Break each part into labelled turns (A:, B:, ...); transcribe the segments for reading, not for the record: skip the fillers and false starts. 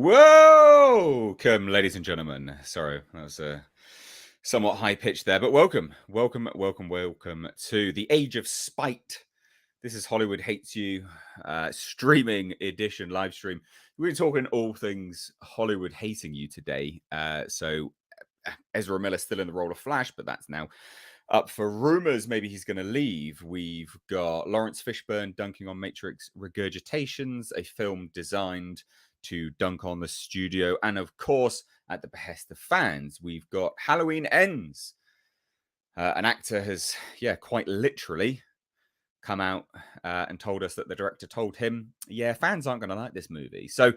A: Welcome, ladies and gentlemen. Sorry, that was somewhat high pitched there, but welcome to the Age of Spite. This is Hollywood Hates You streaming edition, live stream. We're talking all things Hollywood hating you today. So Ezra Miller still in the role of Flash, but that's now up for rumors. Maybe he's going to leave. We've got Lawrence Fishburne dunking on Matrix regurgitations, a film designed to dunk on the studio, and of course, at the behest of fans, we've got Halloween Ends. An actor has, quite literally come out and told us that the director told him, fans aren't going to like this movie. So,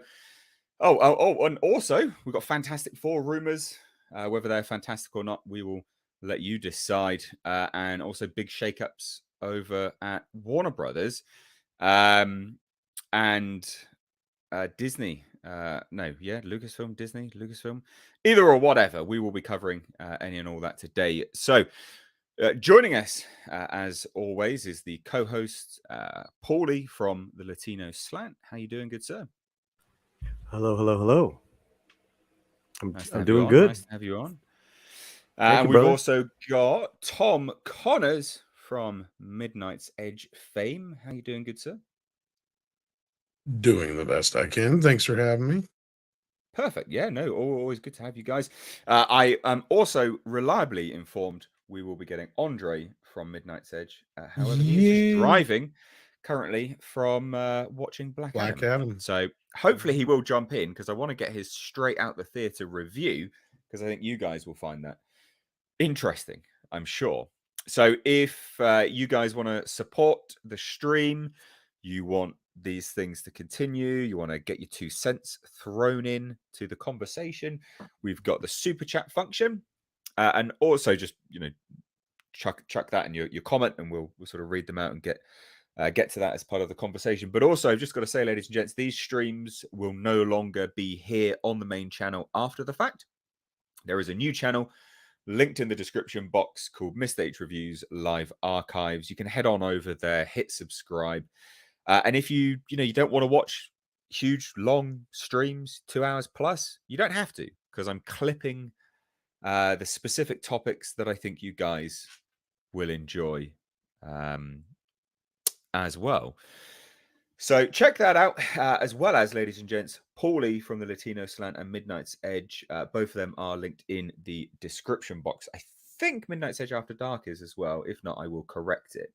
A: and also we've got Fantastic Four rumors. Whether they're fantastic or not, we will let you decide. And also big shakeups over at Warner Brothers and Disney. Lucasfilm, Disney, Lucasfilm, either or whatever. We will be covering any and all that today. So joining us, as always, is the co-host, Paulie from the Latino Slant. How you doing, good sir?
B: Hello. I'm doing
A: good.
B: good.
A: Nice to have you on. And we've also got Tom Connors from Midnight's Edge fame. How you doing, good sir?
C: Doing the best I can. Thanks for having me.
A: Perfect. Yeah, no, always good to have you guys. I am also reliably informed we will be getting Andre from Midnight's Edge. However, he's just driving currently from watching Black Adam. So hopefully he will jump in because I want to get his straight out the theater review because I think you guys will find that interesting, I'm sure. So if you guys want to support the stream, you want these things to continue, you want to get your 2 cents thrown in to the conversation, we've got the super chat function, and also just chuck that in your comment, and we'll sort of read them out and get to that as part of the conversation. But also, I've just got to say, ladies and gents, these streams will no longer be here on the main channel after the fact. There is a new channel linked in the description box called Missed Reviews Live Archives. You can head on over there, hit subscribe. And if you don't want to watch huge, long streams, 2 hours plus, you don't have to, because I'm clipping the specific topics that I think you guys will enjoy as well. So check that out, as well as, ladies and gents, Paulie from the Latino Slant and Midnight's Edge. Both of them are linked in the description box. I think Midnight's Edge After Dark is as well. If not, I will correct it.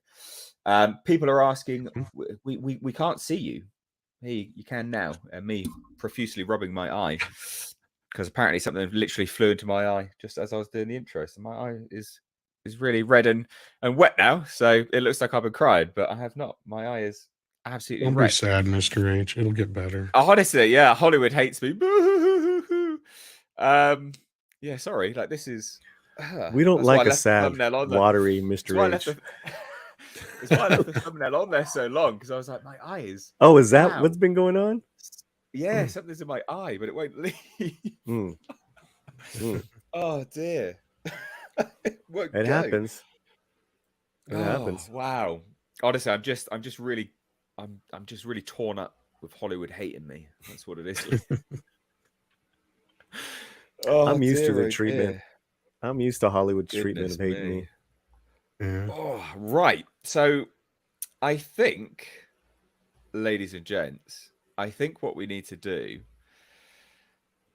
A: People are asking, we can't see you. Hey, you can now. And me profusely rubbing my eye because apparently something literally flew into my eye just as I was doing the intro. So my eye is really red and wet now. So it looks like I've been crying, but I have not. My eye is absolutely
C: Don't
A: wrecked.
C: be sad, Mr. H. It'll get better.
A: Honestly, yeah, Hollywood hates me. Yeah, sorry. Like, this is.
B: We don't like a sad, watery Mr. H.
A: That's why I left the thumbnail on there so long, because I was like, my eyes.
B: Oh, is that what's been going on?
A: Yeah, something's in my eye, but it won't leave. Oh dear.
B: It happens. It happens.
A: Wow. Honestly, I'm just really torn up with Hollywood hating me. That's what it is.
B: I'm used to the treatment. I'm used to Hollywood's treatment of hating me.
C: Yeah.
A: Oh, right. So I think, ladies and gents, what we need to do,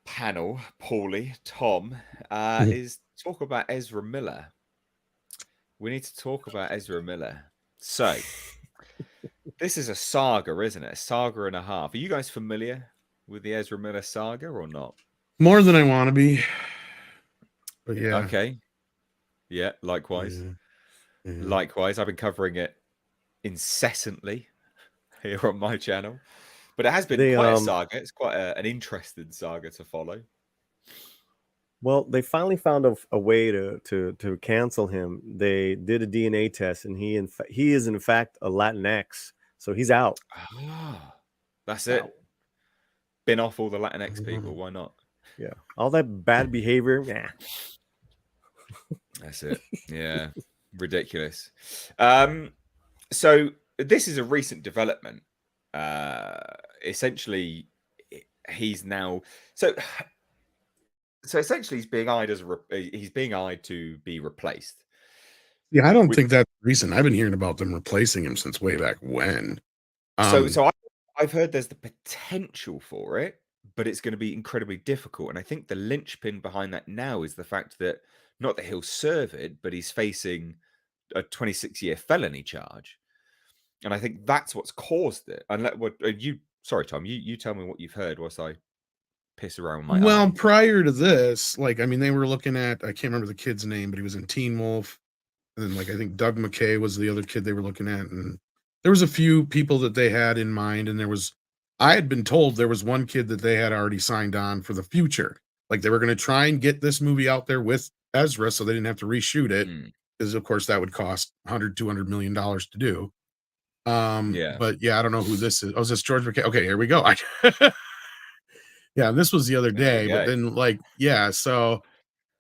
A: panel, Paulie, Tom, is talk about Ezra Miller. We need to talk about Ezra Miller. So this is a saga, isn't it? A saga and a half. Are you guys familiar with the Ezra Miller saga or not?
C: More than I want to be. But yeah.
A: Okay. Yeah, likewise.
C: Yeah.
A: Likewise, I've been covering it incessantly here on my channel. But it has been quite a saga. It's quite an interesting saga to follow.
B: Well, they finally found a way to cancel him. They did a DNA test, and he is in fact a Latinx, so he's out.
A: That's it. Bin off all the Latinx people. Why not?
B: Yeah, all that bad behavior. Yeah,
A: that's it. Yeah, ridiculous. So this is a recent development. Essentially, he's now so essentially he's being eyed as he's being eyed to be replaced.
C: Yeah, I don't
A: Which,
C: think that's the reason. I've been hearing about them replacing him since way back when.
A: so I've heard there's the potential for it, but it's going to be incredibly difficult. And I think the linchpin behind that now is the fact that not that he'll serve it, but he's facing a 26-year felony charge. And I think that's what's caused it. And sorry, Tom, you tell me what you've heard whilst I piss around with my
C: Well,
A: eye.
C: prior to this, like, I mean, they were looking at, I can't remember the kid's name, but he was in Teen Wolf. And then, like, I think Doug McKay was the other kid they were looking at. And there was a few people that they had in mind. And I had been told there was one kid that they had already signed on for the future. Like, they were going to try and get this movie out there with Ezra so they didn't have to reshoot it. Because, of course, that would cost $200 million to do.
A: Yeah.
C: But yeah, I don't know who this is. Oh, is this George McKay? Okay, here we go. Yeah, this was the other
A: There we
C: day, but
A: go.
C: then, like, yeah, so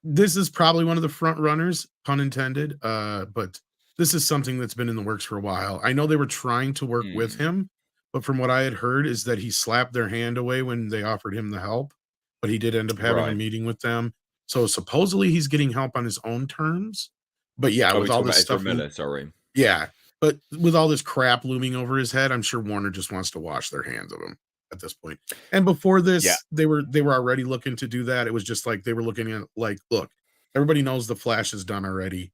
C: this is probably one of the front runners, pun intended. But this is something that's been in the works for a while. I know they were trying to work with him, but from what I had heard is that he slapped their hand away when they offered him the help, but he did end up having a
A: Right.
C: meeting with them. So supposedly he's getting help on his own terms. But yeah,
A: Are we
C: with all
A: talking about
C: this
A: Ezra
C: stuff,
A: Miller? Sorry.
C: yeah, but with all this crap looming over his head, I'm sure Warner just wants to wash their hands of him at this point. And before
A: Yeah.
C: this, they were already looking to do that. It was just like they were looking at, like, look, everybody knows the Flash is done already.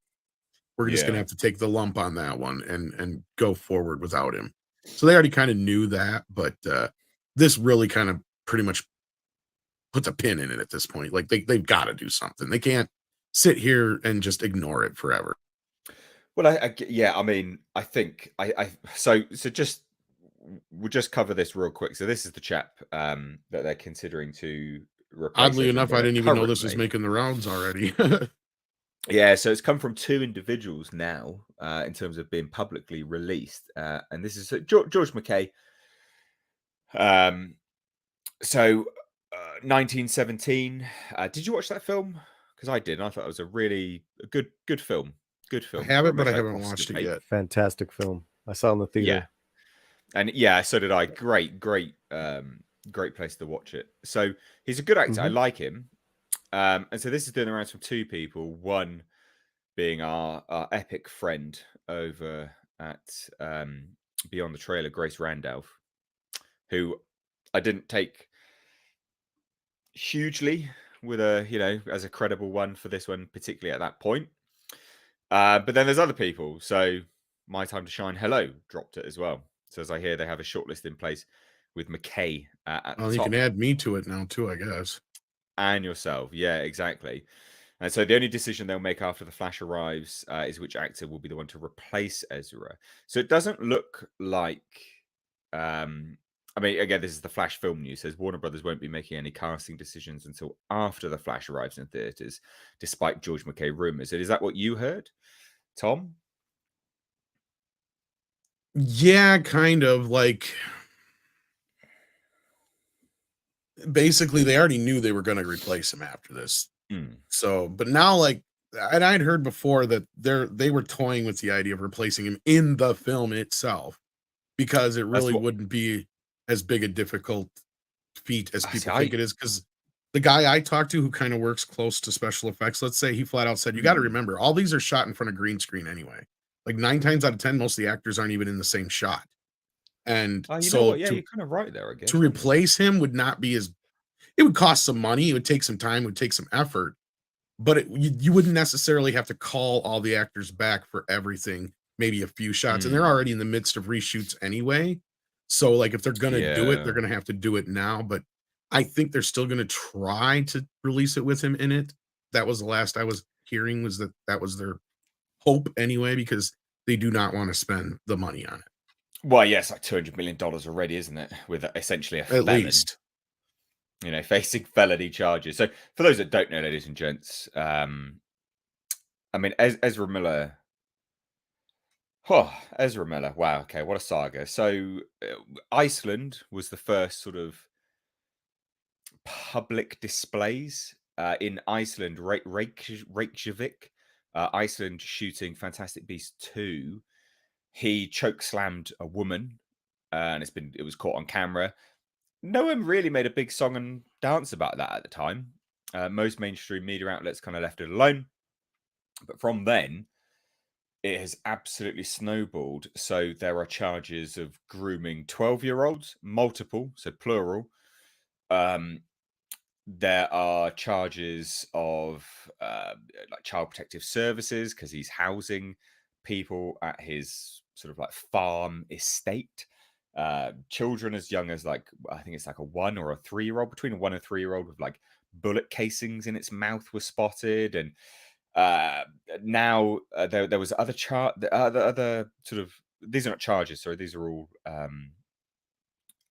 C: We're just gonna
A: Yeah.
C: have to take the lump on that one and go forward without him. So they already kind of knew that, but this really kind of pretty much puts a pin in it at this point. Like they've got to do something. They can't sit here and just ignore it forever.
A: Well, yeah, I mean, I think so just we'll just cover this real quick. So this is the chap that they're considering to replace
C: Oddly
A: Ezra
C: enough, I
A: Miller
C: didn't even know this was
A: currently.
C: making the rounds already.
A: Yeah, so it's come from two individuals now in terms of being publicly released, and this is George McKay. So 1917. Did you watch that film? Because I did. And I thought it was a good film. Good
C: I
A: film
C: have
A: for
C: it, but I
A: almost like
C: haven't
A: Oscar
C: watched it
A: bait.
C: yet.
B: Fantastic film. I saw it in the
A: Yeah,
B: theater.
A: and yeah, so did I. Great great place to watch it. So he's a good actor. I like him. And so this is doing the rounds from two people. One being our epic friend over at Beyond the Trailer, Grace Randolph, who I didn't take hugely with as a credible one for this one, particularly at that point. But then there's other people. So My Time to Shine, Hello, dropped it as well. So as I hear, they have a shortlist in place with McKay at the
C: Well, you
A: top.
C: can add me to it now too, I guess.
A: And yourself. Yeah, exactly. And so the only decision they'll make after the Flash arrives is which actor will be the one to replace Ezra. So it doesn't look like. I mean, again, this is the Flash film news. Says Warner Brothers won't be making any casting decisions until after the Flash arrives in theaters, despite George McKay rumors. Is that what you heard, Tom?
C: Yeah, kind of. Like, basically, they already knew they were going to replace him after this. So, but now, like, and I'd heard before that they were toying with the idea of replacing him in the film itself because it really wouldn't be as big a difficult feat as people think it is. Because the guy I talked to who kind of works close to special effects, let's say, he flat out said, you got to remember, all these are shot in front of green screen anyway. Like 9 times out of 10, most of the actors aren't even in the same shot. And
A: you
C: so
A: know what? Yeah, you're kind of right there, I guess.
C: To replace him would not be as, it would cost some money, it would take some time, it would take some effort, but you wouldn't necessarily have to call all the actors back for everything, maybe a few shots. And they're already in the midst of reshoots anyway. So, like, if they're going to do it, they're going to have to do it now. But I think they're still going to try to release it with him in it. That was the last I was hearing, was that was their hope anyway, because they do not want to spend the money on it.
A: Well, yes, like $200 million already, isn't it? With essentially a felon.
C: At least.
A: Facing felony charges. So, for those that don't know, ladies and gents, I mean, Ezra Miller. Oh, Ezra Miller. Wow. Okay, what a saga. So, Iceland was the first sort of public displays in Iceland, Reykjavik, Iceland, shooting Fantastic Beasts 2. He choke slammed a woman, and it was caught on camera. no one really made a big song and dance about that at the time. Most mainstream media outlets kind of left it alone. But from then, it has absolutely snowballed. So there are charges of grooming 12-year-olds, multiple, so plural. There are charges of like child protective services because he's housing people at his sort of like farm estate. Children as young as like, I think it's like a 1 or a 3-year-old, between a 1 and 3-year-old, with like bullet casings in its mouth were spotted. And now there was other sort of, these are not charges, sorry, these are all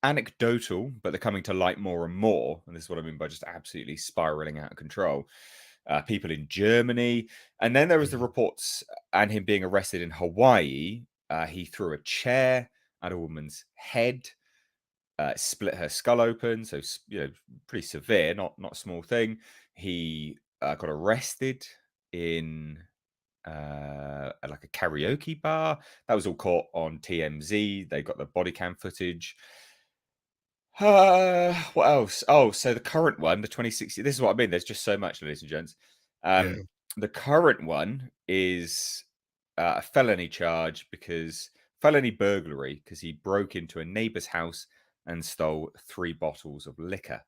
A: anecdotal, but they're coming to light more and more. And this is what I mean by just absolutely spiraling out of control. People in Germany. And then there was the reports and him being arrested in Hawaii. He threw a chair at a woman's head, split her skull open. So, pretty severe, not a small thing. He got arrested in like a karaoke bar. That was all caught on TMZ. They got the body cam footage. What else? Oh, so the current one, the 2016. This is what I mean. There's just so much, ladies and gents. The current one is a felony charge because felony burglary because he broke into a neighbor's house and stole 3 bottles of liquor,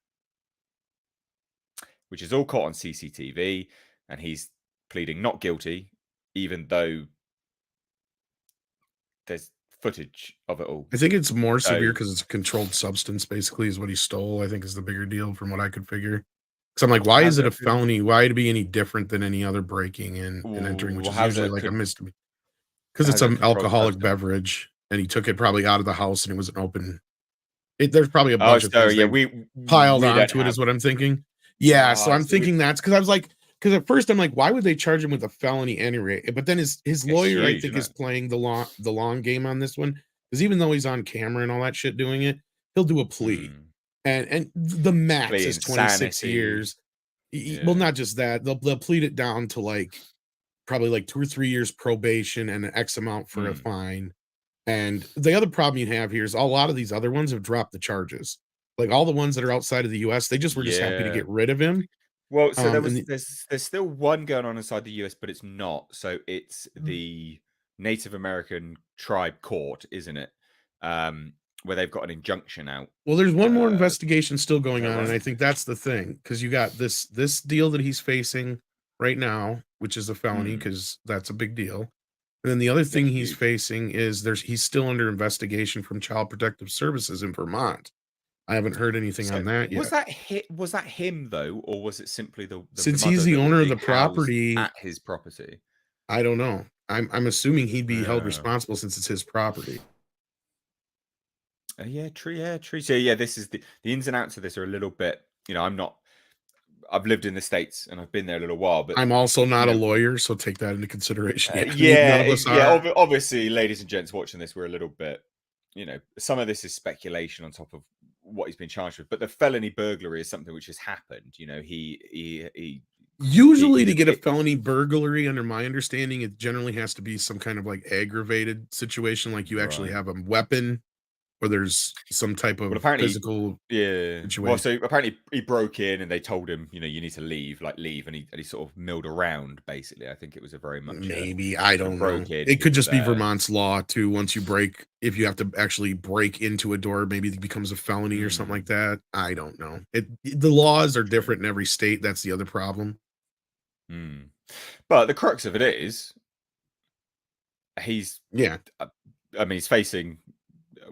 A: which is all caught on CCTV, and he's pleading not guilty, even though there's footage of it all.
C: I think it's more severe because it's a controlled substance, basically, is what he stole. I think is the bigger deal from what I could figure. Because I'm like, why is it a felony? Why would it be any different than any other breaking in and entering, which is usually like a misdemeanor? Because it's an alcoholic beverage, and he took it probably out of the house, and it was an open. There's probably a bunch of things
A: we
C: piled onto it, is what I'm thinking. Yeah, so I'm thinking that's because I was like, because at first I'm like, why would they charge him with a felony anyway? But then his lawyer, I think, is playing the long game on this one, because even though he's on camera and all that shit doing it, he'll do a plea, and the max is 26 years. Well, not just that, they'll plead it down to like probably like 2 or 3 years probation and an X amount for a fine. And the other problem you have here is a lot of these other ones have dropped the charges. Like all the ones that are outside of the US, they just were just happy to get rid of him.
A: Well, so there's still one going on inside the US, but it's not. So it's the Native American tribe court, isn't it? Where they've got an injunction out.
C: Well, there's one more investigation still going on, and I think that's the thing, because you got this deal that he's facing right now, which is a felony, because that's a big deal. And then the other thing he's facing is he's still under investigation from Child Protective Services in Vermont. I haven't heard anything on that yet.
A: Was that him though, or was it simply the
C: since he's the owner of the property
A: at his property?
C: I don't know. I'm assuming he'd be held responsible since it's his property.
A: Yeah, true. So yeah, this is the ins and outs of this are a little bit. I've lived in the States and I've been there a little while, but
C: I'm also not a lawyer, so take that into consideration.
A: Obviously, ladies and gents watching this, we're a little bit, some of this is speculation on top of what he's been charged with. But the felony burglary is something which has happened. He
C: usually to get a felony burglary, under my understanding, it generally has to be some kind of like aggravated situation, like you actually have a weapon. Or there's some type of physical situation.
A: Well, so apparently he broke in and they told him, you need to leave, and he sort of milled around, basically. I think it was a very much
C: maybe I don't know. It could just be Vermont's law too. Once if you have to actually break into a door, maybe it becomes a felony or something like that. I don't know. The laws are different in every state. That's the other problem.
A: But the crux of it is, he's facing.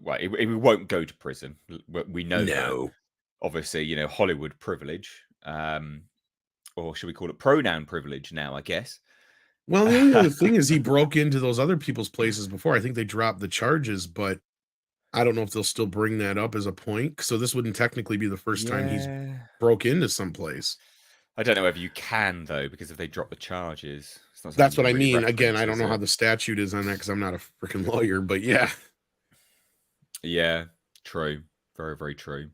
A: Well, he won't go to prison. We know that. Obviously, Hollywood privilege, or should we call it pronoun privilege now, I guess.
C: Well, the only other thing is he broke into those other people's places before. I think they dropped the charges, but I don't know if they'll still bring that up as a point. So this wouldn't technically be the first time he's broke into some place.
A: I don't know if you can, though, because if they drop the charges.
C: That's what I mean. Again, I don't know how the statute is on that because I'm not a freaking lawyer, but yeah.
A: Yeah, true. Very, very true.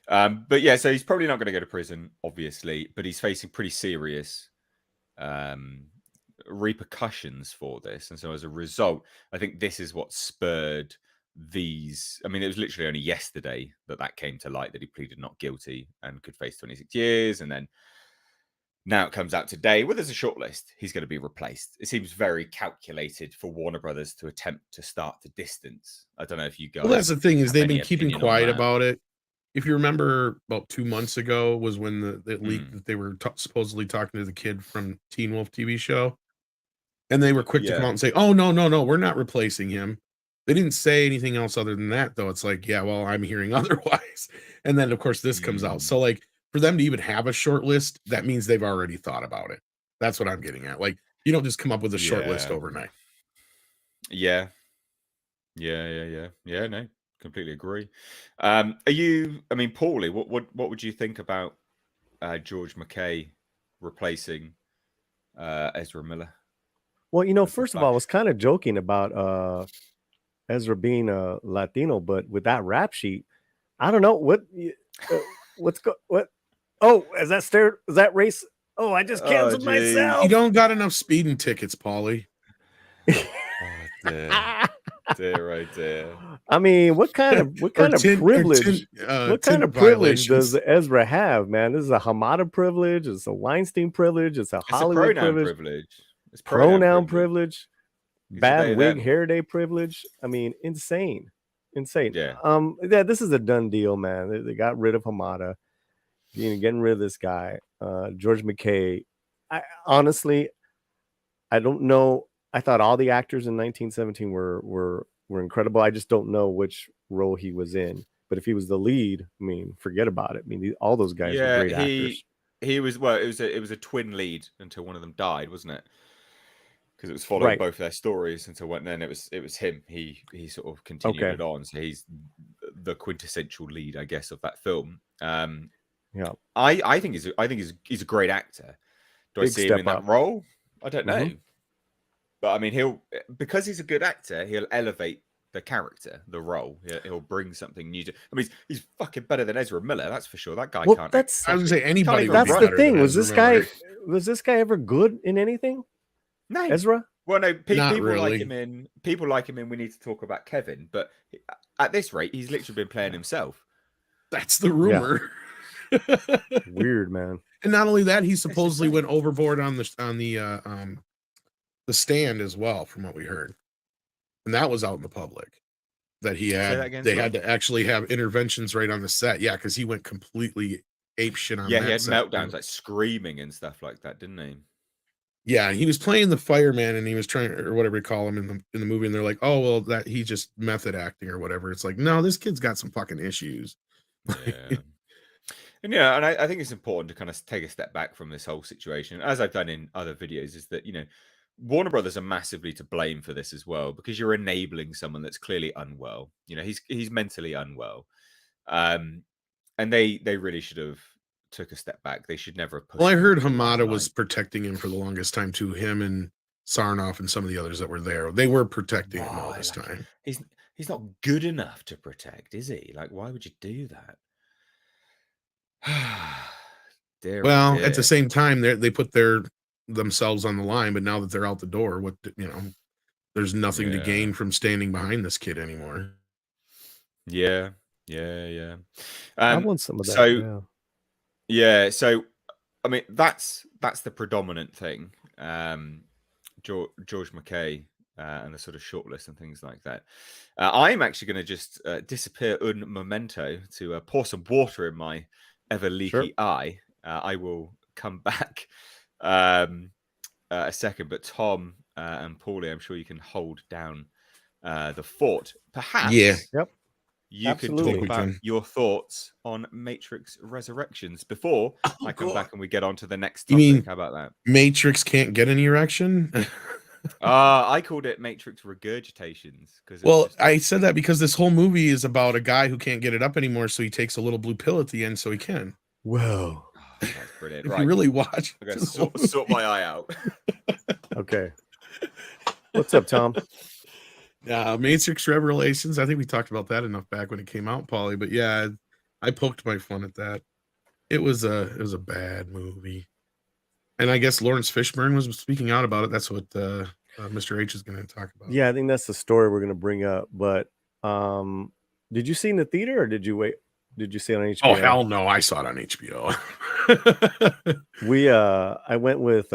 A: But yeah, so he's probably not going to go to prison, obviously, but he's facing pretty serious repercussions for this. And so as a result, I think this is what spurred these. I mean, it was literally only yesterday that came to light, that he pleaded not guilty and could face 26 years, and then now it comes out today. Well, there's a shortlist. He's going to be replaced. It seems very calculated for Warner Brothers to attempt to start the distance. I don't know if you guys.
C: Well, that's the thing, is
A: have
C: they've
A: any
C: been keeping
A: opinion on
C: quiet
A: that.
C: about it. If you remember, about 2 months ago was when the leak that they were supposedly talking to the kid from Teen Wolf TV show, and they were quick to come out and say, "Oh, no, we're not replacing him." They didn't say anything else other than that, though. It's like, yeah, well, I'm hearing otherwise. And then, of course, this comes out. So, like, for them to even have a short list, that means they've already thought about it. That's what I'm getting at. Like, you don't just come up with a short list overnight.
A: Yeah. No, completely agree. Are you? I mean, Paulie, what would you think about George McKay replacing Ezra Miller?
B: Well, you know, first of all, I was kind of joking about Ezra being a Latino, but with that rap sheet, I don't know what. Oh, is that race? Oh, I just canceled myself.
C: You don't got enough speeding tickets, Paulie.
A: Dear.
B: I mean, what kind of privilege? What kind of privilege does Ezra have, man? This is a Hamada privilege. It's a Weinstein privilege. It's a Hollywood privilege. It's pronoun privilege. Bad wig hair day privilege. I mean, insane.
A: Yeah.
B: This is a done deal, man. They got rid of Hamada. Getting rid of this guy, George McKay. Honestly, I don't know. I thought all the actors in 1917 were incredible. I just don't know which role he was in. But if he was the lead, I mean, forget about it. I mean, all those guys were great actors.
A: He was. Well, it was a twin lead until one of them died, wasn't it? Because it was following both their stories until then it was him. He sort of continued it on. So he's the quintessential lead, I guess, of that film.
B: Yeah,
A: I think he's a great actor. Do I see him in that role? I don't know. But I mean, because he's a good actor, he'll elevate the character, the role. He'll bring something new to. I mean, he's fucking better than Ezra Miller, that's for sure. That guy can't.
C: I was gonna say anybody.
B: That's the thing. Was this guy ever good in anything?
A: No,
B: Ezra.
A: Well, no. People
C: really.
A: like him in. People like him in. We need to talk about Kevin, but at this rate, he's literally been playing himself.
C: That's the rumor.
B: Yeah. Weird, man.
C: And not only that, he supposedly went overboard on the stand as well, from what we heard, and that was out in the public. That he had, had to actually have interventions right on the set. Yeah, because he went completely ape shit on.
A: Yeah, he had meltdowns, like screaming and stuff like that, didn't he?
C: Yeah, he was playing the fireman, and he was trying, or whatever you call him in the movie, and they're like, "Oh, well, that he's just method acting or whatever." It's like, no, this kid's got some fucking issues.
A: Yeah. And I think it's important to kind of take a step back from this whole situation, as I've done in other videos, is that, Warner Brothers are massively to blame for this as well, because you're enabling someone that's clearly unwell. He's mentally unwell. And they really should have took a step back. They should never have pushed.
C: Well, I heard Hamada was protecting him for the longest time too. Him and Sarnoff and some of the others that were there, they were protecting him all this time.
A: He's not good enough to protect, is he? Like, why would you do that?
C: Well, at the same time, they put themselves on the line, but now that they're out the door, there's nothing to gain from standing behind this kid anymore.
A: Yeah.
B: I want some of that.
A: So I mean, that's the predominant thing. George McKay and the sort of shortlist and things like that. I'm actually going to just disappear un momento to pour some water in my ever leaky eye. I will come back a second, but Tom and Paulie, I'm sure you can hold down the fort. Perhaps, you can talk about your thoughts on Matrix Resurrections before I come back and we get on to the next topic.
C: You mean,
A: how about that?
C: Matrix can't get an erection?
A: I called it Matrix Regurgitations.
C: Well, I said that because this whole movie is about a guy who can't get it up anymore, so he takes a little blue pill at the end so he can.
B: Whoa.
A: That's brilliant.
C: If you really watch,
A: I'm going to sort my eye out.
B: Okay. What's up, Tom?
C: Yeah, Matrix Revelations. I think we talked about that enough back when it came out, Paulie. But yeah, I poked my fun at that. It was a bad movie, and I guess Lawrence Fishburne was speaking out about it. That's what Mr. H is going to talk about.
B: Yeah, I think that's the story we're going to bring up. But Did you see it in the theater or did you wait? Did you see it on HBO?
C: Oh hell no, I saw it on HBO.
B: I went with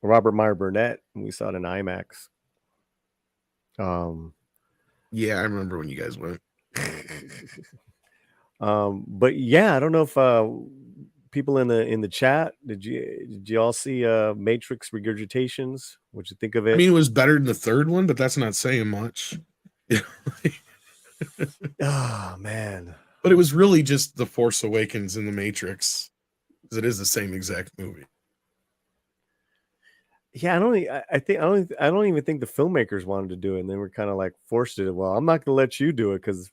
B: Robert Meyer Burnett and we saw it in IMAX.
C: Yeah, I remember when you guys went.
B: But yeah, I don't know if people in the chat, did you all see Matrix Regurgitations? What'd you think of it?
C: I mean, it was better than the third one, but that's not saying much.
B: Oh man.
C: But it was really just The Force Awakens and The Matrix, because it is the same exact movie.
B: Yeah, I don't even think the filmmakers wanted to do it, and they were kind of like forced to. Well, I'm not going to let you do it because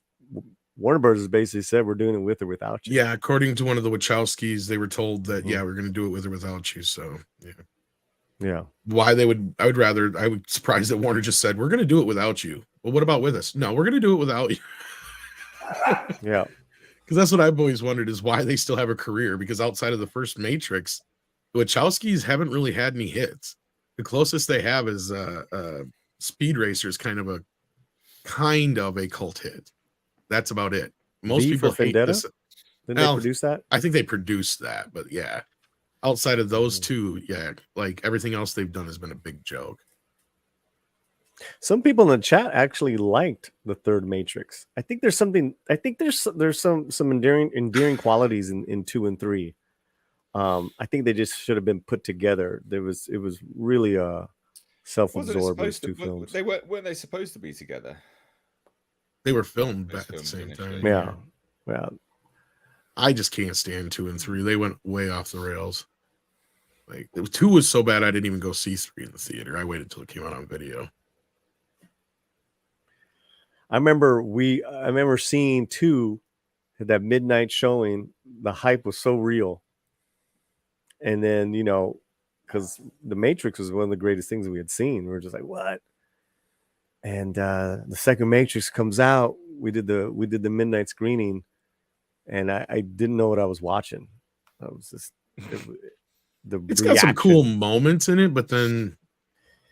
B: Warner Bros. Has basically said we're doing it with or without you.
C: Yeah, according to one of the Wachowskis, they were told that we're going to do it with or without you. So
B: yeah.
C: Why they would? I would surprised that Warner just said we're going to do it without you. Well, what about with us? No, we're going to do it without you.
B: Yeah.
C: Because that's what I've always wondered is why they still have a career. Because outside of the first Matrix, the Wachowskis haven't really had any hits. The closest they have is Speed Racer is kind of a cult hit. That's about it. Most people hate this.
B: Didn't they produce that?
C: I think they produced that, but yeah. Outside of those two, yeah, like everything else they've done has been a big joke.
B: Some people in the chat actually liked the third Matrix. I think there's some endearing qualities in 2 and 3. I think they just should have been put together. It was really self-absorbed, those two films.
A: Weren't they supposed to be together?
C: They were filmed back at the same time.
B: Yeah.
C: I just can't stand 2 and 3. They went way off the rails. Like 2 was so bad I didn't even go see 3 in the theater. I waited till it came out on video.
B: I remember seeing 2 at that midnight showing. The hype was so real. And then, because The Matrix was one of the greatest things we had seen. We were just like, what? And the second Matrix comes out. We did the midnight screening, and I didn't know what I was watching. I was just
C: it's got some cool moments in it, but then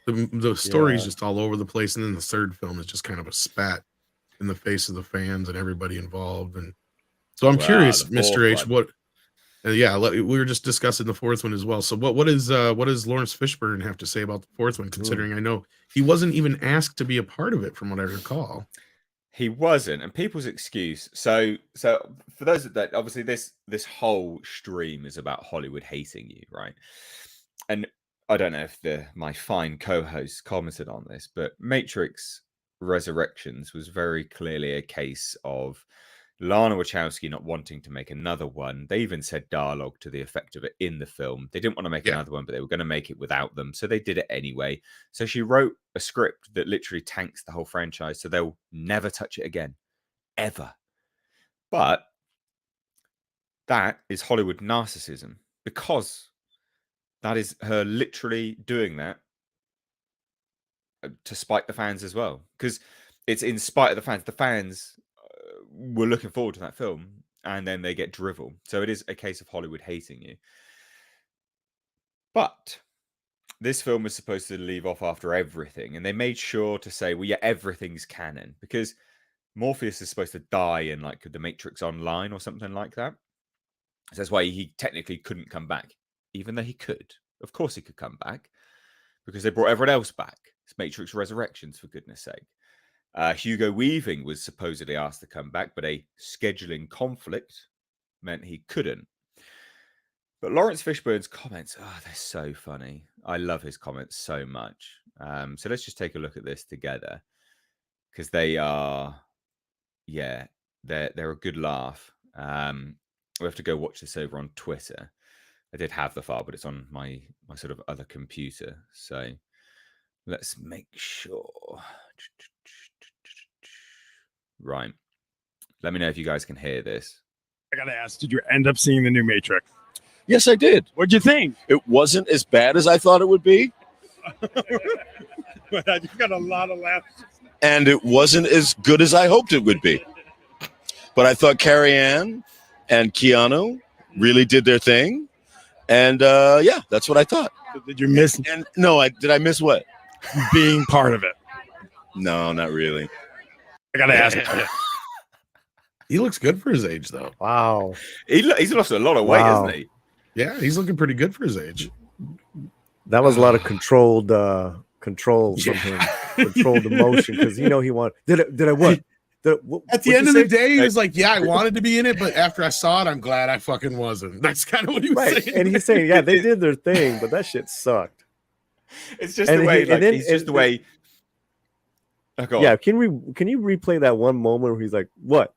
C: the story's just all over the place. And then the third film is just kind of a spat in the face of the fans and everybody involved. And so I'm curious, Mr. H, what? We were just discussing the fourth one as well. So what does Lawrence Fishburne have to say about the fourth one? Considering I know he wasn't even asked to be a part of it, from what I recall.
A: He wasn't, and people's excuse. So for those that obviously this whole stream is about Hollywood hating you, right? And I don't know if my fine co-host commented on this, but Matrix Resurrections was very clearly a case of Lana Wachowski not wanting to make another one. They even said dialogue to the effect of it in the film. They didn't want to make another one, but they were going to make it without them. So they did it anyway. So she wrote a script that literally tanks the whole franchise. So they'll never touch it again, ever. But that is Hollywood narcissism, because that is her literally doing that to spite the fans as well. Because it's in spite of the fans. The fans were looking forward to that film, and then they get drivel. So it is a case of Hollywood hating you. But this film was supposed to leave off after everything, and they made sure to say, well, yeah, everything's canon, because Morpheus is supposed to die in like the Matrix Online or something like that. So that's why he technically couldn't come back, even though he could. Of course he could come back, because they brought everyone else back. It's Matrix Resurrections, for goodness sake. Hugo Weaving was supposedly asked to come back, but a scheduling conflict meant he couldn't. But Lawrence Fishburne's comments, they're so funny. I love his comments so much. So let's just take a look at this together, because they are, they're a good laugh. We have to go watch this over on Twitter. I did have the file, but it's on my sort of other computer. So let's make sure. Right. Let me know if you guys can hear this.
D: I gotta ask, did you end up seeing the new Matrix?
E: Yes, I did.
D: What'd you think?
E: It wasn't as bad as I thought it would be.
D: But I just got a lot of laughs.
E: And it wasn't as good as I hoped it would be. But I thought Carrie Ann and Keanu really did their thing. And that's what I thought.
D: Did you miss?
E: Did I miss what?
D: Being part of it.
E: No, not really.
D: I gotta ask.
C: He looks good for his age, though.
B: Wow.
A: He's lost a lot of weight,
B: Wow.
A: hasn't he?
C: Yeah, he's looking pretty good for his age.
B: That was a lot of controlled control from him, controlled emotion, because he wanted. Did I what?
C: At the end of the day, he was like, "Yeah, I wanted to be in it, but after I saw it, I'm glad I fucking wasn't." That's kind of what he was
B: right,
C: saying.
B: and he's saying, "Yeah, they did their thing, but that shit sucked."
A: It's just
B: And
A: the way,
B: he- and then-
A: it's just the way. Oh, go on.
B: Yeah, can you replay that one moment where he's like, "What?"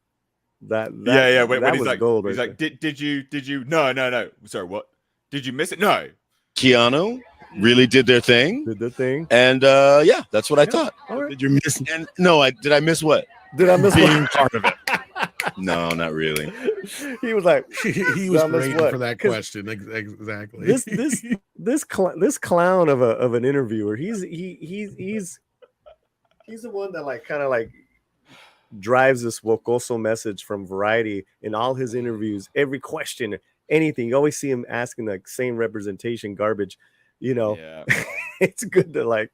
B: That
A: Yeah. When
B: that
A: he's
B: was
A: like,
B: gold.
A: he's
B: right
A: like, did you? No. Sorry, what? Did you miss it? No.
E: Keanu really did their thing,
B: there. Did the thing.
E: and yeah, that's what I thought.
B: All right.
D: Did you miss
E: And no, did I miss what?
B: Did I miss
D: being
B: one?
D: part of it?
E: No, not really.
B: He was like,
C: He was
B: Now, miss
C: waiting
B: what?
C: for that
B: 'Cause
C: question. Exactly.
B: this clown of an interviewer. He's the one that like kind of like drives this Wokoso message from Variety in all his interviews. Every question, anything, you always see him asking like same representation garbage.
A: Yeah.
B: It's good to like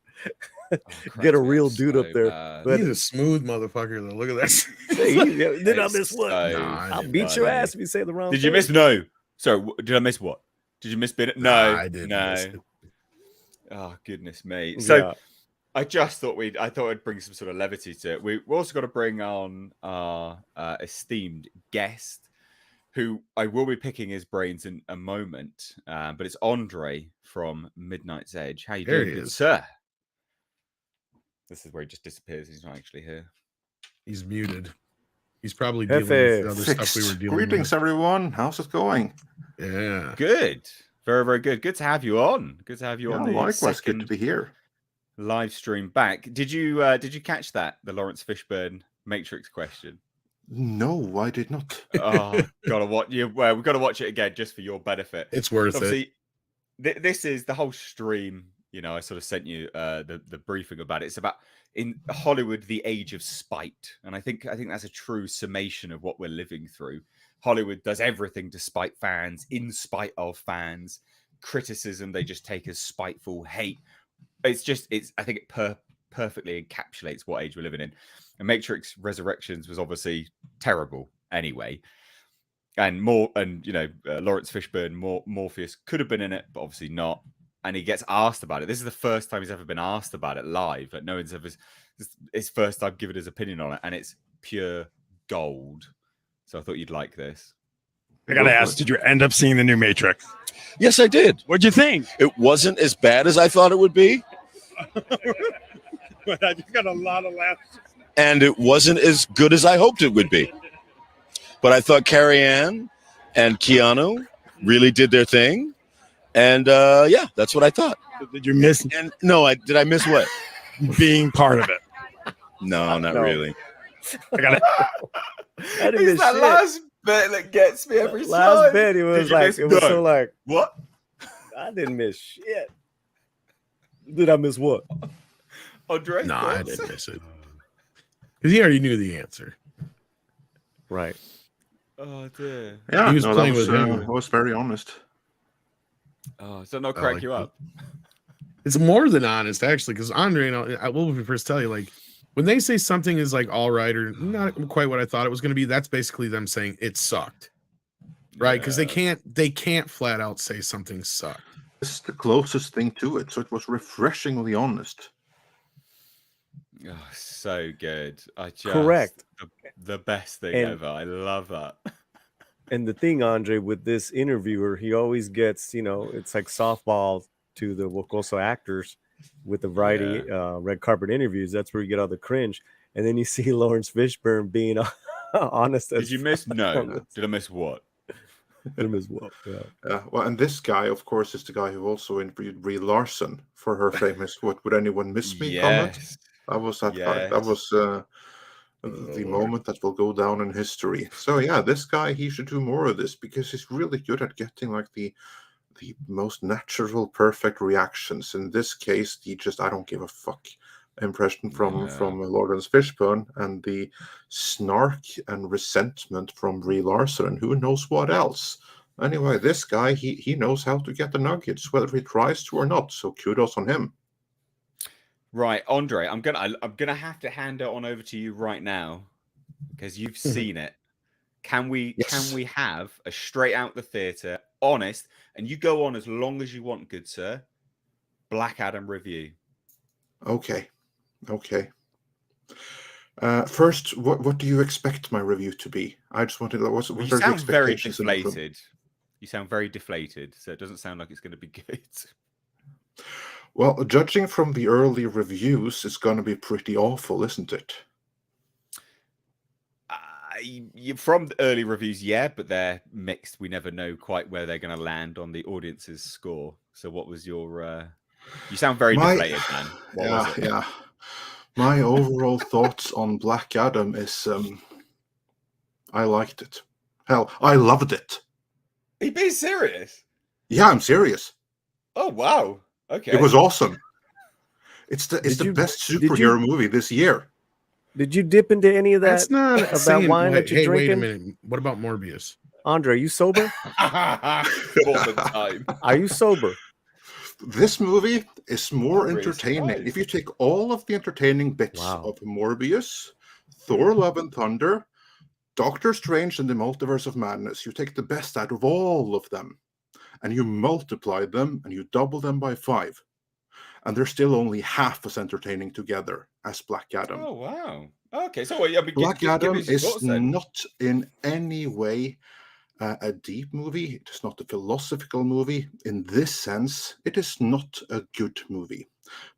B: get a real dude up there. But
C: He's a smooth motherfucker, though. Look at that.
B: did I miss what? I'll beat your ass if you say the wrong.
A: Did you miss? No. Sorry. Did I miss what? Did you miss bit? No,
C: I didn't. miss it.
A: Oh goodness me. So
B: Yeah.
A: I just thought I'd bring some sort of levity to it. We've also got to bring on our esteemed guest, who I will be picking his brains in a moment. But it's Andre from Midnight's Edge. How you
C: There
A: doing,
C: he
A: good
C: is.
A: sir? This is where he just disappears. He's not actually here.
C: He's muted. He's probably dealing
B: Hefe.
C: with the other stuff we were dealing
F: Greetings, everyone. How's it going?
C: with. Yeah.
A: Good. Very, very good. Good to have you on. Good to have you on the
F: Likewise, good
A: second
F: to be here.
A: live stream back. Did you catch that? The Lawrence Fishburne Matrix question?
F: No, I did not.
A: Oh, gotta watch you. Well, we've got to watch it again just for your benefit.
C: It's worth it.
A: Obviously, this is the whole stream. I sort of sent you the briefing about it. It's about in Hollywood, the age of spite, and I think that's a true summation of what we're living through. Hollywood does everything to spite fans, in spite of fans. Criticism they just take as spiteful hate. I think it perfectly encapsulates what age we're living in. And Matrix Resurrections was obviously terrible anyway. And Lawrence Fishburne, Morpheus could have been in it, but obviously not. And he gets asked about it. This is the first time he's ever been asked about it live. Like no one's ever. It's first time given his opinion on it, and it's pure gold. So I thought you'd like this.
D: I gotta ask. Did you end up seeing the new Matrix?
E: Yes, I did.
D: What'd you think?
E: It wasn't as bad as I thought it would be,
D: But I just got a lot of laughs.
E: and it wasn't as good as I hoped it would be. But I thought Carrie Ann and Keanu really did their thing, and yeah, that's what I thought.
D: Did you miss
E: And no, did I miss what?
D: being part of it?
E: No, not
B: No.
E: really.
D: I gotta.
B: I didn't
A: It's
B: miss
A: that
B: shit.
A: last bit that gets me every time.
B: Last bit, it was
A: Did you
B: like
A: miss-
B: it was
A: No.
B: so like
A: What?
B: I didn't miss shit. Did I miss what?
A: Andre?
C: No, I
A: thoughts?
C: didn't miss it. Because he already knew the answer.
B: Right.
A: Oh dear.
F: Yeah,
C: He was
F: no,
C: playing
F: that was,
C: with him.
F: I was very honest.
A: Oh, does that not crack
C: like
A: you up?
C: It's more than honest, actually, because Andre, I will first tell you, like, when they say something is like all right or not quite what I thought it was going to be, that's basically them saying it sucked, right? Because
A: Yeah.
C: they can't flat out say something sucked.
F: This is the closest thing to it, so it was refreshingly honest.
A: Oh, so good.
B: Correct.
A: The best thing
B: And-
A: ever. I love that.
B: And the thing, Andre, with this interviewer, he always gets, it's like softball to the Wokoso actors with the Variety red carpet interviews. That's where you get all the cringe. And then you see Lawrence Fishburne being honest.
A: Did you miss? No. Did I miss what?
B: him as well? Yeah.
F: Well, and this guy, of course, is the guy who also interviewed Brie Larson for her famous "What Would Anyone Miss Me?" comment.
A: Yes.
F: That was that.
A: Yes.
F: That was the
C: Lord.
F: moment that will go down in history. So yeah, this guy, he should do more of this because he's really good at getting like the most natural, perfect reactions. In this case, the just I don't give a fuck impression from Lawrence Fishburne, and the snark and resentment from Brie Larson, and who knows what else. Anyway, this guy, he knows how to get the nuggets, whether he tries to or not. So kudos on him.
A: Right, Andre, I'm gonna have to hand it on over to you right now because you've seen it. Can we
F: Yes.
A: have a straight out the theater, honest, and you go on as long as you want, good sir. Black Adam review.
F: Okay. First, what do you expect my review to be? I just wanted to. What
A: Well,
F: are
A: you
F: the
A: sound very
F: expectations in the film?
A: deflated. You sound very deflated, so it doesn't sound like it's going to be good.
F: Well, judging from the early reviews, it's going to be pretty awful, isn't it?
A: From the early reviews, yeah, but they're mixed. We never know quite where they're going to land on the audience's score. So, what was your? You sound very deflated, man. What was it?
F: Yeah. My overall thoughts on Black Adam is, I liked it. Hell, I loved it.
A: Are you being serious?
F: Yeah, I'm serious.
A: Oh wow! Okay,
F: It was awesome. It's the best superhero movie this year.
B: Did you dip into any of that?
C: That's not
B: of that wine that you're drinking?
C: Wait a minute. What about Morbius?
B: Andre, are you sober?
A: All the time.
B: Are you sober?
F: This movie is more
A: I'm really
F: entertaining.
A: surprised.
F: If you take all of the entertaining bits of Morbius, Thor: Love and Thunder, Doctor Strange and the Multiverse of Madness, you take the best out of all of them, and you multiply them, and you double them by 5. And they're still only half as entertaining together as Black Adam.
A: Oh wow! Okay, so I mean,
F: Black Adam is
A: thoughts, then.
F: not in any way a deep movie. It is not a philosophical movie. In this sense, it is not a good movie,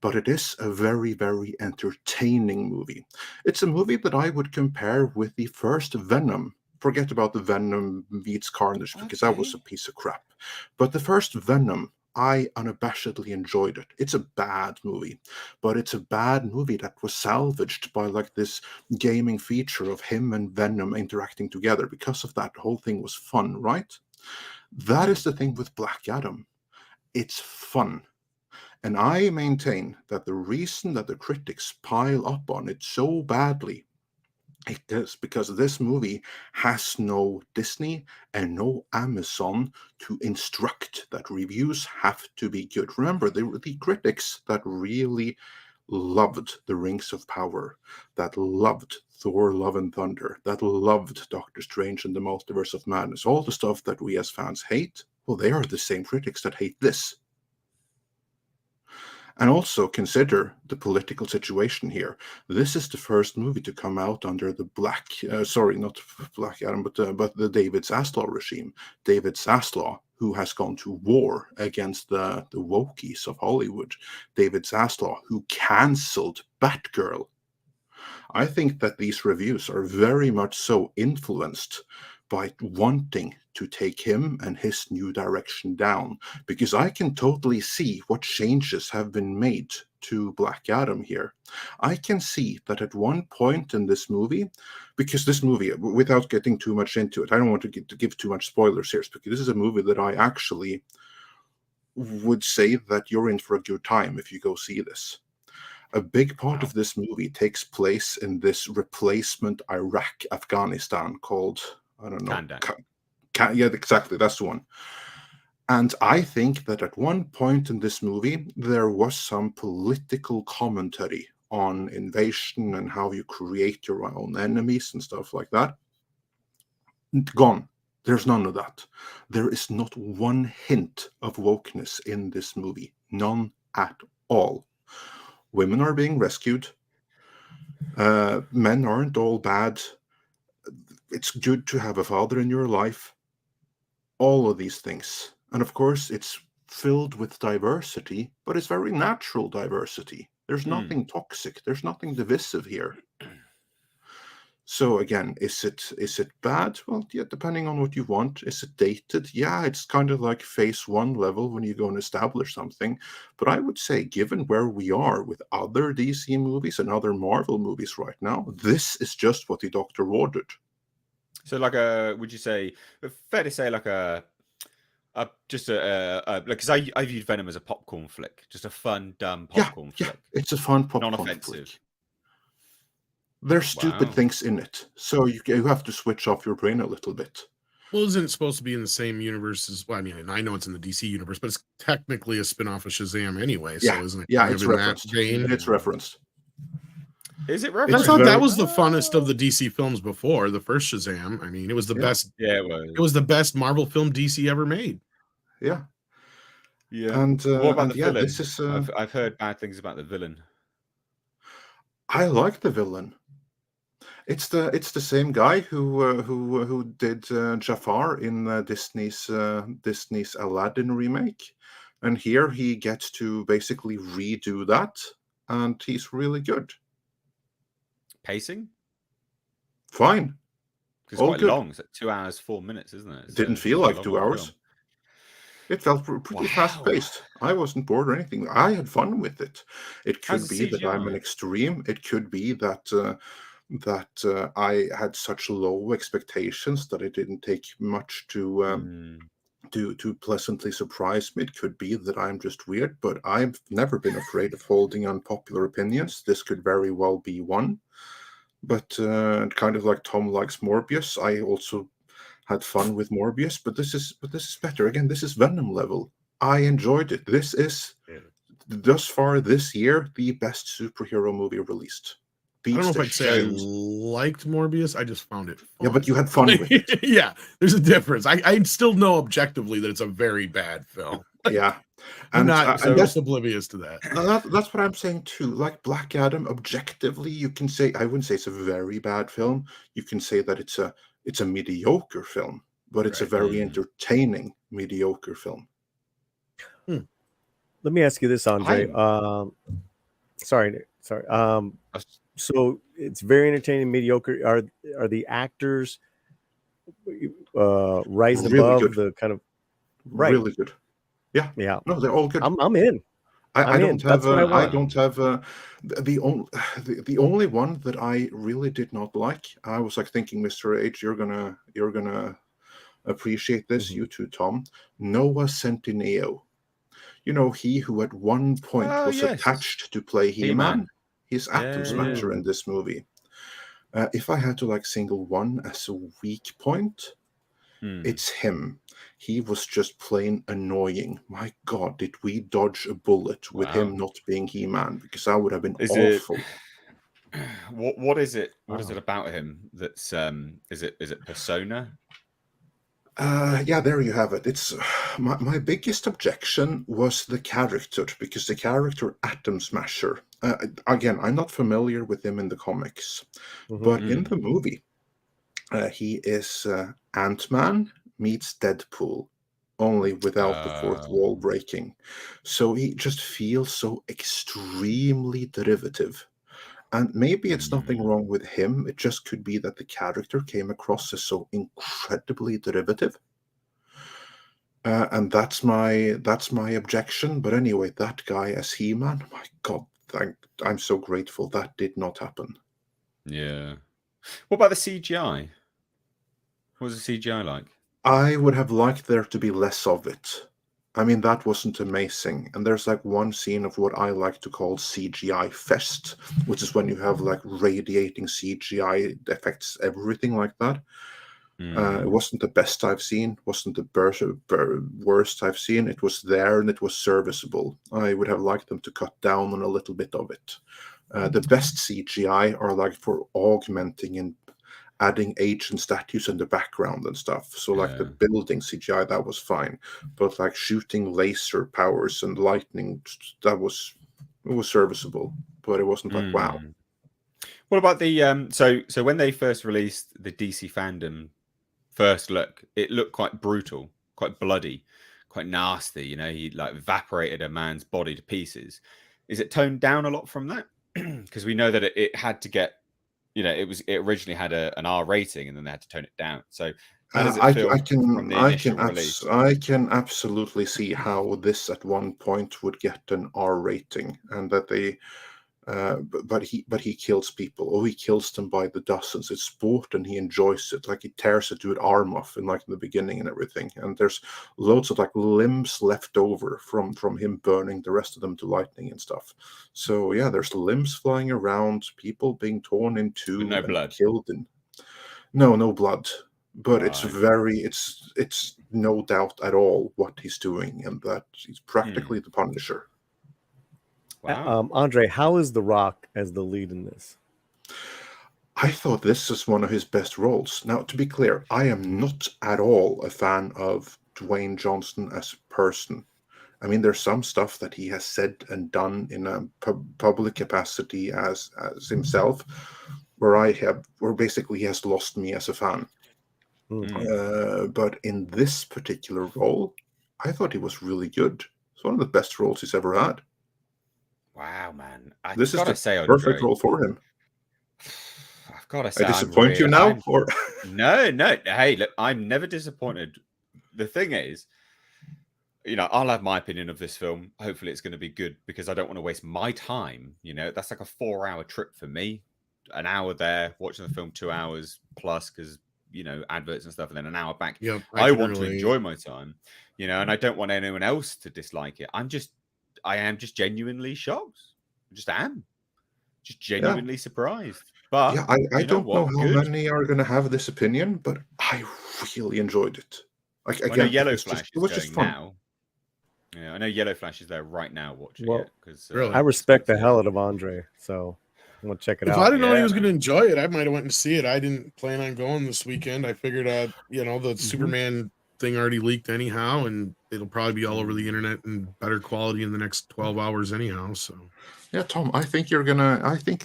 F: but it is a very, very entertaining movie. It's a movie that I would compare with the first Venom. Forget about the Venom meets Carnage, because that was a piece of crap. But the first Venom, I unabashedly enjoyed it. It's a bad movie, but it's a bad movie that was salvaged by like this gaming feature of him and Venom interacting together. Because of that, the whole thing was fun, right? That is the thing with Black Adam. It's fun. And I maintain that the reason that the critics pile up on it so badly, it is because this movie has no Disney and no Amazon to instruct that reviews have to be good. Remember, they were the critics that really loved The Rings of Power, that loved Thor: Love and Thunder, that loved Doctor Strange and the Multiverse of Madness. All the stuff that we as fans hate, well, they are the same critics that hate this. And also consider the political situation here. This is the first movie to come out under the not Black Adam, but the David Zaslav regime. David Zaslav, who has gone to war against the wokies of Hollywood. David Zaslav, who cancelled Batgirl. I think that these reviews are very much so influenced by wanting to take him and his new direction down, because I can totally see what changes have been made to Black Adam here. I can see that at one point in this movie, because this movie, without getting too much into it, I don't want to give too much spoilers here, because this is a movie that I actually would say that you're in for a good time if you go see this. A big part of this movie takes place in this replacement Iraq-Afghanistan called, I don't know. Yeah, exactly. That's the one. And I think that at one point in this movie, there was some political commentary on invasion and how you create your own enemies and stuff like that. Gone. There's none of that. There is not one hint of wokeness in this movie. None at all. Women are being rescued. Men aren't all bad. It's good to have a father in your life. All of these things. And of course, it's filled with diversity, but it's very natural diversity. There's nothing toxic. There's nothing divisive here. So again, is it bad? Well, yeah, depending on what you want. Is it dated? Yeah, it's kind of like phase 1 level when you go and establish something. But I would say, given where we are with other DC movies and other Marvel movies right now, this is just what the doctor ordered.
A: So, would you say, fair to say, because I viewed Venom as a popcorn flick, just a fun, dumb popcorn flick.
F: Yeah, it's a fun popcorn
A: non-offensive.
F: flick. There's stupid things in it, so you have to switch off your brain a little bit.
C: Well, isn't it supposed to be in the same universe as? Well, I mean, I know it's in the DC universe, but it's technically a spin-off of Shazam anyway.
F: Yeah,
C: So isn't it
F: yeah,
C: kind
F: it's
C: of in that
F: referenced.
C: vein?
F: It's referenced.
A: Is it
C: I
A: referenced?
C: thought that
F: very-
C: was the funnest of the DC films before the first Shazam. I mean, it was the
F: Yeah.
C: best.
A: Yeah,
C: It was the best Marvel film DC ever made.
F: Yeah,
A: Yeah.
F: and
A: What about
F: and
A: the
F: yeah,
A: villain?
F: this is.
A: I've heard bad things about the villain.
F: I like the villain. It's the same guy who did Jafar in Disney's Aladdin remake, and here he gets to basically redo that, and he's really good.
A: Pacing?
F: Fine,
A: Because it's
F: all
A: quite
F: good.
A: long. It's like 2 hours, 4 minutes, isn't it?
F: Didn't
A: It's
F: feel
A: quite a
F: like
A: long
F: 2
A: old
F: hours.
A: film.
F: It felt pretty fast paced. I wasn't bored or anything. I had fun with it. It
A: How's
F: could
A: the
F: be that I'm an
A: CGI?
F: extreme. It could be that I had such low expectations that it didn't take much to pleasantly surprise me. It could be that I'm just weird, but I've never been afraid of holding unpopular opinions. This could very well be one. But kind of like Tom likes Morbius, I also had fun with Morbius. But this is better. Again, this is Venom level. I enjoyed it. This is thus far this year the best superhero movie released.
C: I don't know
F: Beats
C: if
F: the
C: I'd say I
F: shows.
C: liked Morbius. I just found it fun.
F: Yeah, but you had fun with it.
C: Yeah, there's a difference. I still know objectively that it's a very bad film.
F: Yeah,
C: I'm not
F: and that's
C: oblivious to that.
F: that's what I'm saying too. Like Black Adam, objectively, you can say I wouldn't say it's a very bad film. You can say that it's a mediocre film, but it's a
C: Right.
F: very entertaining mediocre film.
B: Let me ask you this, Andre. Sorry, Nick. Sorry. So it's very entertaining, mediocre. Are the actors rising
F: Really
B: above
F: good.
B: the kind of right?
F: Really good. Yeah.
B: Yeah,
F: No, they're all good.
B: I'm in.
F: I
B: I'm in.
F: don't have
B: That's what I
F: I
B: want.
F: don't have the only one that I really did not like. I was like thinking, Mr. H, you're gonna appreciate this. You too, Tom. Noah Centineo. You know, he who at one point
A: Oh,
F: was
A: yes.
F: attached to play
A: He-Man.
F: He-Man. He's Atom Smasher in this movie. If I had to like single one as a weak point, it's him. He was just plain annoying. My God, did we dodge a bullet with him not being He-Man? Because that would have been awful.
A: What is it? What is it about him that's is it persona?
F: Yeah, there you have it. It's my biggest objection was the character, because the character Atom Smasher. Again, I'm not familiar with him in the comics, but in the movie, he is Ant-Man meets Deadpool, only without the fourth wall breaking. So he just feels so extremely derivative. And maybe it's nothing wrong with him. It just could be that the character came across as so incredibly derivative. And that's my objection. But anyway, that guy as He-Man, my God, I'm so grateful that did not happen.
A: Yeah. What about the CGI? What was the CGI like?
F: I would have liked there to be less of it. I mean, that wasn't amazing. And there's like one scene of what I like to call CGI fest, which is when you have like radiating CGI effects, everything like that. It wasn't the best I've seen, wasn't the worst I've seen. It was there and it was serviceable. I would have liked them to cut down on a little bit of it. The best CGI are like for augmenting and adding age and statues in the background and stuff. So like the building CGI, that was fine. But like shooting laser powers and lightning, it was serviceable. But it wasn't like, wow.
A: What about the so when they first released the DC fandom first look, it looked quite brutal, quite bloody, quite nasty. You know, he like evaporated a man's body to pieces. Is it toned down a lot from that? Because we know that it had to get, you know, it originally had an R rating and then they had to tone it down. So how does it feel from the initial release?
F: I can absolutely see how this at one point would get an R rating, and that they but he kills people, or he kills them by the dozens. It's sport and he enjoys it. Like he tears a dude arm off in like the beginning and everything, and there's loads of like limbs left over from him burning the rest of them to lightning and stuff. So yeah, there's limbs flying around, people being torn in two,
A: no blood.
F: killed in. No blood. but it's
A: Right.
F: very it's no doubt at all what he's doing, and that he's practically the Punisher.
A: Wow.
B: Andre, how is The Rock as the lead in this?
F: I thought this is one of his best roles. Now, to be clear, I am not at all a fan of Dwayne Johnson as a person. I mean, there's some stuff that he has said and done in a public capacity as himself, where basically he has lost me as a fan. But in this particular role, I thought he was really good. It's one of the best roles he's ever had.
A: Wow, man.
F: This is
A: gotta
F: the
A: say,
F: perfect
A: Andre,
F: role for him.
A: I've got to
F: I
A: say,
F: disappoint you now, or
A: no. Hey, look, I'm never disappointed. The thing is, I'll have my opinion of this film. Hopefully, it's going to be good because I don't want to waste my time. That's like a 4-hour trip for me. An hour there, watching the film, 2 hours plus because adverts and stuff, and then an hour back.
C: Yep,
A: I want to enjoy my time, and I don't want anyone else to dislike it. I am just genuinely shocked. I just am. Just genuinely surprised. But
F: yeah, I don't know how many are going to have this opinion, but I really enjoyed it. Like
A: I know
F: again,
A: Yellow
F: it
A: Flash
F: was
A: is
F: just
A: going
F: fun.
A: now. Yeah, I know Yellow Flash is there right now watching
B: Well,
A: it because
C: really?
B: I respect the hell out of Andre, so I'm gonna check it
C: If
B: out.
C: I didn't know he
A: Yeah,
C: was going to
A: man.
C: enjoy it, I might have went to see it. I didn't plan on going this weekend. I figured, the Superman thing already leaked anyhow, and it'll probably be all over the internet in better quality in the next 12 hours anyhow. So
F: Yeah, Tom, I think you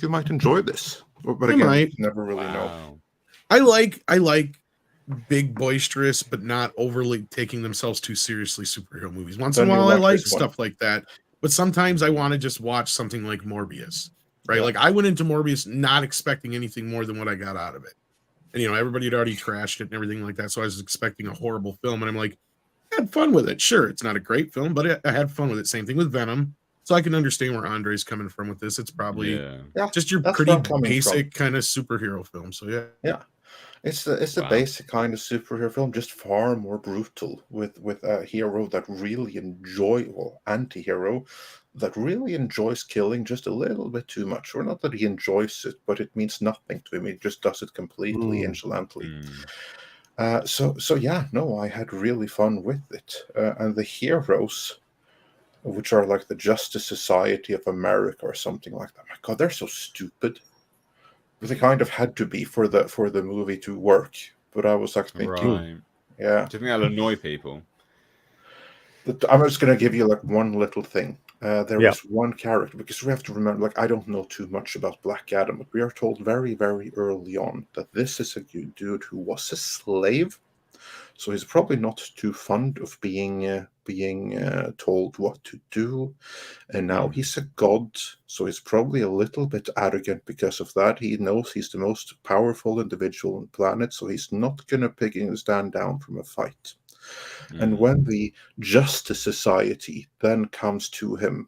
F: might enjoy this. But
C: I
F: again,
C: might.
F: you never really know.
A: Wow.
C: I like big, boisterous, but not overly taking themselves too seriously superhero movies. Once in
F: Then
C: a
F: you'll
C: while, I
F: like
C: like
F: this one.
C: stuff like that. But sometimes I want to just watch something like Morbius, right?
F: Yeah.
C: Like I went into Morbius not expecting anything more than what I got out of it. And, everybody had already trashed it and everything like that. So I was expecting a horrible film. And I'm like, I had fun with it. Sure, it's not a great film, but I had fun with it. Same thing with Venom. So I can understand where Andre's coming from with this. It's probably just your
F: that's
C: pretty
F: where I'm coming
C: basic kind of superhero film. So
F: yeah. It's a
A: Wow.
F: basic kind of superhero film, just far more brutal, with a hero that really anti-hero that really enjoys killing just a little bit too much. Or not that he enjoys it, but it means nothing to him. He just does it completely insolently. So yeah, no, I had really fun with it. And the heroes, which are like the Justice Society of America or something like that. My God, they're so stupid. But they kind of had to be for the movie to work. But I was like thinking,
A: Right.
F: yeah.
A: Do you think that'll annoy people?
F: I'm just gonna give you like one little thing. There
B: Yeah.
F: is one character, because we have to remember, like, I don't know too much about Black Adam, but we are told very, very early on that this is a dude who was a slave. So he's probably not too fond of being told what to do. And now he's a god, so he's probably a little bit arrogant because of that. He knows he's the most powerful individual on the planet, so he's not going to stand down from a fight. And when the Justice Society then comes to him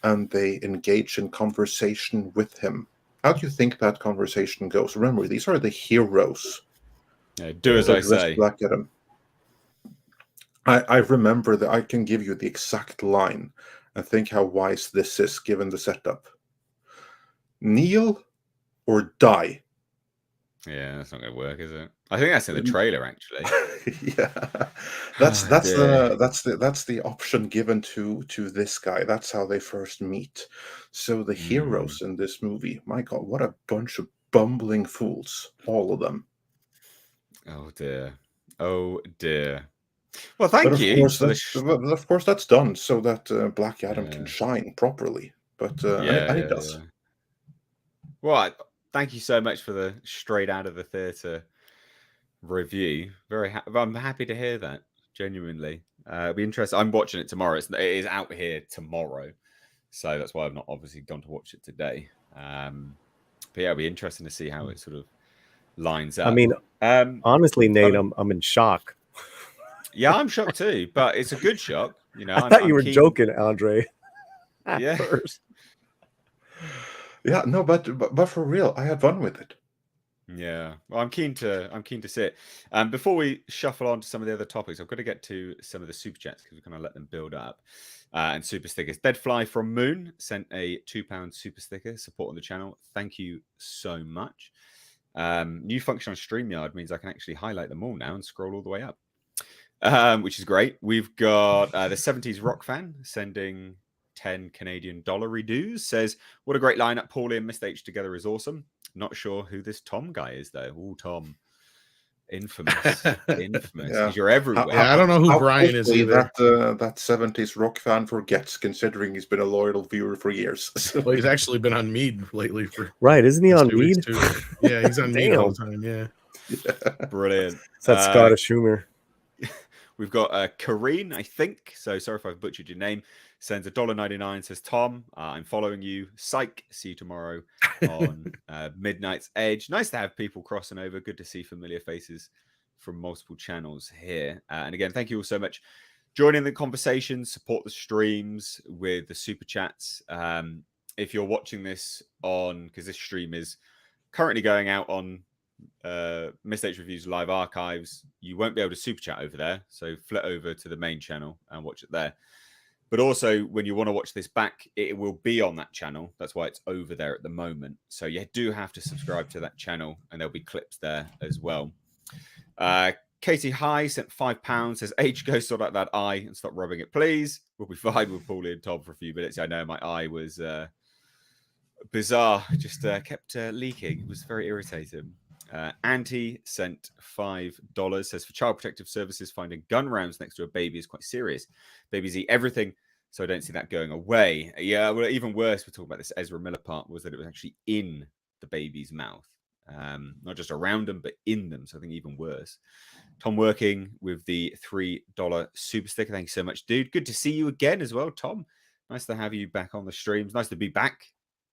F: and they engage in conversation with him, how do you think that conversation goes? Remember, these are the heroes.
A: Yeah, do as I say.
F: Black Adam. I remember that I can give you the exact line and think how wise this is given the setup. Kneel or die.
A: Yeah, that's not going to work, is it? I think that's in the trailer, actually.
F: Yeah, that's the option given to this guy. That's how they first meet. So the heroes in this movie, my God, what a bunch of bumbling fools, all of them.
A: Oh dear. Oh dear. Well, thank
F: But
A: you.
F: of course, that's done so that Black Adam can shine properly. But and he does.
A: Yeah. Well, thank you so much for the straight out of the theatre review. I'm happy to hear that. Genuinely, it'll be interesting. I'm watching it tomorrow. It is out here tomorrow, so that's why I've not obviously gone to watch it today. But yeah, it'll be interesting to see how it sort of lines up.
B: I mean, honestly, Nate, I'm in shock.
A: Yeah, I'm shocked too, but it's a good shock.
B: I thought you were joking, Andre.
A: Yeah.
B: First.
F: Yeah, no, but for real, I had fun with it.
A: Yeah, well, I'm keen to see it. Before we shuffle on to some of the other topics, I've got to get to some of the super chats because we're going to let them build up. And super stickers. Deadfly from Moon sent a £2 super sticker supporting the channel. Thank you so much. New function on StreamYard means I can actually highlight them all now and scroll all the way up, which is great. We've got the 70s rock fan sending 10 Canadian dollar dues. Says, what a great lineup. Paulie and Mr. H together is awesome. Not sure who this Tom guy is, though. Oh, Tom. Infamous. Infamous.
F: Yeah.
A: You're everywhere.
C: Yeah, I don't know who
F: How
C: Brian is
F: quickly
C: either.
F: that 70s rock fan forgets, considering he's been a loyal viewer for years.
C: Well, he's actually been on Mead lately for
B: Right, isn't he on
C: 2 weeks
B: Mead?
C: too. Yeah, he's on Mead all the
B: Damn.
C: time. Yeah.
A: Brilliant.
B: It's that Scottish humor.
A: We've got Kareen, I think. So sorry if I've butchered your name. Sends $1.99. Says, Tom, I'm following you. Psych. See you tomorrow on Midnight's Edge. Nice to have people crossing over. Good to see familiar faces from multiple channels here. And again, thank you all so much. Join in the conversation. Support the streams with the super chats. If you're watching this on, because this stream is currently going out on Mr. H Reviews live archives, you won't be able to super chat over there, so flit over to the main channel and watch it there. But also, when you want to watch this back, it will be on that channel. That's why it's over there at the moment. So you do have to subscribe to that channel, and there'll be clips there as well. Katie High sent £5. Says, H, go sort out that eye and stop rubbing it, please. We'll be fine with Paulie and Tom for a few minutes. I know my eye was bizarre, just kept leaking. It was very irritating. Auntie sent $5. Says, for Child Protective Services, finding gun rounds next to a baby is quite serious. Babies eat everything, so I don't see that going away. Yeah, well, even worse, we're talking about this Ezra Miller part, was that it was actually in the baby's mouth. Not just around them, but in them. So I think even worse. Tom working with the $3 super sticker. Thank you so much, dude. Good to see you again as well, Tom. Nice to have you back on the streams. Nice to be back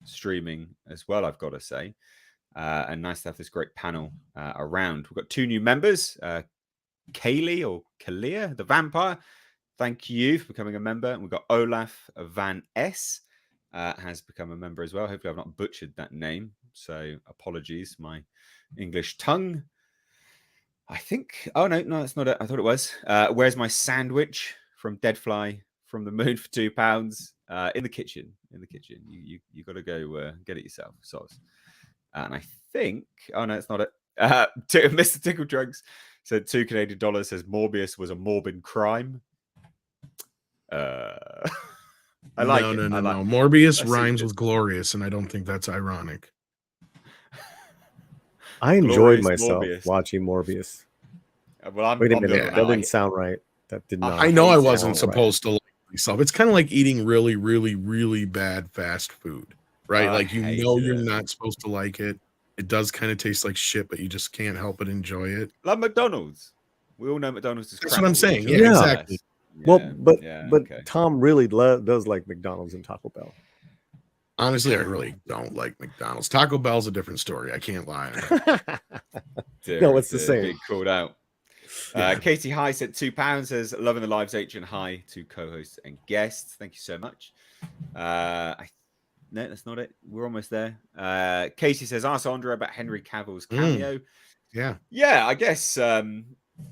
A: streaming as well, I've got to say. And nice to have this great panel around. We've got 2 new members, Kaylee or Kalia, the vampire. Thank you for becoming a member. And we've got Olaf Van S. Has become a member as well. Hopefully I've not butchered that name. So apologies, my English tongue. I think, oh no, that's not it. I thought it was. Where's my sandwich from Deadfly from the Moon for £2? In the kitchen. You got to go get it yourself. Sauce. And I think, oh no, it's not it. Mr. Tickle Drugs said $2 Canadian. Says Morbius was a morbid crime. I like it.
C: No.
A: Like
C: Morbius rhymes with glorious, and I don't think that's ironic.
B: I enjoyed
A: Glorious
B: myself
A: Morbius.
B: watching Morbius.
A: Well,
B: Wait a
A: I'm
B: minute,
A: not-
B: that didn't sound right. That did not.
C: I know I
B: sound
C: wasn't
B: right.
C: supposed to like myself. It's kind of like eating really, really, really bad fast food, right?
A: I
C: Like you
A: hate
C: know you're
A: it.
C: not supposed to like it. It does kind of taste like shit, but you just can't help but enjoy it.
A: Like McDonald's. We all know McDonald's is
C: That's
A: crap.
C: what I'm
A: We
C: saying.
A: enjoy
C: Yeah,
A: it
C: exactly.
A: less.
B: Well,
A: Yeah,
B: but
A: okay.
B: Tom really does like McDonald's and Taco Bell.
C: Honestly, I really don't like McDonald's. Taco Bell's a different story. I can't lie.
B: No, it's the same.
A: Big called out. Katie High said £2. Says loving the lives, H, and hi to co-hosts and guests. Thank you so much. No, that's not it. We're almost there. Katie says, ask Andre about Henry Cavill's cameo.
C: Yeah.
A: I guess.
C: How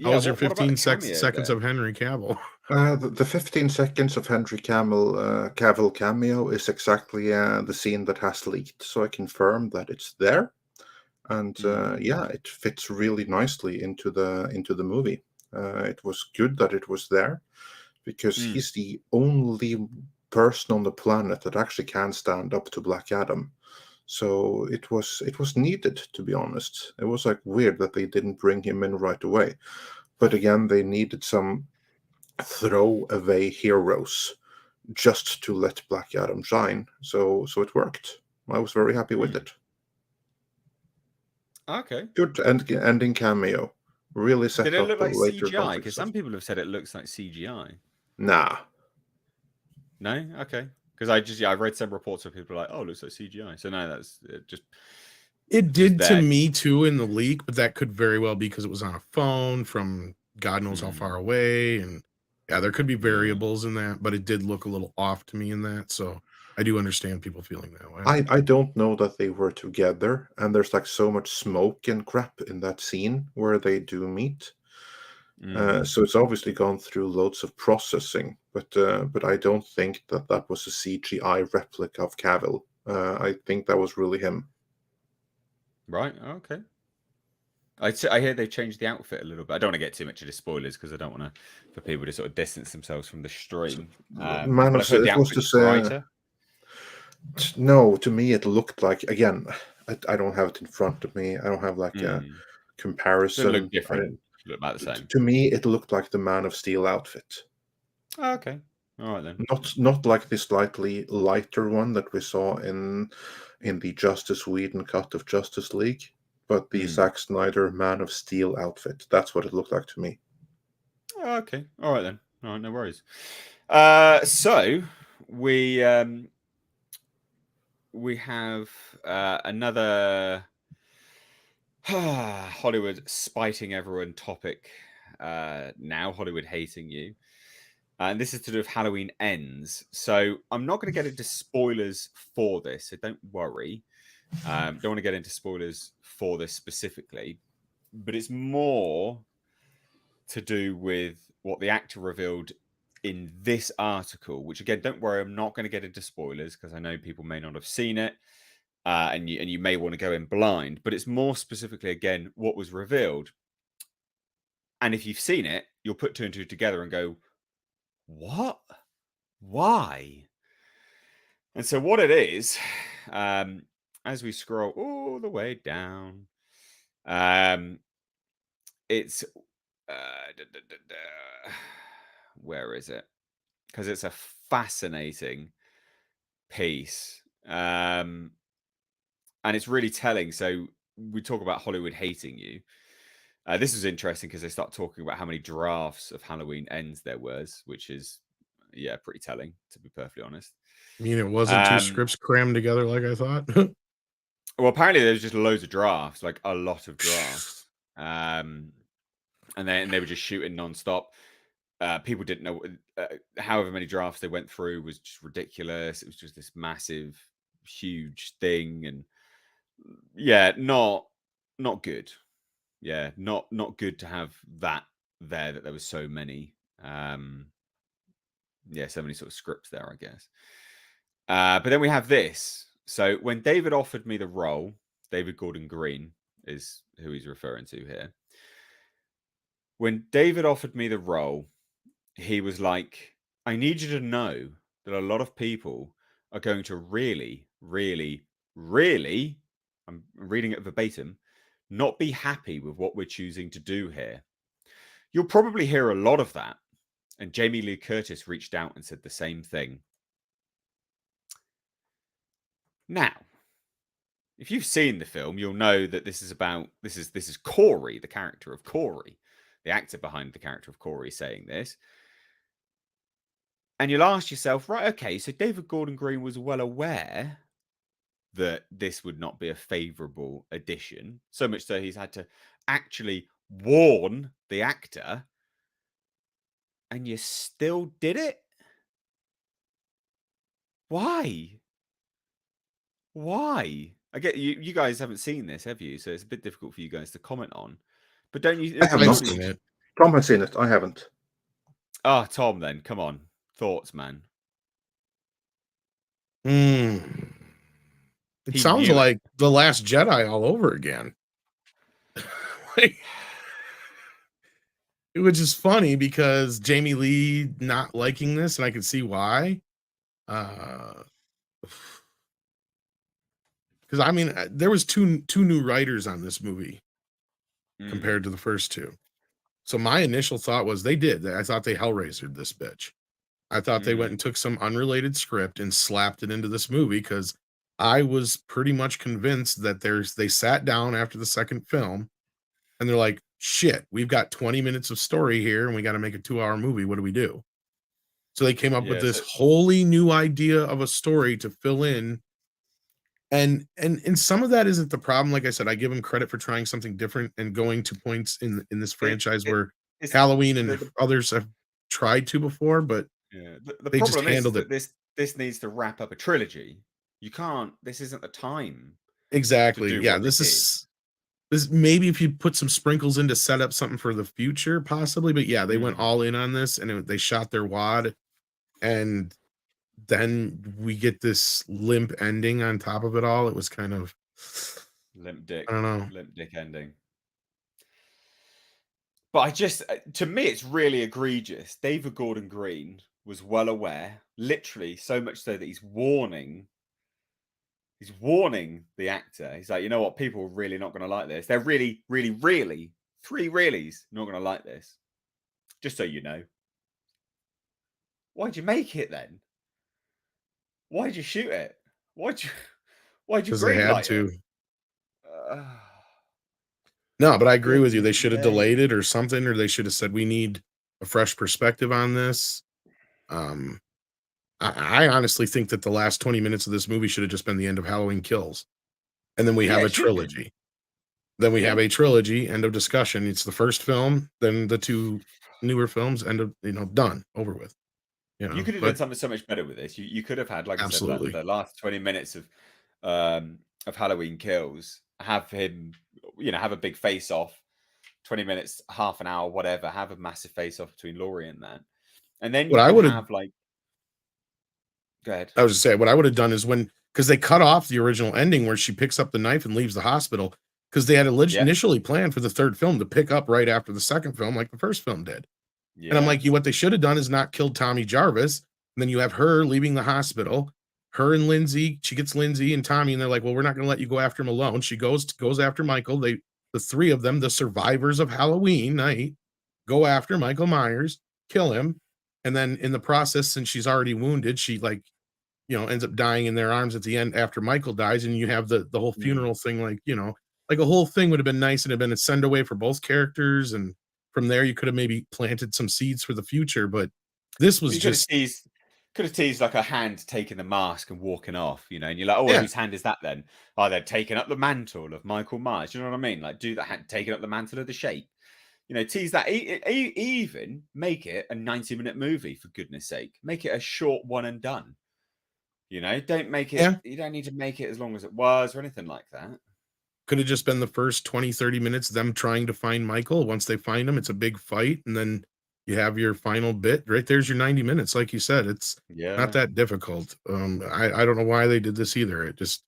C: was your
A: what about
C: 15
A: the cameo
C: seconds
A: there?
C: of Henry Cavill?
F: The 15 seconds of Henry Cavill cameo is exactly the scene that has leaked, so I confirm that it's there, and it fits really nicely into the movie. It was good that it was there, because he's the only person on the planet that actually can stand up to Black Adam. So it was needed, to be honest. It was like weird that they didn't bring him in right away, but again, they needed some throwaway heroes just to let Black Adam shine. So it worked. I was very happy with it.
A: Okay.
F: Good ending cameo. Really set
A: Did it
F: up
A: look
F: the
A: like
F: later
A: CGI?
F: conflict
A: Because
F: stuff.
A: some people have said it looks like CGI.
F: Nah.
A: No? Okay. Because I've read some reports where people are like, oh, it looks like CGI. So no, that's just.
C: It did to
A: there.
C: me too in the leak, but that could very well be because it was on a phone from God knows how far away. And yeah, there could be variables in that, but it did look a little off to me in that. So I do understand people feeling that way.
F: I don't know that they were together, and there's like so much smoke and crap in that scene where they do meet. So it's obviously gone through loads of processing, but I don't think that was a CGI replica of Cavill. I think that was really him.
A: Right. Okay. I hear they changed the outfit a little bit. I don't want to get too much into spoilers because I don't want for people to sort of distance themselves from the stream.
F: Man
A: But
F: of
A: I've heard the
F: it was
A: outfit's
F: to say,
A: brighter.
F: no, to me it looked like, again, I don't have it in front of me. I don't have like a
A: Doesn't
F: comparison.
A: look different. Look about the same.
F: To me, it looked like the Man of Steel outfit.
A: Oh, okay. All right then.
F: Not like the slightly lighter one that we saw in the Justice Whedon cut of Justice League, but the Zack Snyder Man of Steel outfit. That's what it looked like to me.
A: Oh, okay. All right then. All right, no worries. So we have another Hollywood spiting everyone topic. Now Hollywood hating you. And this is to do with Halloween Ends. So I'm not going to get into spoilers for this, so don't worry. Don't want to get into spoilers for this specifically, but it's more to do with what the actor revealed in this article, which again, don't worry, I'm not going to get into spoilers because I know people may not have seen it. And you may want to go in blind, but it's more specifically, again, what was revealed. And if you've seen it, you'll put two and two together and go, what? Why? And so what it is, as we scroll all the way down, it's where is it? Because it's a fascinating piece, and it's really telling. So we talk about Hollywood hating you. This is interesting because they start talking about how many drafts of Halloween Ends there was, which is, yeah, pretty telling, to be perfectly honest.
C: I mean, it wasn't two scripts crammed together like I thought.
A: Well, apparently there's just loads of drafts, like a lot of drafts, and they were just shooting nonstop. People didn't know however many drafts they went through was just ridiculous. It was just this massive, huge thing, and yeah, not good. Yeah, not good to have that there. That there was so many, so many sort of scripts there, I guess. But then we have this. So when David offered me the role, David Gordon Green is who he's referring to here. When David offered me the role, he was like, I need you to know that a lot of people are going to really, really, really, I'm reading it verbatim, not be happy with what we're choosing to do here. You'll probably hear a lot of that. And Jamie Lee Curtis reached out and said the same thing. Now, if you've seen the film, you'll know that this is Corey, the character of Corey, the actor behind the character of Corey, saying this. And you'll ask yourself, right, okay, so David Gordon Green was well aware that this would not be a favorable addition, so much so he's had to actually warn the actor, and you still did it? Why? I get you guys haven't seen this, have you? So it's a bit difficult for you guys to comment on. But don't you?
F: I have not
C: seen it.
F: Tom has seen it. I haven't.
A: Ah, Tom, then come on, thoughts, man.
C: It sounds like The Last Jedi all over again. Which is funny because Jamie Lee not liking this, and I can see why. Because I mean, there was two new writers on this movie compared to the first two. So my initial thought was I thought they Hellraisered this bitch. I thought they went and took some unrelated script and slapped it into this movie because I was pretty much convinced that they sat down after the second film and they're like, shit, we've got 20 minutes of story here and we got to make a 2-hour movie. What do we do? So they came up with this wholly new idea of a story to fill in. And some of that isn't the problem. Like I said, I give them credit for trying something different and going to points in this franchise where Halloween and others have tried to before, but
A: the problem is that this needs to wrap up a trilogy. You can't. This isn't the time.
C: Exactly. Yeah. This maybe if you put some sprinkles in to set up something for the future, possibly. But yeah, they went all in on this and they shot their wad, and then we get this limp ending on top of it all. It was kind of
A: limp dick.
C: I don't know.
A: Limp dick ending. But I just, to me, it's really egregious. David Gordon Green was well aware, literally so much so that he's warning the actor. He's like, you know what, people are really not going to like this. They're really, really, really, three reallys not going to like this. Just so you know. Why'd you make it then? Why'd you shoot it? Why'd you
C: Because they had
A: greenlight
C: to.
A: it?
C: No, but I agree with you. They
A: Goodness
C: should have
A: me.
C: delayed it or something, or they should have said we need a fresh perspective on this. I honestly think that the last 20 minutes of this movie should have just been the end of Halloween Kills, and then we have
A: Yeah,
C: a
A: it should have been.
C: trilogy. Then we have a trilogy. End of discussion. It's the first film, then the two newer films. End of done, over with.
A: You could have done something so much better with this. You could have had, like
C: Absolutely.
A: I said, the last 20 minutes of Halloween Kills. Have him, have a big face off, 20 minutes, half an hour, whatever. Have a massive face off between Laurie and that, and then you
C: What I
A: can
C: would've-
A: have like. Go ahead.
C: I was just saying what I would have done is because they cut off the original ending where she picks up the knife and leaves the hospital, because they had initially planned for the third film to pick up right after the second film, like the first film did.
A: Yeah.
C: And I'm like, what they should have done is not killed Tommy Jarvis. And then you have her leaving the hospital, her and Lindsay. She gets Lindsay and Tommy, and they're like, well, we're not going to let you go after him alone. She goes after Michael. The three of them, the survivors of Halloween night, go after Michael Myers, kill him. And then in the process, since she's already wounded, she ends up dying in their arms at the end after Michael dies. And you have the whole funeral thing, like a whole thing would have been nice and have been a send away for both characters. And from there, you could have maybe planted some seeds for the future. But this was
A: could have teased like a hand taking the mask and walking off, and you're like, oh, whose hand is that then? Oh, they're taking up the mantle of Michael Myers. You know what I mean? Like, do that hand taking up the mantle of the Shape. Tease that. Even make it a 90-minute movie, for goodness sake. Make it a short one and done. Don't make it.
C: Yeah.
A: You don't need to make it as long as it was or anything like that.
C: Could have just been the first 20-30 minutes them trying to find Michael. Once they find him, it's a big fight, and then you have your final bit. Right there's your 90 minutes. Like you said, it's not that difficult. I don't know why they did this either. It just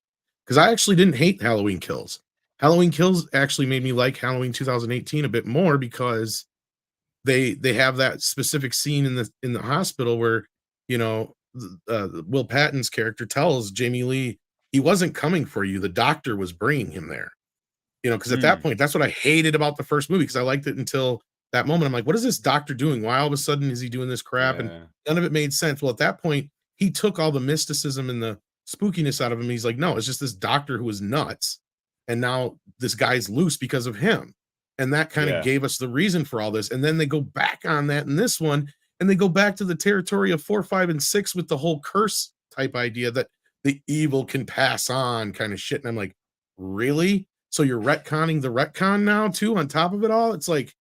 C: because I actually didn't hate Halloween Kills. Halloween Kills actually made me like Halloween 2018 a bit more, because they have that specific scene in the hospital where Will Patton's character tells Jamie Lee he wasn't coming for you. The doctor was bringing him there. Because at that point, that's what I hated about the first movie, because I liked it until that moment. I'm like, what is this doctor doing? Why all of a sudden is he doing this crap? And none of it made sense. Well, at that point, he took all the mysticism and the spookiness out of him. He's like, no, it's just this doctor who was nuts. And now this guy's loose because of him. And that kind of gave us the reason for all this. And then they go back on that in this one, and they go back to the territory of 4, 5, and 6 with the whole curse type idea that the evil can pass on kind of shit. And I'm like, really? So you're retconning the retcon now too on top of it all? It's like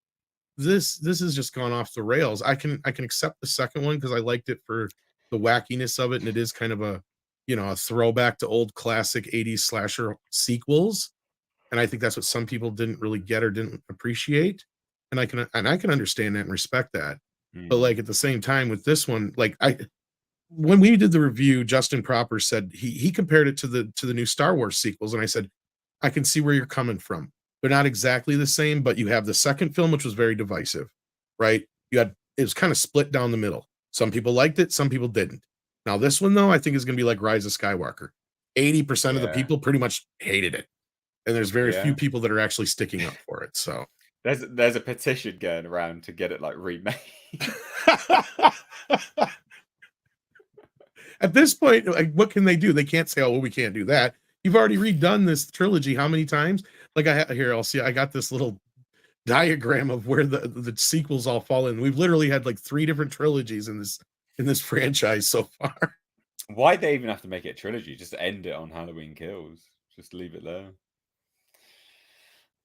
C: this has just gone off the rails. I can accept the second one because I liked it for the wackiness of it, and it is kind of a a throwback to old classic 80s slasher sequels. And I think that's what some people didn't really get or didn't appreciate. And I can understand that and respect that. But like at the same time with this one, like when we did the review, Justin Proper said he compared it to the new Star Wars sequels, and I said, I can see where you're coming from. They're not exactly the same, but you have the second film, which was very divisive, right? It was kind of split down the middle. Some people liked it, some people didn't. Now this one though, I think is going to be like Rise of Skywalker. 80% of the people pretty much hated it, and there's very few people that are actually sticking up for it. So
A: there's a petition going around to get it like remade.
C: At this point, like, what can they do? They can't say, "Oh, well, we can't do that." You've already redone this trilogy how many times? Like I'll see. I got this little diagram of where the sequels all fall in. We've literally had like 3 different trilogies in this franchise so far.
A: Why'd they even have to make it a trilogy? Just end it on Halloween Kills. Just leave it there.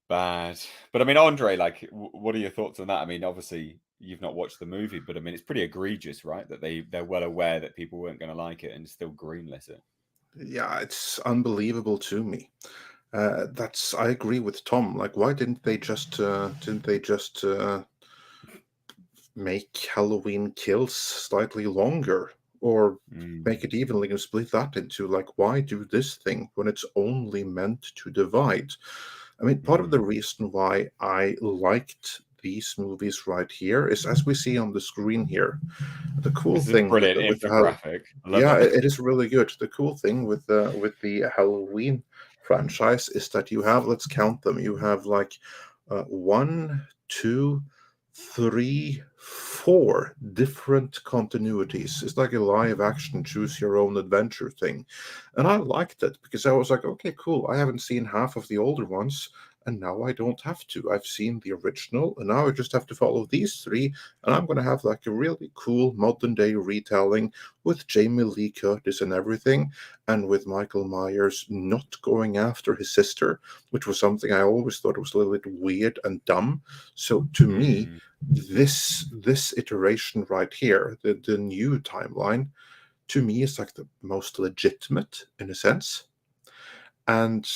A: Bad. But I mean, Andre, like, what are your thoughts on that? I mean, obviously you've not watched the movie, but I mean, it's pretty egregious, right? That they're well aware that people weren't going to like it and still greenlit it.
F: Yeah, it's unbelievable to me. I agree with Tom. Like, why didn't they just make Halloween Kills slightly longer, or make it evenly and split that into, like, why do this thing when it's only meant to divide? I mean, part of the reason why I liked these movies right here is, as we see on the screen here, the cool
A: This is a
F: thing
A: brilliant
F: with
A: infographic. I love
F: yeah,
A: it.
F: it is really good. The cool thing with the Halloween franchise is that you have, let's count them. You have like 1, 2, 3, 4 different continuities. It's like a live action choose your own adventure thing. And I liked it because I was like, okay, cool. I haven't seen half of the older ones, and now I don't have to. I've seen the original, and now I just have to follow these 3, and I'm going to have like a really cool modern day retelling with Jamie Lee Curtis and everything, and with Michael Myers not going after his sister, which was something I always thought was a little bit weird and dumb. So to me, this iteration right here, the new timeline, to me is like the most legitimate in a sense. And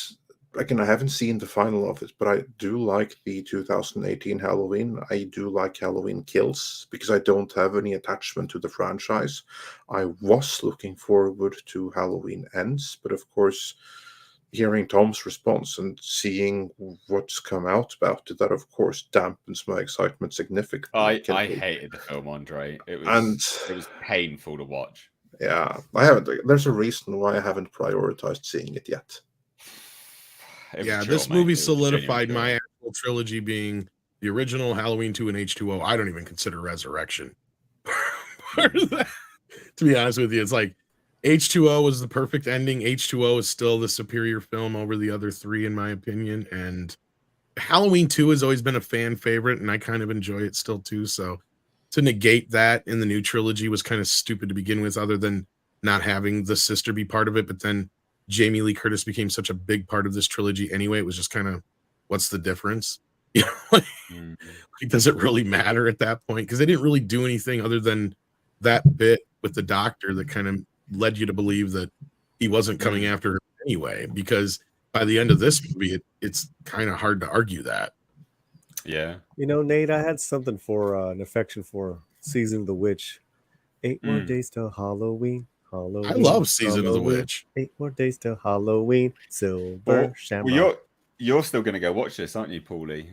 F: again, I haven't seen the final of it, but I do like the 2018 Halloween. I do like Halloween Kills because I don't have any attachment to the franchise. I was looking forward to Halloween Ends, but of course, hearing Tom's response and seeing what's come out about it, that of course dampens my excitement significantly.
A: I hated the film, Andre. It
F: And
A: was painful to watch.
F: yeah, I haven't. There's a reason why I haven't prioritized seeing it yet.
C: This movie solidified my actual trilogy being the original Halloween 2 and H2O. I don't even consider Resurrection. To be honest with you, it's like H2O was the perfect ending. H2O is still the superior film over the other 3, in my opinion. And Halloween 2 has always been a fan favorite, and I kind of enjoy it still too. So to negate that in the new trilogy was kind of stupid to begin with, other than not having the sister be part of it. But then Jamie Lee Curtis became such a big part of this trilogy anyway. It was just kind of, what's the difference? You know, does it really matter at that point? Because they didn't really do anything other than that bit with the doctor that kind of led you to believe that he wasn't coming after her anyway. Because by the end of this movie, it's kind of hard to argue that.
A: Yeah.
B: You know, Nate, I had something for an affection for Season of the Witch. 8 more days till Halloween. Halloween.
C: I love Season of the Witch.
B: 8 more days till Halloween. Silver Shamrock.
A: Well, you're still going to go watch this, aren't you, Paulie?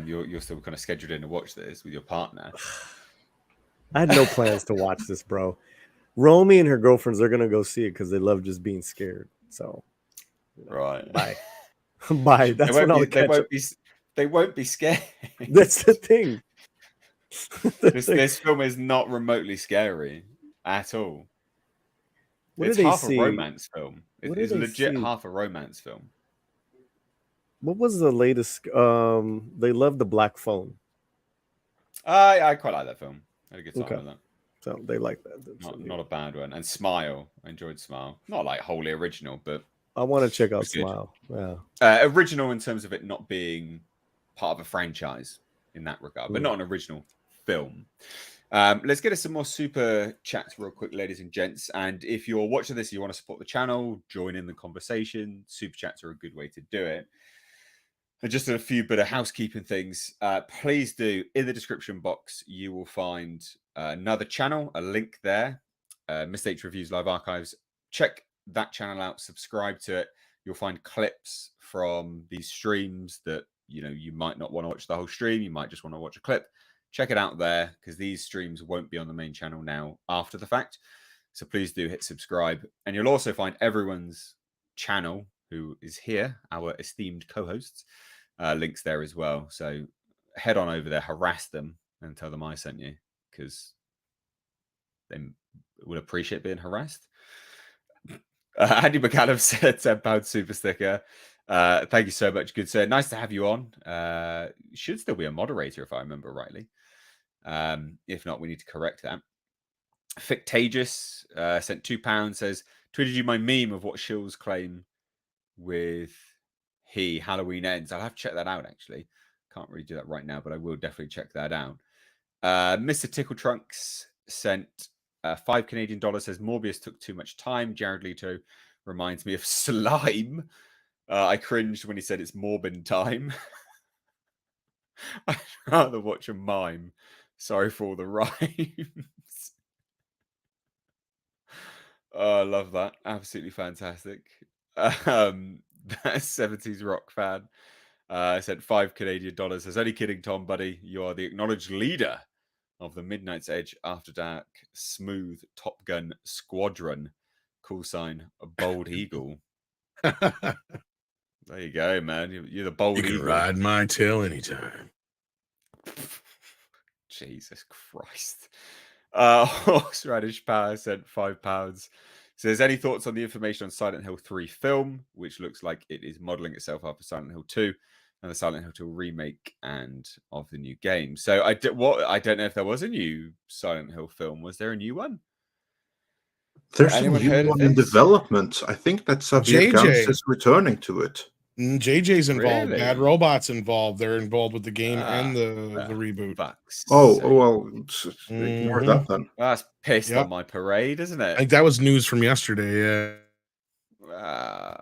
A: You're still kind of scheduled in to watch this with your partner.
B: I had no plans to watch this, bro. Romy and her girlfriends are going to go see it because they love just being scared. So,
A: right.
B: Bye. Bye. That's when I'll catch up.
A: They won't be scared.
B: That's the thing.
A: This film is not remotely scary at all. It's half a romance film. It's legit half a romance film.
B: What was the latest? They love the Black Phone.
A: I quite like that film. I had a good time with that.
B: So they like that.
A: Not a bad one. And Smile. I enjoyed Smile. Not like wholly original, but
B: I want to check out Smile. Yeah.
A: Original in terms of it not being part of a franchise in that regard, but not an original film. Let's get us some more super chats real quick, ladies and gents. And if you're watching this, you want to support the channel, join in the conversation. Super chats are a good way to do it. And just a few bit of housekeeping things. Please do, in the description box, you will find another channel, a link there. Mistakes Reviews Live Archives. Check that channel out, subscribe to it. You'll find clips from these streams that you might not want to watch the whole stream. You might just want to watch a clip. Check it out there, because these streams won't be on the main channel now after the fact. So please do hit subscribe. And you'll also find everyone's channel who is here, our esteemed co-hosts, links there as well. So head on over there, harass them, and tell them I sent you, because they would appreciate being harassed. Andy McCallum said £10 super sticker. Thank you so much, good sir. Nice to have you on. Should still be a moderator if I remember rightly. If not, we need to correct that. Fictagious sent £2, says, tweeted you my meme of what Shills claim with Halloween Ends. I'll have to check that out, actually. Can't really do that right now, but I will definitely check that out. Mr. Tickle Trunks sent $5 Canadian, says Morbius took too much time. Jared Leto reminds me of slime. I cringed when he said it's Morbin time. I'd rather watch a mime. Sorry for all the rhymes. Oh, I love that. Absolutely fantastic. That 70s rock fan. Said $5 Canadian. Says, only kidding, Tom, buddy. You are the acknowledged leader of the Midnight's Edge After Dark Smooth Top Gun Squadron. Call sign, a Bold Eagle. There you go, man. You're the Bold
C: You can
A: Eagle.
C: ride my tail anytime.
A: Jesus Christ. Horseradish Power sent £5. Says, any thoughts on the information on Silent Hill 3 film, which looks like it is modeling itself after Silent Hill 2 and the Silent Hill 2 remake and of the new game. So I don't know if there was a new Silent Hill film. Was there a new one?
F: There's a
A: Anyone
F: new
A: heard of
F: one in
A: this?
F: development. I think that Xavier Gans
C: JJ.
F: is returning to it.
C: JJ's involved.
A: Really?
C: Bad Robot's involved. They're involved with the game
A: Ah,
C: and the reboot.
A: Fuck's
F: Oh,
A: sake.
F: well, ignore that then.
A: That's pissed
C: Yep.
A: on my parade, isn't
C: I
A: it?
C: think that was news from yesterday. Yeah.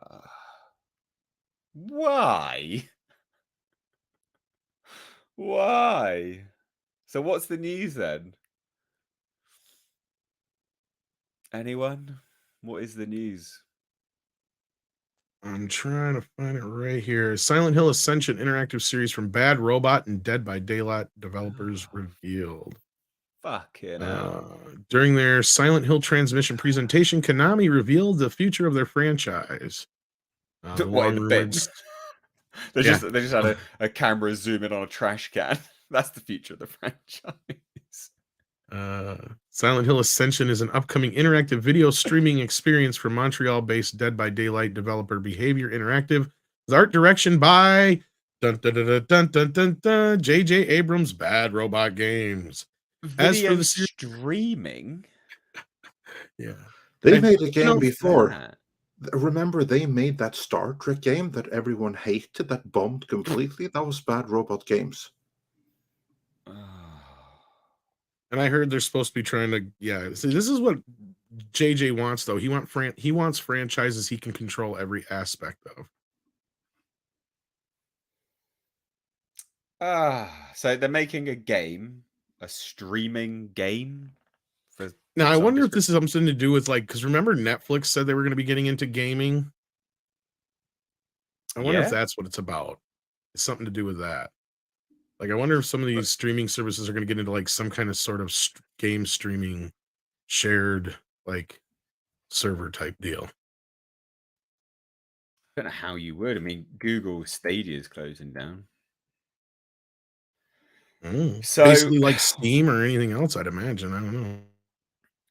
A: Why? Why? So what's the news then? Anyone? What is the news?
C: I'm trying to find it right here. Silent Hill Ascension interactive series from Bad Robot and Dead by Daylight developers revealed.
A: Fucking hell.
C: During their Silent Hill transmission presentation, Konami revealed the future of their franchise. The
A: What, in the bin?
C: long-rumored
A: They
C: Yeah.
A: just had a camera zoom in on a trash can. That's the future of the franchise.
C: Silent Hill Ascension is an upcoming interactive video streaming experience from Montreal-based Dead by Daylight developer Behavior Interactive, with art direction by J.J. Abrams' Bad Robot Games. As for
A: Video
C: the series,
A: streaming?
C: yeah,
F: They
C: I-
F: made a
C: you
F: game
C: know,
F: before.
A: That?
F: Remember, they made that Star Trek game that everyone hated, that bombed completely? That was Bad Robot Games.
C: and I heard they're supposed to be trying to, see, this is what JJ wants, though. He wants franchises he can control every aspect of.
A: So they're making a game, a streaming game.
C: Now, I
A: some
C: wonder if this is something to do with, like, because remember Netflix said they were going to be getting into gaming? I wonder if
A: Yeah.
C: that's what it's about. It's something to do with that. Like, I wonder if some of these streaming services are going to get into, like, some kind of sort of game streaming shared, like, server type deal.
A: I don't know how you would. I mean, Google Stadia is closing down. So
C: Basically like Steam or anything else, I'd imagine. I don't know.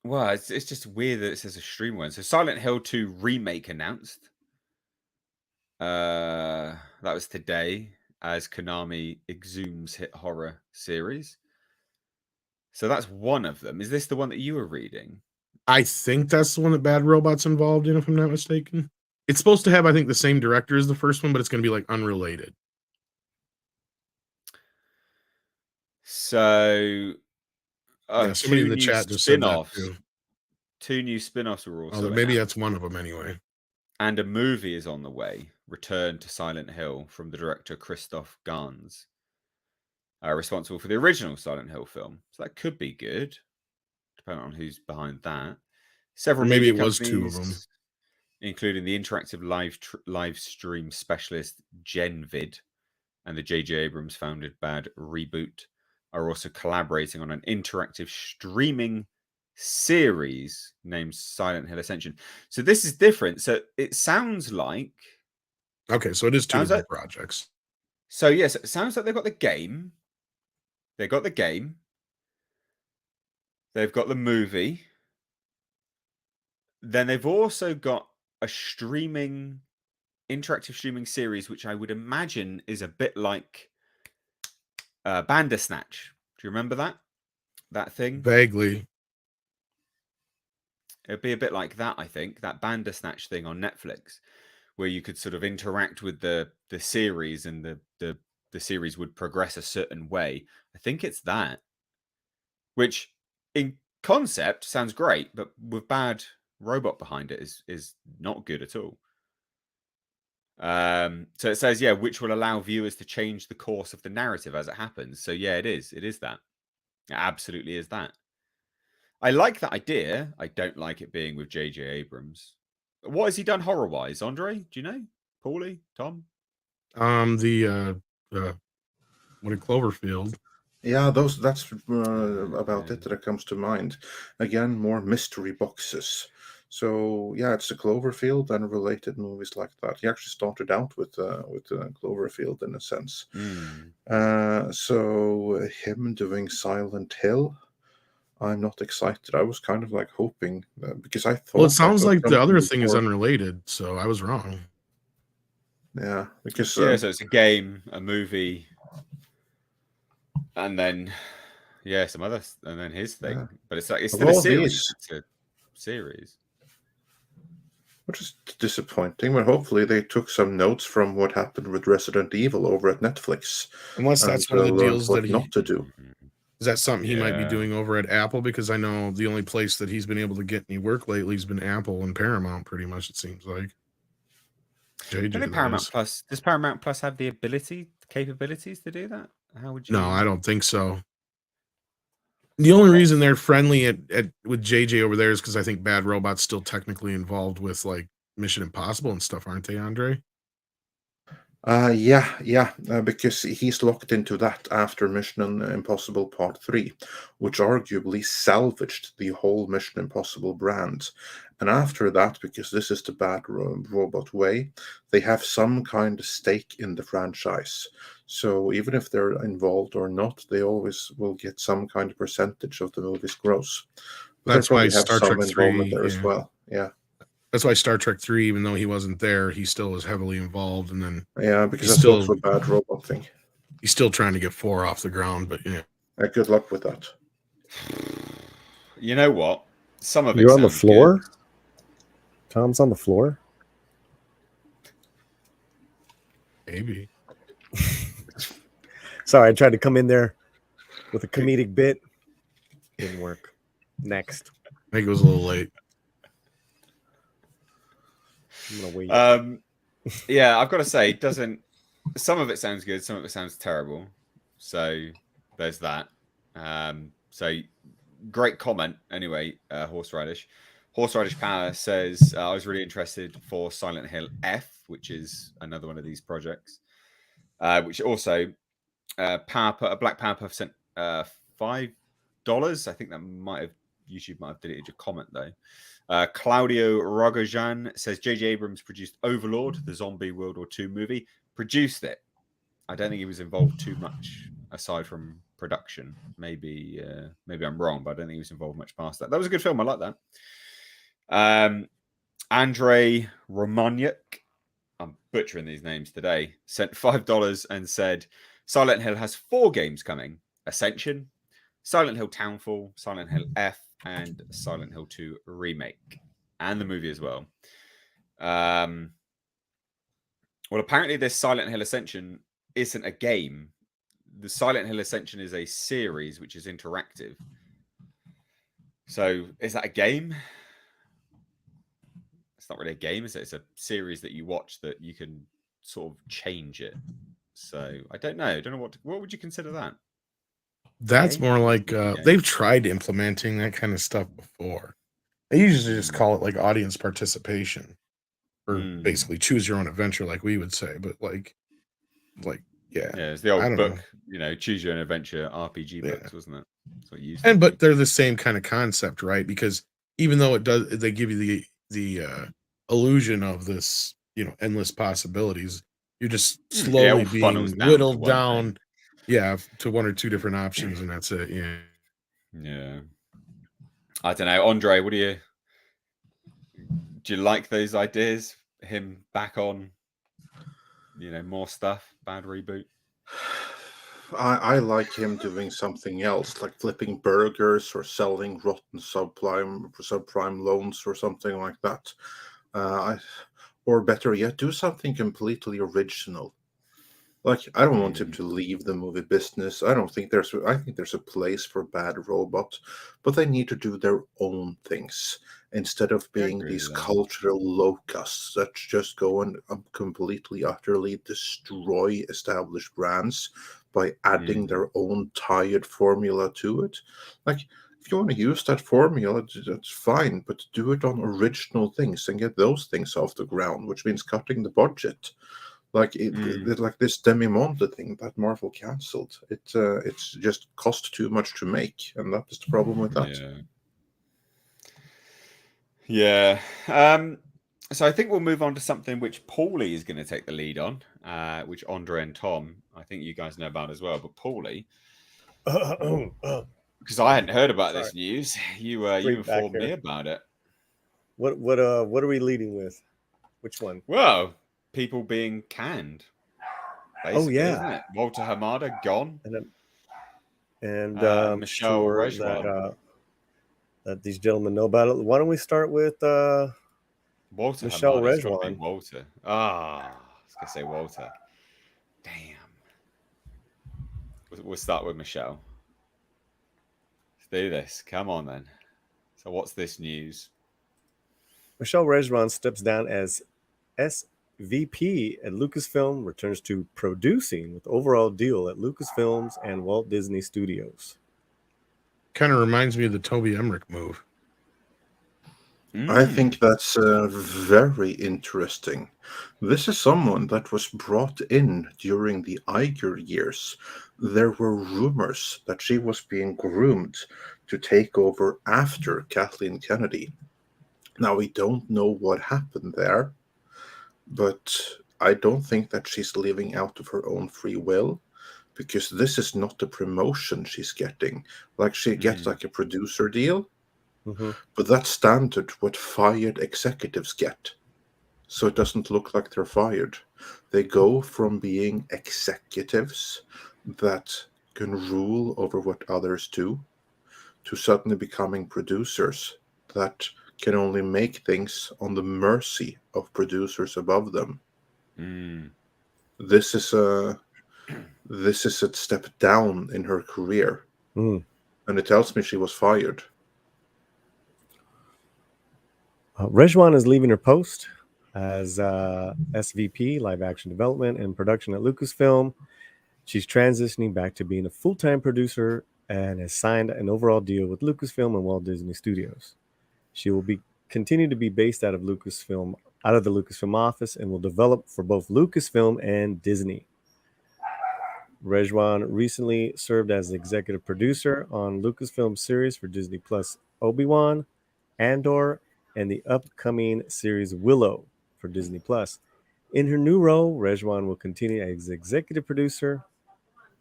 A: Well, it's just weird that it says a stream one. So Silent Hill 2 remake announced. That was today as Konami exhumes hit horror series. So that's one of them. Is this the one that you were reading?
C: I think that's the one that Bad Robot's involved in, if I'm not mistaken. It's supposed to have, I think, the same director as the first one, but it's going to be like unrelated.
A: So
C: Somebody in the chat just said that too.
A: 2 new spin-offs were also
C: Maybe
A: announced.
C: that's one of them anyway.
A: And a movie is on the way, Return to Silent Hill, from the director Christoph Gans, responsible for the original Silent Hill film. So that could be good, depending on who's behind that. Several
C: Maybe
A: media
C: it was 2 of them,
A: companies, including the interactive live stream specialist GenVid and the J.J. Abrams founded Bad Reboot, are also collaborating on an interactive streaming series named Silent Hill Ascension. So this is different. So it sounds like...
C: Okay, so it is 2
A: sounds
C: different
A: like,
C: projects.
A: So yes, it sounds like they've got the game. They've got the game. They've got the movie. Then they've also got a interactive streaming series, which I would imagine is a bit like Bandersnatch. Do you remember that thing?
C: Vaguely.
A: It'd be a bit like that, I think, that Bandersnatch thing on Netflix, where you could sort of interact with the series and the series would progress a certain way. I think it's that, which in concept sounds great, but with Bad Robot behind it is not good at all. So it says, which will allow viewers to change the course of the narrative as it happens. So it is that. It absolutely is that. I like that idea. I don't like it being with J.J. Abrams. What has he done horror-wise, Andre? Do you know? Paulie? Tom?
C: What a Cloverfield.
F: Yeah, that's about it that comes to mind. Again, more mystery boxes. So yeah, it's a Cloverfield and related movies like that. He actually started out with Cloverfield in a sense. So him doing Silent Hill, I'm not excited. I was kind of like hoping because I thought.
C: Well, it sounds
F: I saw
C: like the other
F: something
C: thing is
F: before.
C: unrelated, so I was wrong.
F: Yeah, because
A: Yeah, so it's a game, a movie, and then some other, and then his thing.
F: Yeah.
A: But it's like it's
F: Of
A: still a
F: all
A: series.
F: these-
A: It's a series.
F: which is disappointing. But hopefully they took some notes from what happened with Resident Evil over at Netflix.
C: Unless that's one of the
F: learned
C: deals
F: what
C: that he
F: not to do.
C: is that something he might be
A: Yeah.
C: doing over at Apple, because I know the only place that he's been able to get any work lately has been Apple and Paramount, pretty much, it seems like.
A: Don't think Paramount Plus, does Paramount Plus have the capabilities to do that? How would you?
C: No, I don't think so. The only reason they're friendly with JJ over there is because I think Bad Robot's still technically involved with like Mission Impossible and stuff, aren't they, Andre?
F: Because he's locked into that after Mission Impossible Part 3, which arguably salvaged the whole Mission Impossible brand. And after that, because this is the Bad Robot way, they have some kind of stake in the franchise. So even if they're involved or not, they always will get some kind of percentage of the movie's gross. But
C: That's
F: they probably
C: why
F: have
C: Star
F: some
C: Trek
F: involvement
C: 3,
F: there as
C: yeah.
F: well. Yeah.
C: That's why Star Trek 3, even though he wasn't there, he still was heavily involved. And then
F: Because that's also a Bad Robot thing.
C: He's still trying to get 4 off the ground, but yeah.
F: Good luck with that.
A: You know what? Some of
B: You're on the
A: sounds
B: floor?
A: good.
B: Tom's on the floor?
C: Maybe.
B: Sorry, I tried to come in there with a comedic bit. Didn't work. Next.
C: I think it was a little late.
B: I'm gonna wait.
A: Yeah, I've got to say, some of it sounds good, some of it sounds terrible. So there's that. So great comment anyway, Horseradish. Horseradish Power says, I was really interested for Silent Hill F, which is another one of these projects. Which also Black Power Puff sent $5. I think that YouTube might have deleted your comment though. Claudio Rogojan says J.J. Abrams produced Overlord, the zombie World War II movie. Produced it. I don't think he was involved too much aside from production. Maybe I'm wrong, but I don't think he was involved much past that. That was a good film. I like that. Andrei Romaniuk, I'm butchering these names today, sent $5 and said Silent Hill has 4 games coming: Ascension, Silent Hill Townfall, Silent Hill F, and Silent Hill 2 Remake, and the movie as well. Well, apparently this Silent Hill Ascension isn't a game. The Silent Hill Ascension is a series which is interactive. So is that a game? It's not really a game, is it? It's a series that you watch that you can sort of change it. So I don't know. I don't know what would you consider that?
C: That's more like they've tried implementing that kind of stuff before. They usually just call it like audience participation, or basically choose your own adventure, like we would say. But like yeah,
A: it's the old book, choose your own adventure RPG books, wasn't it? That's what you used.
C: But they're the same kind of concept, right? Because even though they give you the illusion of this, endless possibilities. You're just slowly being whittled down. Yeah, to 1 or 2 different options, and that's it.
A: Yeah. I don't know, Andre. Do you like those ideas? Him back on, more stuff. Bad reboot.
F: I like him doing something else, like flipping burgers or selling rotten subprime loans or something like that. Or better yet, do something completely original. Like, I don't want him to leave the movie business. I think there's a place for Bad Robot, but they need to do their own things instead of being these cultural locusts that just go and completely, utterly destroy established brands by adding their own tired formula to it. Like, if you want to use that formula, that's fine, but do it on original things and get those things off the ground, which means cutting the budget. Like like this Demi-Monde thing that Marvel cancelled. It's just cost too much to make, and that is the problem with that.
A: Yeah. So I think we'll move on to something which Paulie is going to take the lead on, which Andre and Tom, I think you guys know about as well. But Paulie, because I hadn't heard about this news, you informed me about it.
B: What are we leading with? Which one?
A: Well, people being canned.
B: Oh yeah,
A: isn't it? Walter Hamada gone,
B: and
A: Michelle
B: sure
A: Rejwan.
B: that these gentlemen know about it. Why don't we start with
A: Walter
B: Michelle
A: Hamada?
B: Rejwan?
A: Walter. I was gonna say Walter. Damn. We'll start with Michelle. Let's do this. Come on then. So what's this news?
B: Michelle Rejwan steps down as SVP at Lucasfilm, returns to producing with overall deal at Lucasfilms and Walt Disney Studios.
C: Kind of reminds me of the Toby Emmerich move.
F: I think that's very interesting. This is someone that was brought in during the Iger years. There were rumors that she was being groomed to take over after Kathleen Kennedy. Now, we don't know what happened there, but I don't think that she's living out of her own free will, because this is not the promotion she's getting. Like, she gets like a producer deal, but that's standard what fired executives get. So it doesn't look like they're fired. They go from being executives that can rule over what others do to suddenly becoming producers that can only make things on the mercy of producers above them. This is a step down in her career, and it tells me she was fired.
B: Rejwan is leaving her post as SVP, live action development and production at Lucasfilm. She's transitioning back to being a full-time producer and has signed an overall deal with Lucasfilm and Walt Disney Studios. She will continue to be based out of the Lucasfilm office, and will develop for both Lucasfilm and Disney. Rejwan recently served as executive producer on Lucasfilm series for Disney Plus Obi-Wan, Andor, and the upcoming series Willow for Disney Plus. In her new role, Rejwan will continue as executive producer,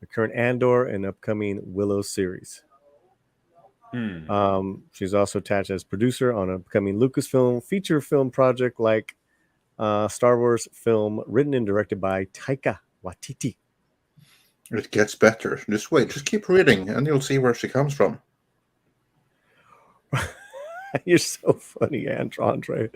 B: the current Andor and upcoming Willow series. She's also attached as producer on an upcoming Lucasfilm feature film project like Star Wars film written and directed by Taika Waititi.
F: It gets better. Just wait. Just keep reading, and you'll see where she comes from.
B: You're so funny, Andre.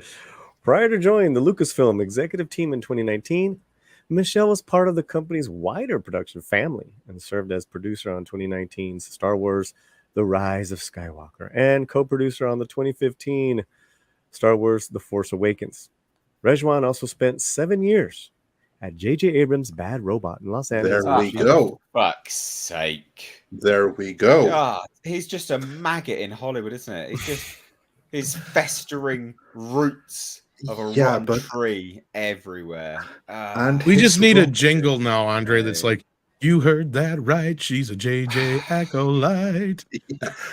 B: Prior to joining the Lucasfilm executive team in 2019, Michelle was part of the company's wider production family and served as producer on 2019's Star Wars The Rise of Skywalker and co-producer on the 2015 Star Wars The Force Awakens. Rejwan also spent 7 years at J.J. Abrams' Bad Robot in Los Angeles.
F: There we go.
A: Fuck's sake.
F: There we go.
A: God, he's just a maggot in Hollywood, isn't it? He's just his festering roots of a rotten tree everywhere.
C: And we just need a jingle now, Andre, that's like, you heard that right. She's a JJ acolyte.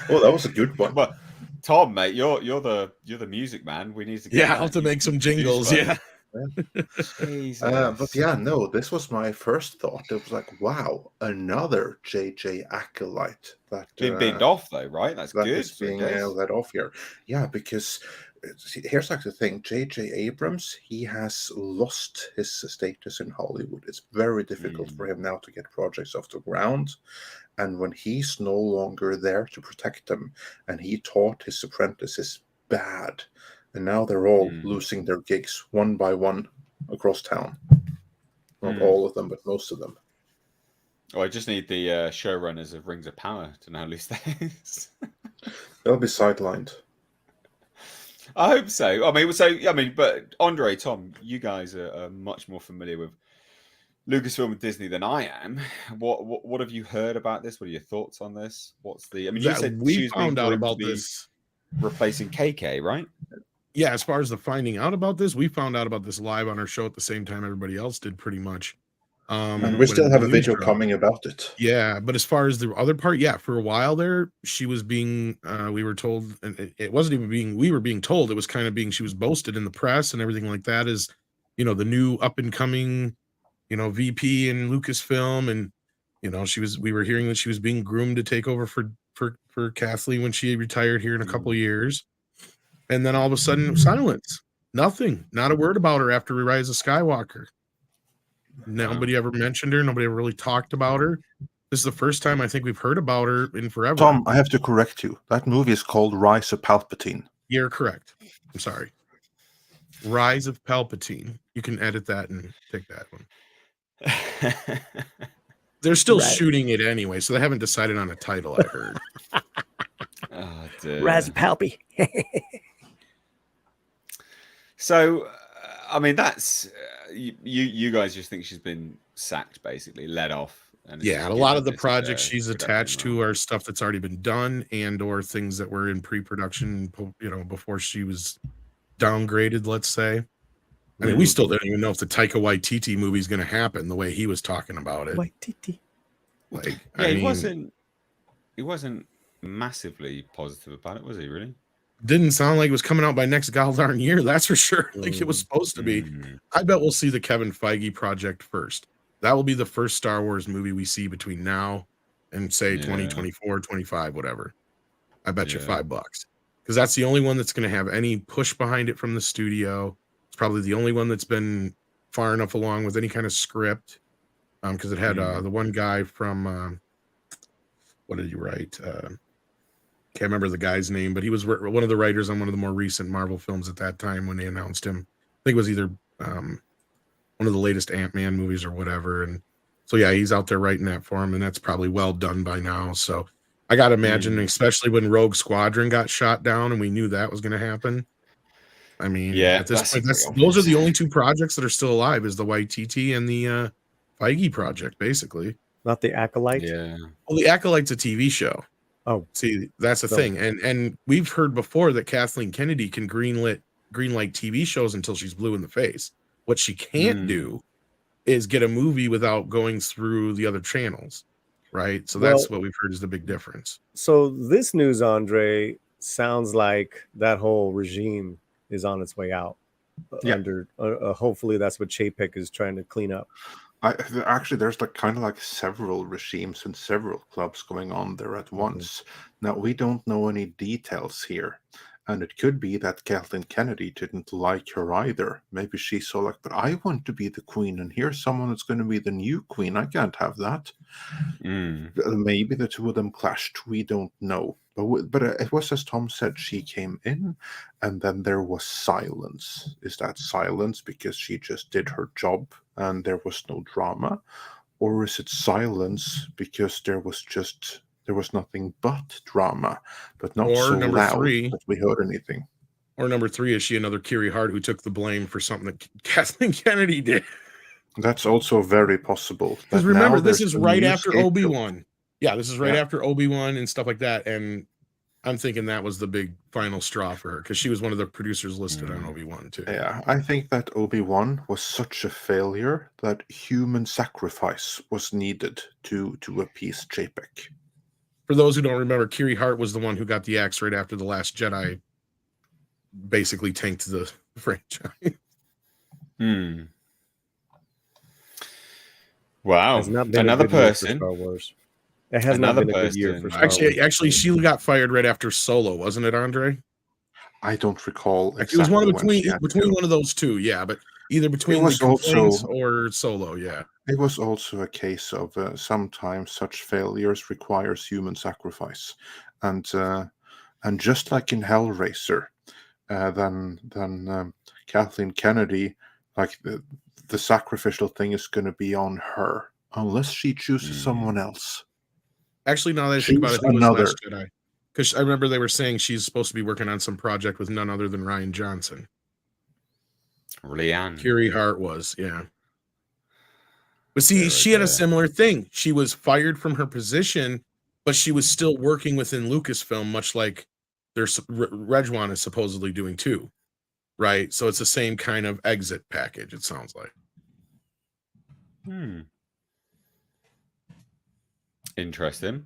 F: Oh, that was a good one.
A: But Tom, mate, you're the music man. We need to get
C: I'll have to make some jingles. Yeah.
F: But yeah, no, this was my first thought. It was like, wow, another JJ acolyte that
A: being binned off though, right? That's
F: that
A: good.
F: is being let off here. Yeah, because here's like the thing: JJ Abrams, he has lost his status in Hollywood. It's very difficult for him now to get projects off the ground. And when he's no longer there to protect them, and he taught his apprentices bad, and now they're all losing their gigs one by one across town. Not all of them, but most of them.
A: Oh, I just need the showrunners of Rings of Power to now lose theirs.
F: They'll be sidelined.
A: I hope so. But Andre, Tom, you guys are much more familiar with Lucasfilm and Disney than I am. What have you heard about this? What are your thoughts on this? You said
C: we found out about this
A: replacing KK, right?
C: yeah, as far as the finding out about this, we found out about this live on our show at the same time everybody else did, pretty much.
F: And we still have a video coming about it.
C: Yeah, but as far as the other part, yeah, for a while there, she was being, we were told, and it wasn't even being, we were being told, it was kind of being, she was boasted in the press and everything like that as, you know, the new up and coming, you know, VP in Lucasfilm. And, you know, we were hearing that she was being groomed to take over for Kathleen when she retired here in a couple of years. And then all of a sudden, silence, nothing, not a word about her after Rise of Skywalker. Nobody ever mentioned her. Nobody ever really talked about her. This is the first time I think we've heard about her in forever.
F: Tom, I have to correct you. That movie is called Rise of Palpatine.
C: You're correct. I'm sorry. Rise of Palpatine. You can edit that and take that one. They're still shooting it anyway, so they haven't decided on a title, I heard.
A: Oh, dear.
B: Rise of Palpy.
A: So, I mean, that's you guys just think she's been sacked, basically, let off. And
C: yeah, a lot of the projects she's attached to are stuff that's already been done and or things that were in pre-production, you know, before she was downgraded, let's say. I mean, we still don't even know if the Taika Waititi movie is going to happen the way he was talking about it.
B: Waititi.
C: Like,
A: yeah,
C: I mean,
A: he wasn't massively positive about it, was he? Really?
C: Didn't sound like it was coming out by next darn year. That's for sure. Like it was supposed to be. I bet we'll see the Kevin Feige project first. That will be the first Star Wars movie we see between now and say 2024, 25, whatever. I bet you $5 because that's the only one that's going to have any push behind it from the studio. It's probably the only one that's been far enough along with any kind of script. Because it had the one guy from what did he write? Can't remember the guy's name, but he was one of the writers on one of the more recent Marvel films at that time when they announced him. I think it was either one of the latest Ant-Man movies or whatever. And so, yeah, he's out there writing that for him, and that's probably well done by now. So I got to imagine, especially when Rogue Squadron got shot down and we knew that was going to happen. I mean, at this point, those are the only two projects that are still alive is the Waititi and the Feige project, basically.
B: Not the Acolyte?
A: Yeah.
C: Well, the Acolyte's a TV show.
B: Oh,
C: see, that's the thing, and we've heard before that Kathleen Kennedy can greenlight TV shows until she's blue in the face. What she can't do is get a movie without going through the other channels, right? So that's what we've heard is the big difference.
B: So this news, Andre, sounds like that whole regime is on its way out. Under hopefully that's what Chapek is trying to clean up.
F: Actually, there's kind of several regimes and several clubs going on there at once. Now, we don't know any details here. And it could be that Kathleen Kennedy didn't like her either. Maybe she saw but I want to be the queen, and here's someone that's going to be the new queen. I can't have that. Maybe the two of them clashed. We don't know. But it was as Tom said, she came in, and then there was silence. Is that silence because she just did her job and there was no drama? Or is it silence because there was nothing but drama, but not so loud that we heard anything?
C: Or number 3, is she another Kiri Hart who took the blame for something that Kathleen Kennedy did?
F: That's also very possible.
C: Because remember, this is right after Obi-Wan. Yeah, this is right after Obi-Wan and stuff like that. And I'm thinking that was the big final straw for her because she was one of the producers listed on Obi-Wan too.
F: Yeah, I think that Obi-Wan was such a failure that human sacrifice was needed to appease Chapek.
C: For those who don't remember, Kiri Hart was the one who got the axe right after The Last Jedi basically tanked the franchise.
A: Wow. Another person.
B: Star Wars. It has not been a good year for Star Wars.
C: Actually, she got fired right after Solo, wasn't it, Andre?
F: I don't recall.
C: It was one between one of those two, yeah, but either between the complaints or Solo, yeah.
F: It was also a case of sometimes such failures requires human sacrifice, and just like in Hellraiser, then Kathleen Kennedy, the sacrificial thing is going to be on her unless she chooses someone else.
C: Actually, now that I think about it, it was Last Jedi. Because I remember they were saying she's supposed to be working on some project with none other than Rian Johnson. Kiri Hart was, yeah. But see, she had a similar thing. She was fired from her position, but she was still working within Lucasfilm, much like Regwan is supposedly doing too. right? So it's the same kind of exit package, it sounds like.
A: Interesting.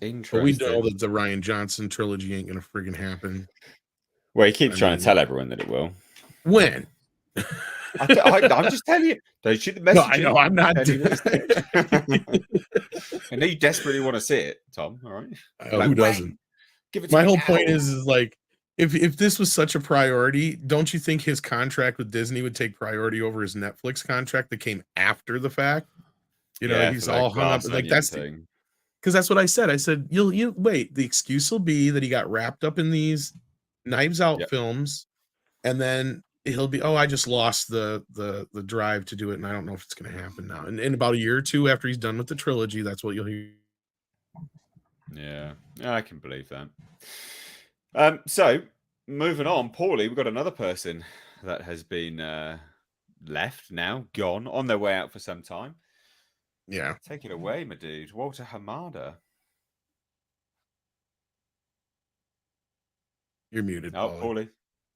C: But we know that the Rian Johnson trilogy ain't gonna friggin' happen.
A: Well, he keeps trying to tell everyone that it will.
C: When?
A: I'm just telling you. Don't shoot the messenger.
C: No, I know, I'm not.
A: I know you desperately want to see it, Tom. All right.
C: Who doesn't?
A: Give it
C: My whole point is like, if this was such a priority, don't you think his contract with Disney would take priority over his Netflix contract that came after the fact? You know, he's all hung up. Like that's
A: thing.
C: Because that's what I said. I said, you'll wait. The excuse will be that he got wrapped up in these Knives Out films, and then he'll be, I just lost the drive to do it, and I don't know if it's going to happen now. And in about a year or two after he's done with the trilogy, that's what you'll hear.
A: Yeah, I can believe that. So moving on, Paulie, we've got another person that has been left now, gone, on their way out for some time.
C: Yeah.
A: Take it away, my dude. Walter Hamada.
C: You're muted.
A: Oh, Paulie.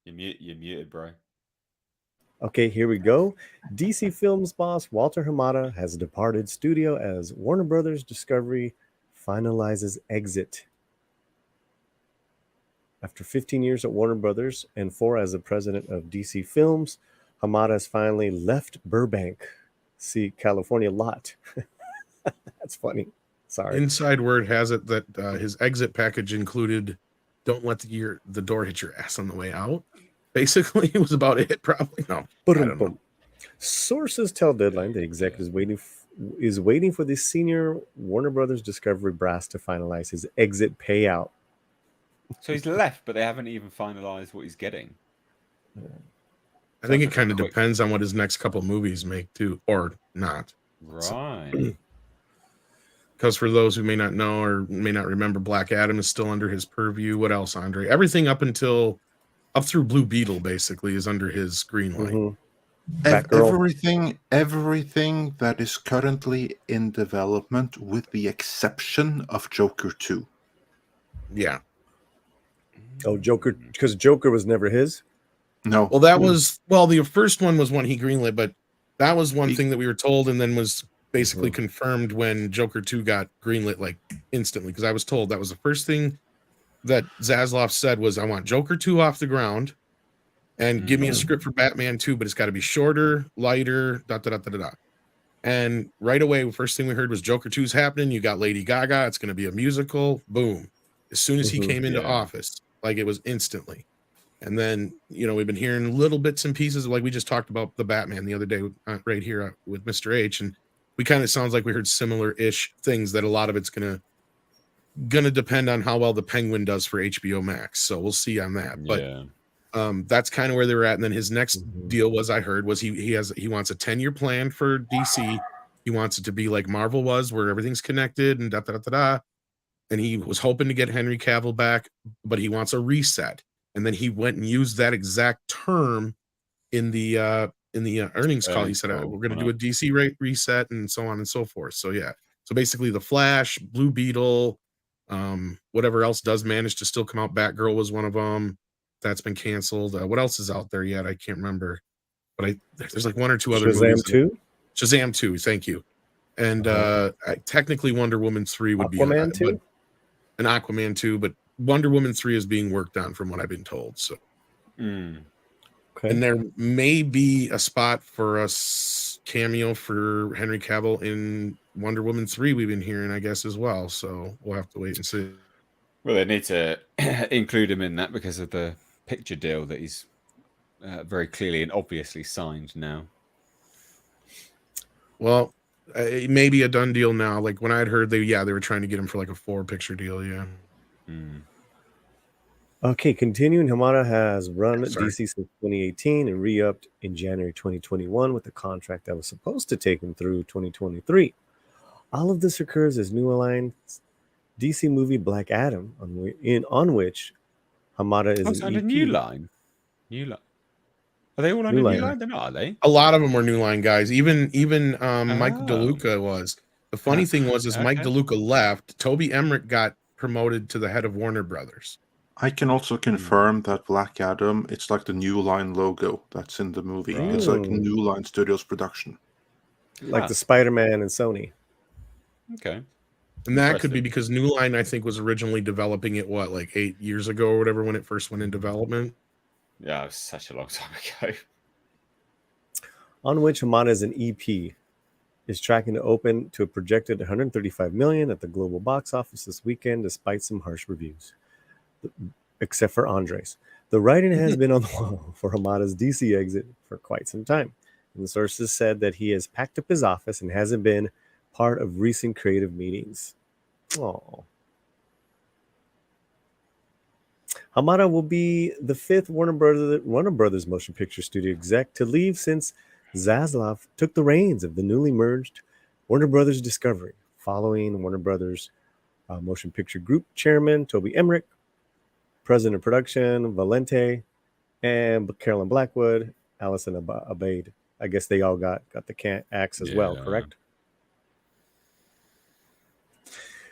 A: You're muted, bro.
B: Okay, here we go. DC Films boss Walter Hamada has departed studio as Warner Brothers Discovery finalizes exit. After 15 years at Warner Brothers and 4 as the president of DC Films, Hamada has finally left Burbank. See California lot. That's funny. Sorry.
C: Inside word has it that his exit package included don't let the door hit your ass on the way out. Basically, it was about it, probably. No, I don't know.
B: Sources tell Deadline the exec is waiting for the senior Warner Brothers Discovery brass to finalize his exit payout.
A: So he's left, but they haven't even finalized what he's getting.
C: I think it kind of depends on what his next couple movies make, too, or not.
A: Right.
C: Because for those who may not know or may not remember, Black Adam is still under his purview. What else, Andre? Everything up through Blue Beetle, basically, is under his green light.
F: Everything that is currently in development, with the exception of Joker 2.
C: Yeah.
B: Oh, Joker, because Joker was never his?
F: No.
C: Well, the first one was one he greenlit, but that was one thing that we were told and then was basically confirmed when Joker 2 got greenlit, like instantly, because I was told that was the first thing that Zaslav said was, I want Joker 2 off the ground and give me a script for Batman 2, but it's got to be shorter, lighter, And right away, first thing we heard was Joker 2's happening. You got Lady Gaga. It's going to be a musical. Boom. As soon as he came into office, like it was instantly. And then, we've been hearing little bits and pieces, like we just talked about the Batman the other day right here with Mr. H. And we kind of sounds like we heard similar-ish things that a lot of it's going to depend on how well the Penguin does for HBO Max. So we'll see on that. But that's kind of where they were at. And then his next deal was, I heard, was he wants a 10-year plan for DC. He wants it to be like Marvel was, where everything's connected and And he was hoping to get Henry Cavill back, but he wants a reset. And then he went and used that exact term in the earnings call. He said, we're going to do a DC reset and so on and so forth. So, yeah. So basically the Flash, Blue Beetle, whatever else does manage to still come out. Batgirl was one of them. That's been canceled. What else is out there yet? I can't remember. But there's like one or two other movies. Shazam 2, thank you. And technically Wonder Woman 3 would be
B: Aquaman 2?
C: An Aquaman 2, but Wonder Woman 3 is being worked on from what I've been told. So,
B: Okay.
C: And there may be a spot for a cameo for Henry Cavill in Wonder Woman 3 we've been hearing, I guess, as well. So we'll have to wait and see.
A: Well, they need to include him in that because of the picture deal that he's very clearly and obviously signed now.
C: Well, it may be a done deal now. Like when I had heard they were trying to get him for like a 4-picture deal. Yeah.
B: Okay, continuing, Hamada has run DC since 2018 and re-upped in January 2021 with a contract that was supposed to take him through 2023. All of this occurs as New Alliance DC movie Black Adam, on which Hamada is
A: on a New Line. Are they all on New Line? They're not, are they?
C: A lot of them were New Line guys. Even Mike DeLuca was. The funny thing was Mike DeLuca left. Toby Emmerich got promoted to the head of Warner Brothers.
F: I can also confirm that Black Adam, it's like the New Line logo that's in the movie. It's like
B: Right.
F: New Line Studios production.
B: Like
A: Ah.
B: the Spider-Man and Sony.
A: Okay.
C: And that could be
A: Interesting.
C: because New Line, I think, was originally developing it, what, like 8 years ago or whatever, when it first went in development.
A: Yeah, it was such a long time ago.
B: On which Hamada is an EP, is tracking to open to a projected 135 million at the global box office this weekend, despite some harsh reviews, except for Andres. The writing has been on the wall for Hamada's DC exit for quite some time, and the sources said that he has packed up his office and hasn't been part of recent creative meetings. Oh. Hamada will be the fifth Warner Brothers motion picture studio exec to leave since Zaslav took the reins of the newly merged Warner Brothers Discovery, following Warner Brothers Motion Picture Group chairman Toby Emmerich, president of production Valente, and Carolyn Blackwood, Allison Abade. I guess they all got the axe as well,
A: Yeah.
B: correct?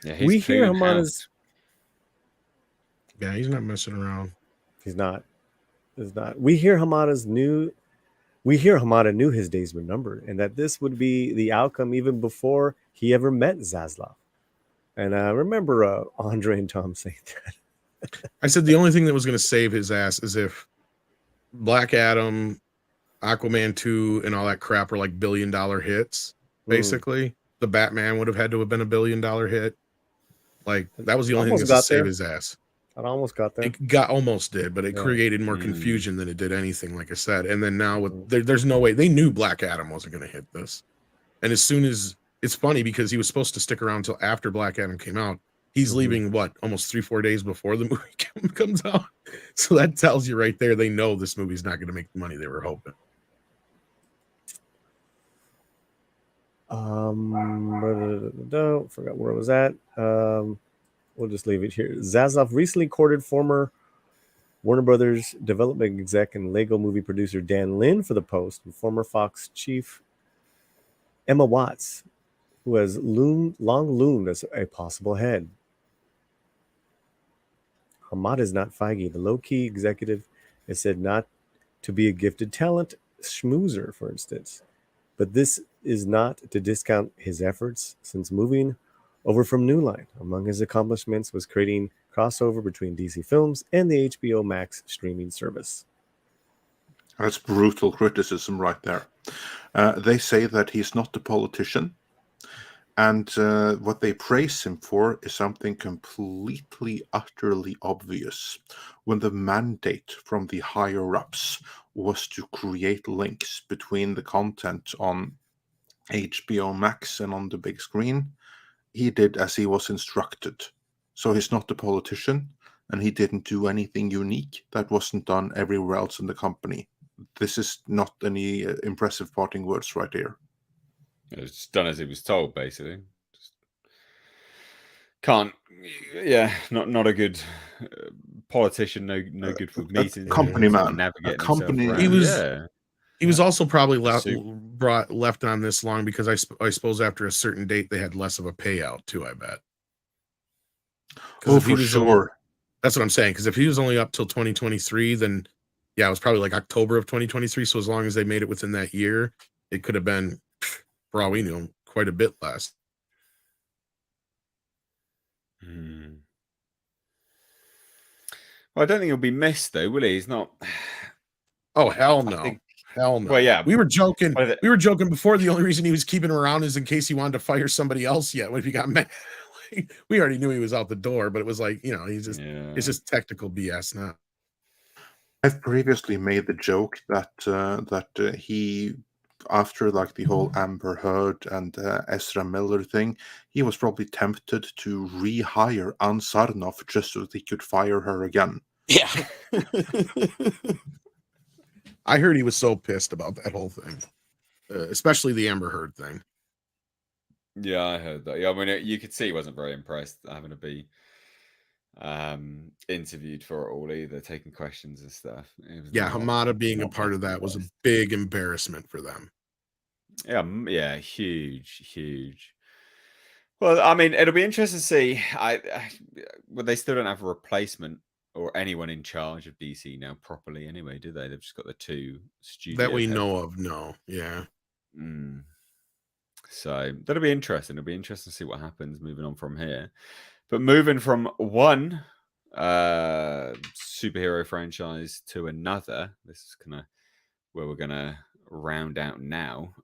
A: Yeah,
B: We
A: he's
B: hear
A: clean
B: Hamada's.
C: Yeah, he's not messing around.
B: He's not. He's not. We hear Hamada knew his days were numbered, and that this would be the outcome even before he ever met Zaslav. And I remember Andre and Tom saying that.
C: I said the only thing that was going to save his ass is if Black Adam, Aquaman 2, and all that crap were like billion-dollar hits. Basically, the Batman would have had to have been a billion-dollar hit. Like, that was the only thing that
B: Almost
C: saved
B: got
C: his ass.
B: I almost got there.
C: It almost did, but it
B: Yeah.
C: created more confusion than it did anything, like I said. And then now with there's no way they knew Black Adam wasn't going to hit this. And as soon as it's funny because he was supposed to stick around until after Black Adam came out. He's leaving almost 3-4 days before the movie comes out. So that tells you right there they know this movie's not going to make the money they were hoping.
B: Forgot where it was at. We'll just leave it here. Zaslav recently courted former Warner Brothers development exec and Lego movie producer Dan Lin for the post, and former Fox chief Emma Watts, who has long loomed as a possible head. Hamada is not Feige. The low-key executive is said not to be a gifted talent schmoozer, for instance. But this is not to discount his efforts since moving over from New Line. Among his accomplishments was creating crossover between DC Films and the HBO Max streaming service.
F: That's brutal criticism right there. They say that he's not a politician. And what they praise him for is something completely, utterly obvious. When the mandate from the higher-ups was to create links between the content on HBO Max and on the big screen, he did as he was instructed. So he's not a politician, and he didn't do anything unique that wasn't done everywhere else in the company. This is not any impressive parting words right here.
A: It was just done as he was told, basically. Just can't, yeah, not a good politician. No good for meetings.
F: Company man.
A: Navigating
F: Company.
C: He was also probably left on this long because I suppose after a certain date they had less of a payout too. I bet.
F: Oh, for sure.
C: That's what I'm saying. Because if he was only up till 2023, then yeah, it was probably like October of 2023. So as long as they made it within that year, it could have been, for all we knew, quite a bit less.
A: Well, I don't think he'll be missed though, will he? He's not.
C: Oh hell no. Hell no.
A: Well, yeah.
C: We were joking. We were joking before. The only reason he was keeping him around is in case he wanted to fire somebody else yet. When he got mad, we already knew he was out the door, but it was like, it's just technical BS now.
F: I've previously made the joke that he, after like the whole Amber Heard and Ezra Miller thing, he was probably tempted to rehire Ann Sarnoff just so that he could fire her again.
E: Yeah.
C: I heard he was so pissed about that whole thing, especially the Amber Heard thing.
A: Yeah, I heard that. Yeah, I mean, you could see he wasn't very impressed having to be interviewed for it all either, taking questions and stuff.
C: Yeah, Hamada being a part of that was a big embarrassment for them.
A: Yeah, huge. Well, I mean, it'll be interesting to see. Well, they still don't have a replacement or anyone in charge of DC now properly anyway, do they? They've just got the 2 studio
C: that we
A: heads.
C: know of. No, yeah.
A: So that'll be interesting. It'll be interesting to see what happens moving on from here. But moving from one superhero franchise to another, this is kind of where we're gonna round out now.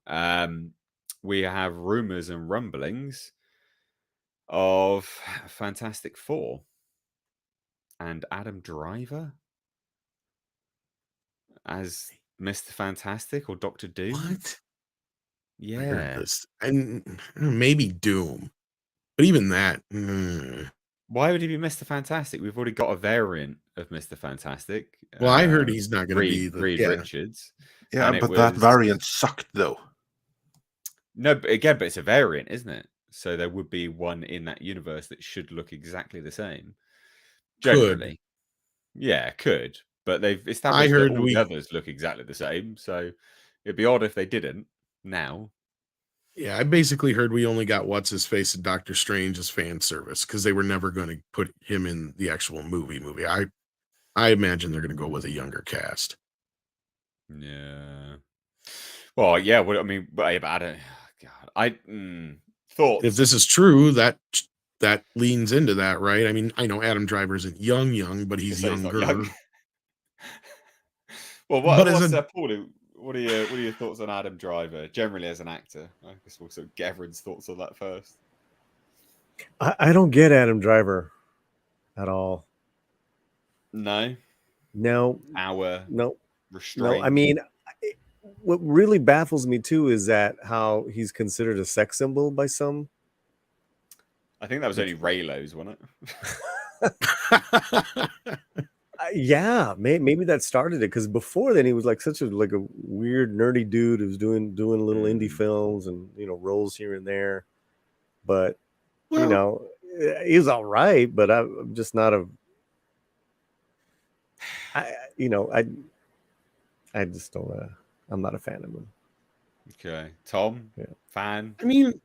A: We have rumors and rumblings of Fantastic Four and Adam Driver as Mr. Fantastic or Doctor Doom.
C: What?
A: Yeah,
C: I heard this, and maybe Doom, but even that.
A: Why would he be Mr. Fantastic? We've already got a variant of Mr. Fantastic.
C: Well, I heard he's not going to be the
A: Reed Richards.
F: Yeah,
A: and it
F: but that
A: was-
F: variant sucked though.
A: No, but again, but it's a variant, isn't it? So there would be one in that universe that should look exactly the same. Generally. Yeah, could. But they've established that
C: heard
A: all the others look exactly the same. So it'd be odd if they didn't now.
C: Yeah, I basically heard we only got what's his face and Doctor Strange as fan service because they were never going to put him in the actual movie. I imagine they're going to go with a younger cast.
A: Yeah. Well, yeah. What I mean, but I don't. God, thoughts.
C: If this is true, that leans into that, right? I mean, I know Adam Driver isn't young, but he's
A: Say he's not
C: younger.
A: young. Well, Paul? What are your thoughts on Adam Driver generally as an actor? I guess we'll sort of get everyone's thoughts on that first.
B: I don't get Adam Driver at all.
A: No.
B: No.
A: No. Restraint.
B: No. I mean, what really baffles me too is that how he's considered a sex symbol by some.
A: I think that was only Raylo's, wasn't it?
B: Yeah, maybe that started it because before then he was like such a weird nerdy dude who was doing little indie films and roles here and there, but he's all right. But I'm just not I just don't. I'm not a fan of him.
A: Okay, Tom,
B: yeah.
A: Fan.
C: I mean,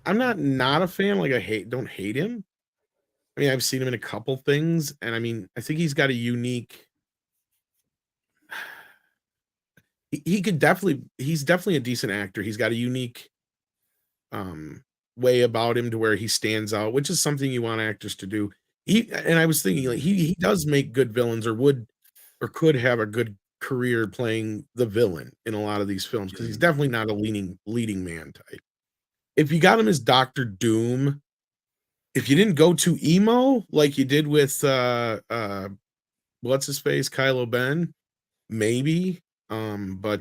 C: I'm not a fan. Like don't hate him. I mean, I've seen him in a couple things, and I mean, I think he's got a unique. He's definitely a decent actor. He's got a unique way about him to where he stands out, which is something you want actors to do. And I was thinking, like, he does make good villains, or could have a good career playing the villain in a lot of these films, because he's definitely not a leading man type. If you got him as Doctor Doom, if you didn't go too emo like you did with what's his face, Kylo Ben, maybe. But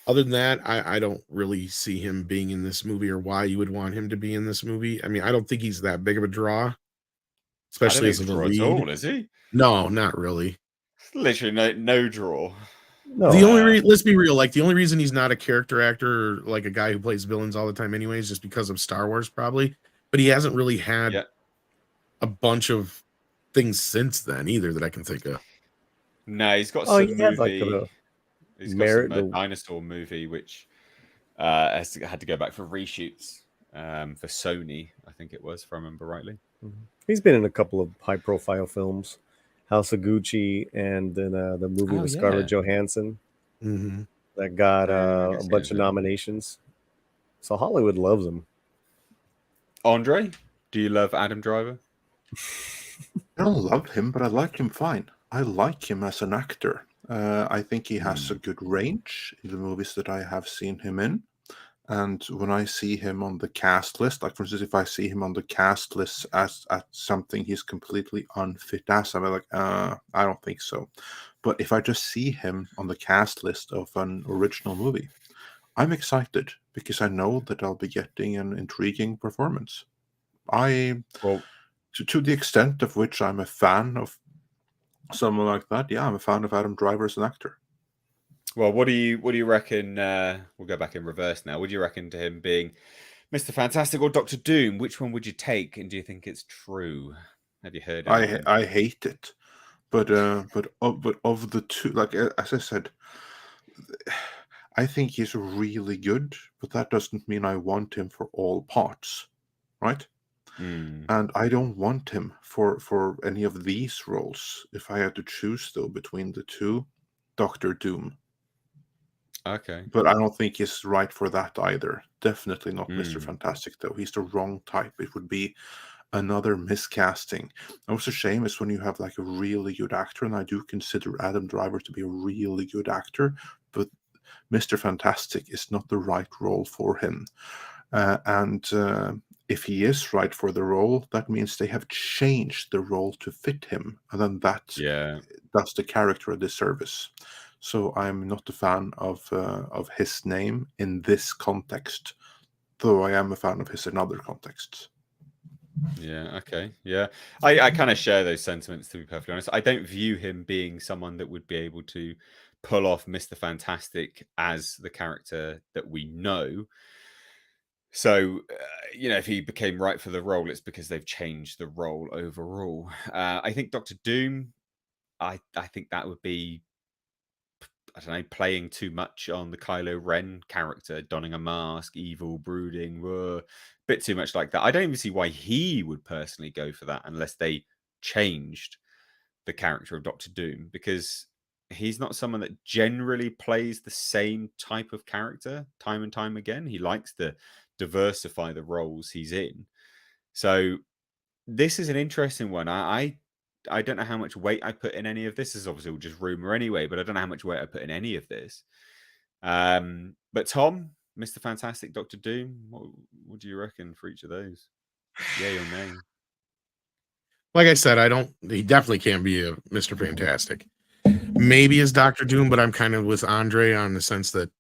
C: other than that, I don't really see him being in this movie, or why you would want him to be in this movie. I mean, I don't think he's that big of a draw, especially as a lead.
A: At all, is he?
C: No, not really.
A: Literally no draw.
B: No.
C: Let's be real. Like, the only reason he's not a character actor, or like a guy who plays villains all the time, anyway, is just because of Star Wars, probably. But he hasn't really had a bunch of things since then either that I can think of.
A: No, he's got some movie. He's got some dinosaur movie, which has had to go back for reshoots for Sony, I think it was, if I remember rightly.
B: He's been in a couple of high-profile films, House of Gucci, and then the movie with Scarlett Johansson that got a bunch of nominations. So Hollywood loves him.
A: Andre, do you love Adam Driver?
F: I don't love him, but I like him fine. I like him as an actor. I think he has a good range in the movies that I have seen him in. And when I see him on the cast list, like for instance, if I see him on the cast list as at something he's completely unfit as, I'm like, I don't think so. But if I just see him on the cast list of an original movie, I'm excited because I know that I'll be getting an intriguing performance. To the extent of which I'm a fan of someone like that, I'm a fan of Adam Driver as an actor.
A: Well, what do you reckon? We'll go back in reverse now. What do you reckon to him being Mr. Fantastic or Doctor Doom? Which one would you take, and do you think it's true? Have you heard?
F: I hate it, but of the two, like as I said, I think he's really good, but that doesn't mean I want him for all parts, right? And I don't want him for any of these roles. If I had to choose, though, between the two, Doctor Doom.
A: Okay.
F: But I don't think he's right for that either. Definitely not Mr. Fantastic, though. He's the wrong type. It would be another miscasting. And what's a shame is when you have like a really good actor, and I do consider Adam Driver to be a really good actor, but Mr. Fantastic is not the right role for him. And if he is right for the role, that means they have changed the role to fit him, and then that does the character a disservice. So I'm not a fan of his name in this context, though I am a fan of his in other contexts.
A: Yeah, okay. Yeah. I kind of share those sentiments, to be perfectly honest. I don't view him being someone that would be able to pull off Mr. Fantastic as the character that we know. So, if he became right for the role, it's because they've changed the role overall. I think Doctor Doom, I think that would be, I don't know, playing too much on the Kylo Ren character, donning a mask, evil, brooding, bit too much like that. I don't even see why he would personally go for that unless they changed the character of Doctor Doom, because he's not someone that generally plays the same type of character time and time again. He likes to diversify the roles he's in. So this is an interesting one. I don't know how much weight I put in any of this. This is obviously all just rumor anyway, but I don't know how much weight I put in any of this. But Tom, Mr. Fantastic, Doctor Doom, what do you reckon for each of those? Yay or nay?
C: Like I said, he definitely can't be a Mr. Fantastic. Maybe as Doctor Doom, but I'm kind of with Andre on the sense that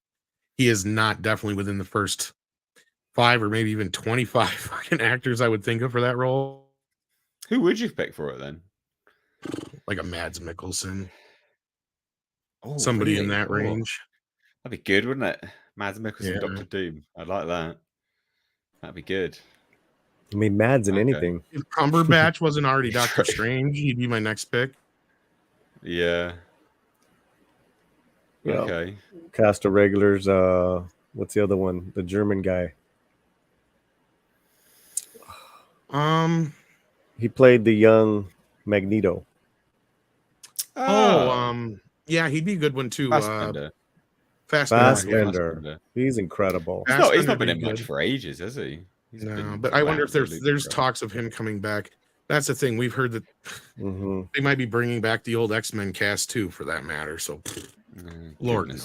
C: he is not definitely within the first 5 or maybe even 25 fucking actors I would think of for that role.
A: Who would you pick for it then?
C: Like a Mads Mikkelsen.
A: Oh,
C: Somebody
A: really?
C: in that range.
A: That'd be good, wouldn't it? Mads Mikkelsen, Doctor Doom. I'd like that. That'd be good.
B: I mean, Mads in anything.
C: If Cumberbatch wasn't already Doctor Strange, he'd be my next pick.
A: Yeah.
B: Okay. Cast of regulars. What's the other one? The German guy. He played the young Magneto.
C: Yeah, he'd be a good one too.
B: Fassbender. He's incredible.
A: He's not been in much for ages, has he?
C: But I wonder if there's talks of him coming back. That's the thing. We've heard that they might be bringing back the old X-Men cast too, for that matter. So, Lord knows.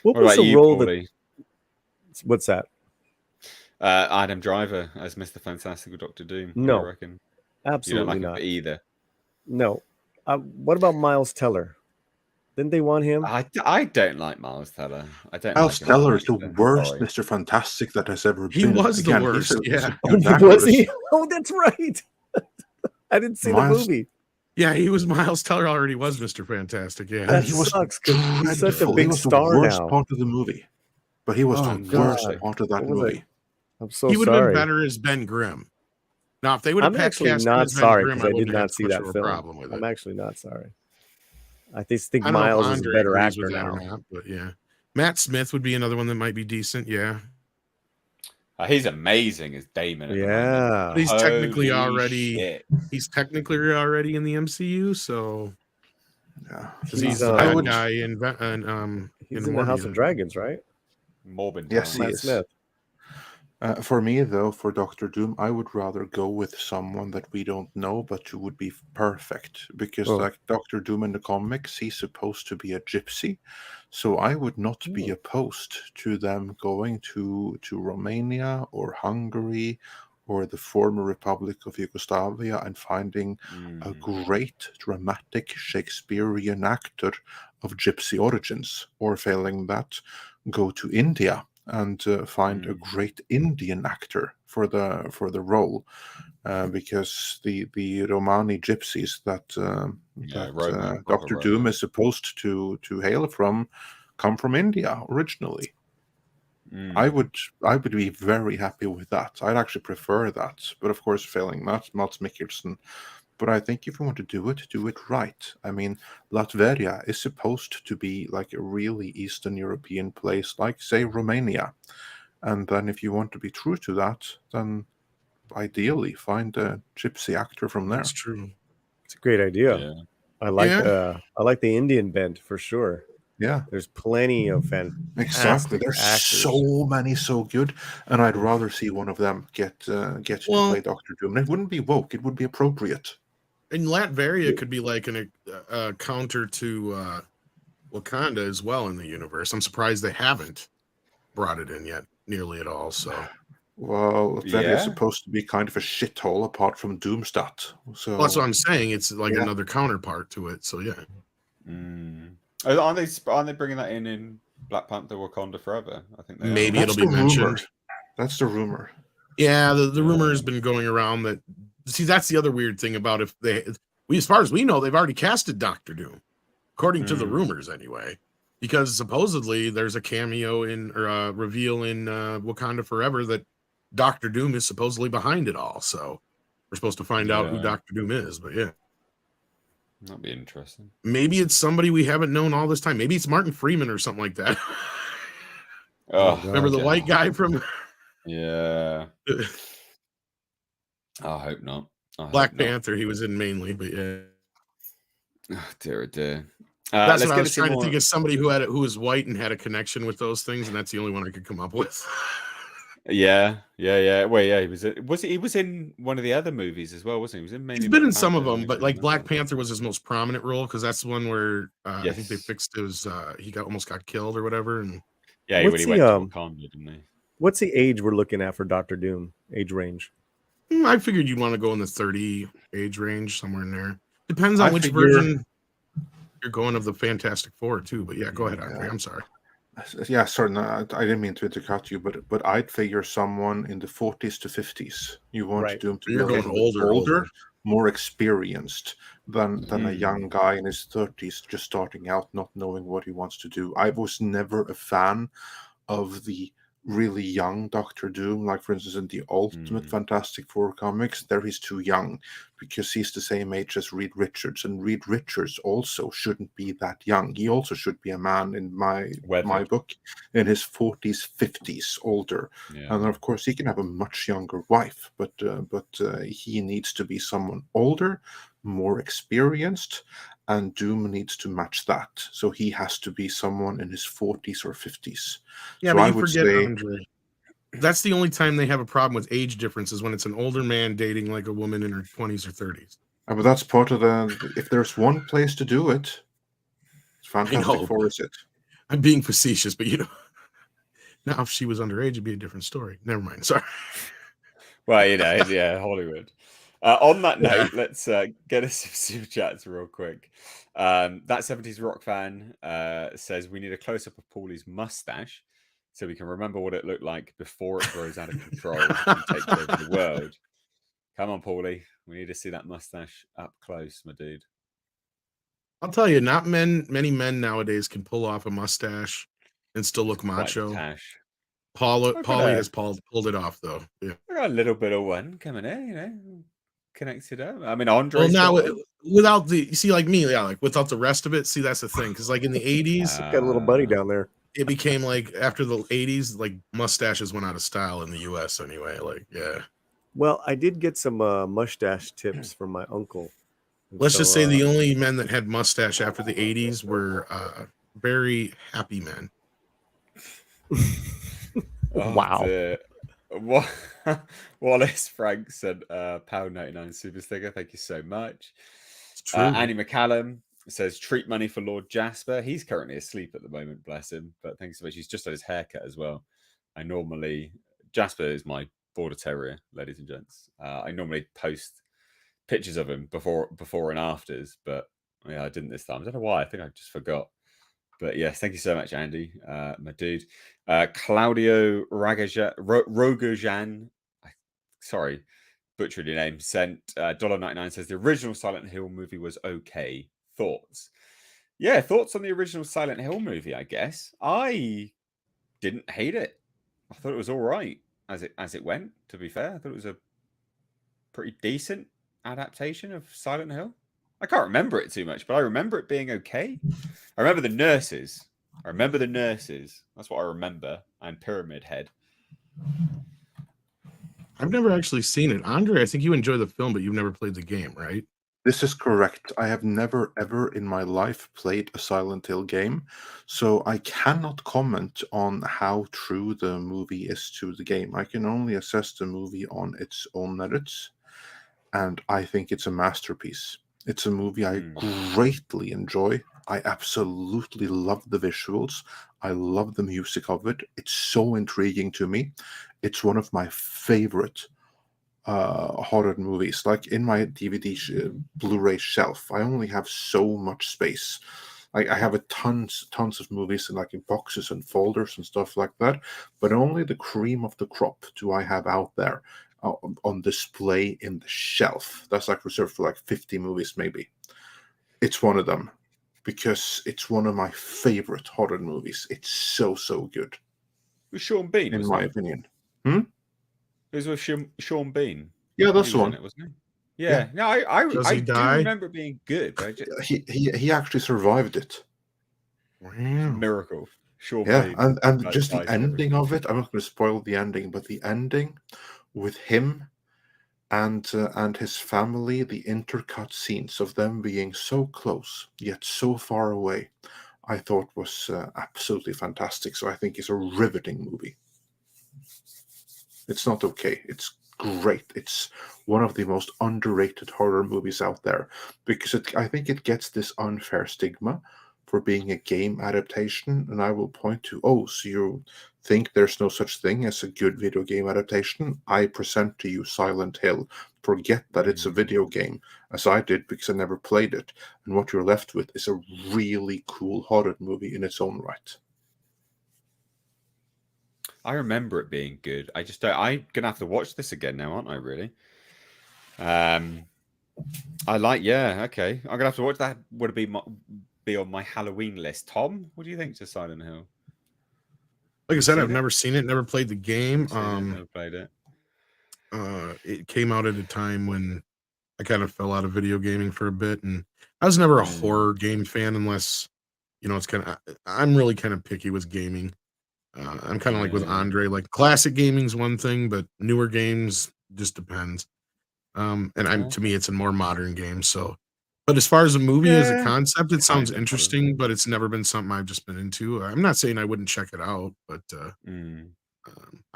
B: What was the role that? What's that?
A: Adam Driver as Mr. Fantastic or Doctor Doom.
B: No,
A: I reckon.
B: Absolutely
A: you don't like
B: not.
A: Either.
B: No. What about Miles Teller? Didn't they want him?
A: I don't like Miles Teller.
F: Miles Teller is the worst Mr. Fantastic that has ever been.
C: He was the worst.
B: Was he? Oh, that's right. I didn't see the movie.
C: Yeah, he was Miles Teller. Already was Mr. Fantastic. Yeah,
B: that sucks because he's such a big star now.
F: He was the worst part of the movie, but he was the worst part of that movie.
B: I'm so sorry.
C: He would have been better as Ben Grimm. Now, if they would have
B: actually not sorry because I did not see that film. I'm actually not sorry. I just think Miles is a better actor now.
C: But yeah, Matt Smith would be another one that might be decent. Yeah,
A: he's amazing as Damon.
B: Yeah,
C: but he's technically already in the MCU. So
F: yeah,
C: he's the bad guy in
B: he's in the House of Dragons, right?
A: Morbin.
F: Yes, he
B: Matt
F: is.
B: Smith.
F: For me, though, for Doctor Doom, I would rather go with someone that we don't know, but who would be perfect. Because, like Doctor Doom in the comics, he's supposed to be a gypsy. So I would not be opposed to them going to Romania or Hungary or the former Republic of Yugoslavia and finding a great dramatic Shakespearean actor of gypsy origins. Or failing that, go to India and find a great Indian actor for the role, because the Romani gypsies that Doctor Doom is supposed to hail from come from India originally. I would be very happy with that. I'd actually prefer that, but of course, failing that, Mads Mikkelsen. But I think if you want to do it right. I mean, Latveria is supposed to be like a really Eastern European place, like, say, Romania. And then if you want to be true to that, then ideally find a gypsy actor from there.
C: That's true.
B: It's a great idea.
A: Yeah.
B: I like
C: Yeah.
B: the Indian bent for sure.
F: Yeah,
B: There's plenty of
F: exactly.
B: fantastic
F: There's
B: actors.
F: so many so good, and I'd rather see one of them get to
C: Well-
F: play Doctor Doom. And it wouldn't be woke; it would be appropriate.
C: And Latveria could be like a counter to Wakanda as well in the universe. I'm surprised they haven't brought it in yet nearly at all. So
F: Well, that is
A: Yeah.
F: supposed to be kind of a shithole apart from Doomstat. So
C: well, that's what I'm saying. It's like
F: Yeah.
C: another counterpart to it. So yeah.
A: Aren't they bringing that in Black Panther Wakanda Forever? I think they
C: Maybe
A: are.
C: it'll be mentioned.
F: That's the rumor.
C: Yeah, the rumor has been going around that. See, that's the other weird thing about if as far as we know, they've already casted Doctor Doom, according to the rumors anyway. Because supposedly there's a cameo or a reveal in Wakanda Forever that Doctor Doom is supposedly behind it all. So we're supposed to find out who
A: Yeah.
C: Doctor Doom is. But yeah,
A: That'd be interesting.
C: maybe it's somebody we haven't known all this time. Maybe it's Martin Freeman or something like that.
A: Oh,
C: Remember the white guy from
A: Yeah. I hope not.
C: Black Panther? He was in mainly, but yeah.
A: Oh, dear, dear.
C: That's
A: let's
C: what I
A: get
C: was trying to think of, somebody who was white and had a connection with those things, and that's the only one I could come up with.
A: Yeah. Well, yeah, he was in one of the other movies as well, wasn't he? He was in mainly.
C: He's been in
A: Black
C: some of
A: Panther,
C: them, but like Black Panther was his most prominent role because that's the one where I think they
A: Yes.
C: fixed his he almost got killed or whatever. And
A: Yeah,
B: What's
A: when he
B: the,
A: went to Wakanda, didn't he?
B: What's the age we're looking at for Doctor Doom? Age range?
C: I figured you'd want to go in the 30 age range, somewhere in there. Depends on
F: I
C: which
F: figure-
C: version you're going of the Fantastic Four too. But yeah, go ahead, Andre. I'm sorry.
F: Yeah, sorry, no, I didn't mean to intercut you, but I'd figure someone in the 40s to 50s. You want
B: Right.
F: Doom to be
C: You're
F: a
C: going
F: little bit
C: older.
F: older, more experienced than a young guy in his 30s just starting out, not knowing what he wants to do. I was never a fan of the really young Doctor Doom, like for instance in the Ultimate Fantastic Four comics. There he's too young because he's the same age as Reed Richards, and Reed Richards also shouldn't be that young. He also should be a man in my book in his 40s, 50s, older.
A: Yeah.
F: And of course he can have a much younger wife, but he needs to be someone older, more experienced, and Doom needs to match that. So he has to be someone in his 40s or 50s.
C: Yeah,
F: So
C: but
F: I
C: you
F: would
C: forget,
F: say-
C: Andre. That's the only time they have a problem with age differences, when it's an older man dating like a woman in her 20s or 30s.
F: But that's part of the. If there's one place to do it, it's Fantastic Four, is it?
C: I'm being facetious, but now if she was underage, it'd be a different story. Never mind. Sorry.
A: Well, yeah, Hollywood. On that note, let's get us some super chats real quick. That 70s rock fan says we need a close up of Paulie's mustache so we can remember what it looked like before it grows out of control and takes over the world. Come on, Paulie. We need to see that mustache up close, my dude.
C: I'll tell you, not many men nowadays can pull off a mustache and still look
A: Quite
C: macho.
A: tash.
C: Paulie has pulled it off though. Yeah.
A: I got a little bit of one coming in, connected up. I mean, Andre.
C: Well, now without you see, like me, like without the rest of it. See, that's the thing, because like in the 80s,
B: Got a little buddy down there.
C: it became like after the 80s, like mustaches went out of style in the US anyway. Like, yeah.
B: Well, I did get some mustache tips from my uncle. And
C: Let's just say the only men that had mustache after the 80s were very happy men.
B: Wow.
A: Wallace Frank said £1.99 super sticker. Thank you so much.
C: It's true.
A: Annie McCallum says treat money for Lord Jasper. He's currently asleep at the moment, bless him. But thanks so much. He's just had his haircut as well. Jasper is my border terrier, ladies and gents. I normally post pictures of him before and afters, but yeah, I didn't this time. I don't know why. I think I just forgot. But yes, thank you so much, Andy, my dude. Claudio Rogojan, sorry, butchered your name, sent $1.99, says the original Silent Hill movie was okay. Thoughts? Yeah, thoughts on the original Silent Hill movie, I guess. I didn't hate it. I thought it was all right as it went, to be fair. I thought it was a pretty decent adaptation of Silent Hill. I can't remember it too much, but I remember it being okay. I remember the nurses. That's what I remember. And Pyramid Head.
C: I've never actually seen it. Andre, I think you enjoy the film, but you've never played the game, right?
F: This is correct. I have never ever in my life played a Silent Hill game, so I cannot comment on how true the movie is to the game. I can only assess the movie on its own merits, and I think it's a masterpiece. It's a movie I greatly enjoy. I absolutely love the visuals. I love the music of it. It's so intriguing to me. It's one of my favorite horror movies. Like in my Blu-ray shelf, I only have so much space. I have a tons of movies in like in boxes and folders and stuff like that, but only the cream of the crop do I have out there on display in the shelf. That's like reserved for like 50 movies maybe. It's one of them because it's one of my favorite horror movies. It's so good,
A: It was Sean Bean,
F: in
A: wasn't
F: my
A: it?
F: opinion.
A: It was with Sean Bean.
F: Yeah,
A: He
F: that's
A: was
F: the
A: in
F: one.
A: it, wasn't he? Yeah. No, I
C: he
A: do
C: die?
A: remember it being good, but I just,
F: He actually survived it.
C: Wow.
A: miracle. Sean
F: Yeah,
A: Bean.
F: and
A: Like,
F: just the
A: died for
F: ending
A: everything.
F: of it. I'm not going to spoil the ending, but the ending with him and his family, the intercut scenes of them being so close yet so far away, I thought was absolutely fantastic. So I think it's a riveting movie. It's not okay. It's great. It's one of the most underrated horror movies out there because I think it gets this unfair stigma for being a game adaptation. And I will point to, oh, so you think there's no such thing as a good video game adaptation? I present to you Silent Hill. Forget that it's a video game, as I did because I never played it. And what you're left with is a really cool horror movie in its own right.
A: I remember it being good. I just don't. I'm gonna have to watch this again now, aren't I? Really? I like. Yeah. Okay. I'm gonna have to watch that. Would it be on my Halloween list? Tom, what do you think to Silent Hill?
C: Like I
A: You
C: said, I've
A: seen it?
C: never seen it, never played the game.
A: Seen it, never played it.
C: It came out at a time when I kind of fell out of video gaming for a bit, and I was never a horror game fan unless, it's kind of, I'm really kind of picky with gaming. I'm kind of like with
A: Yeah.
C: Andre, like classic gaming's one thing, but newer games just depends. To me, it's a more modern game. So, but as far as a movie as a
A: Yeah.
C: concept, it sounds
A: Kind of,
C: interesting, but it's never been something I've just been into. I'm not saying I wouldn't check it out, but I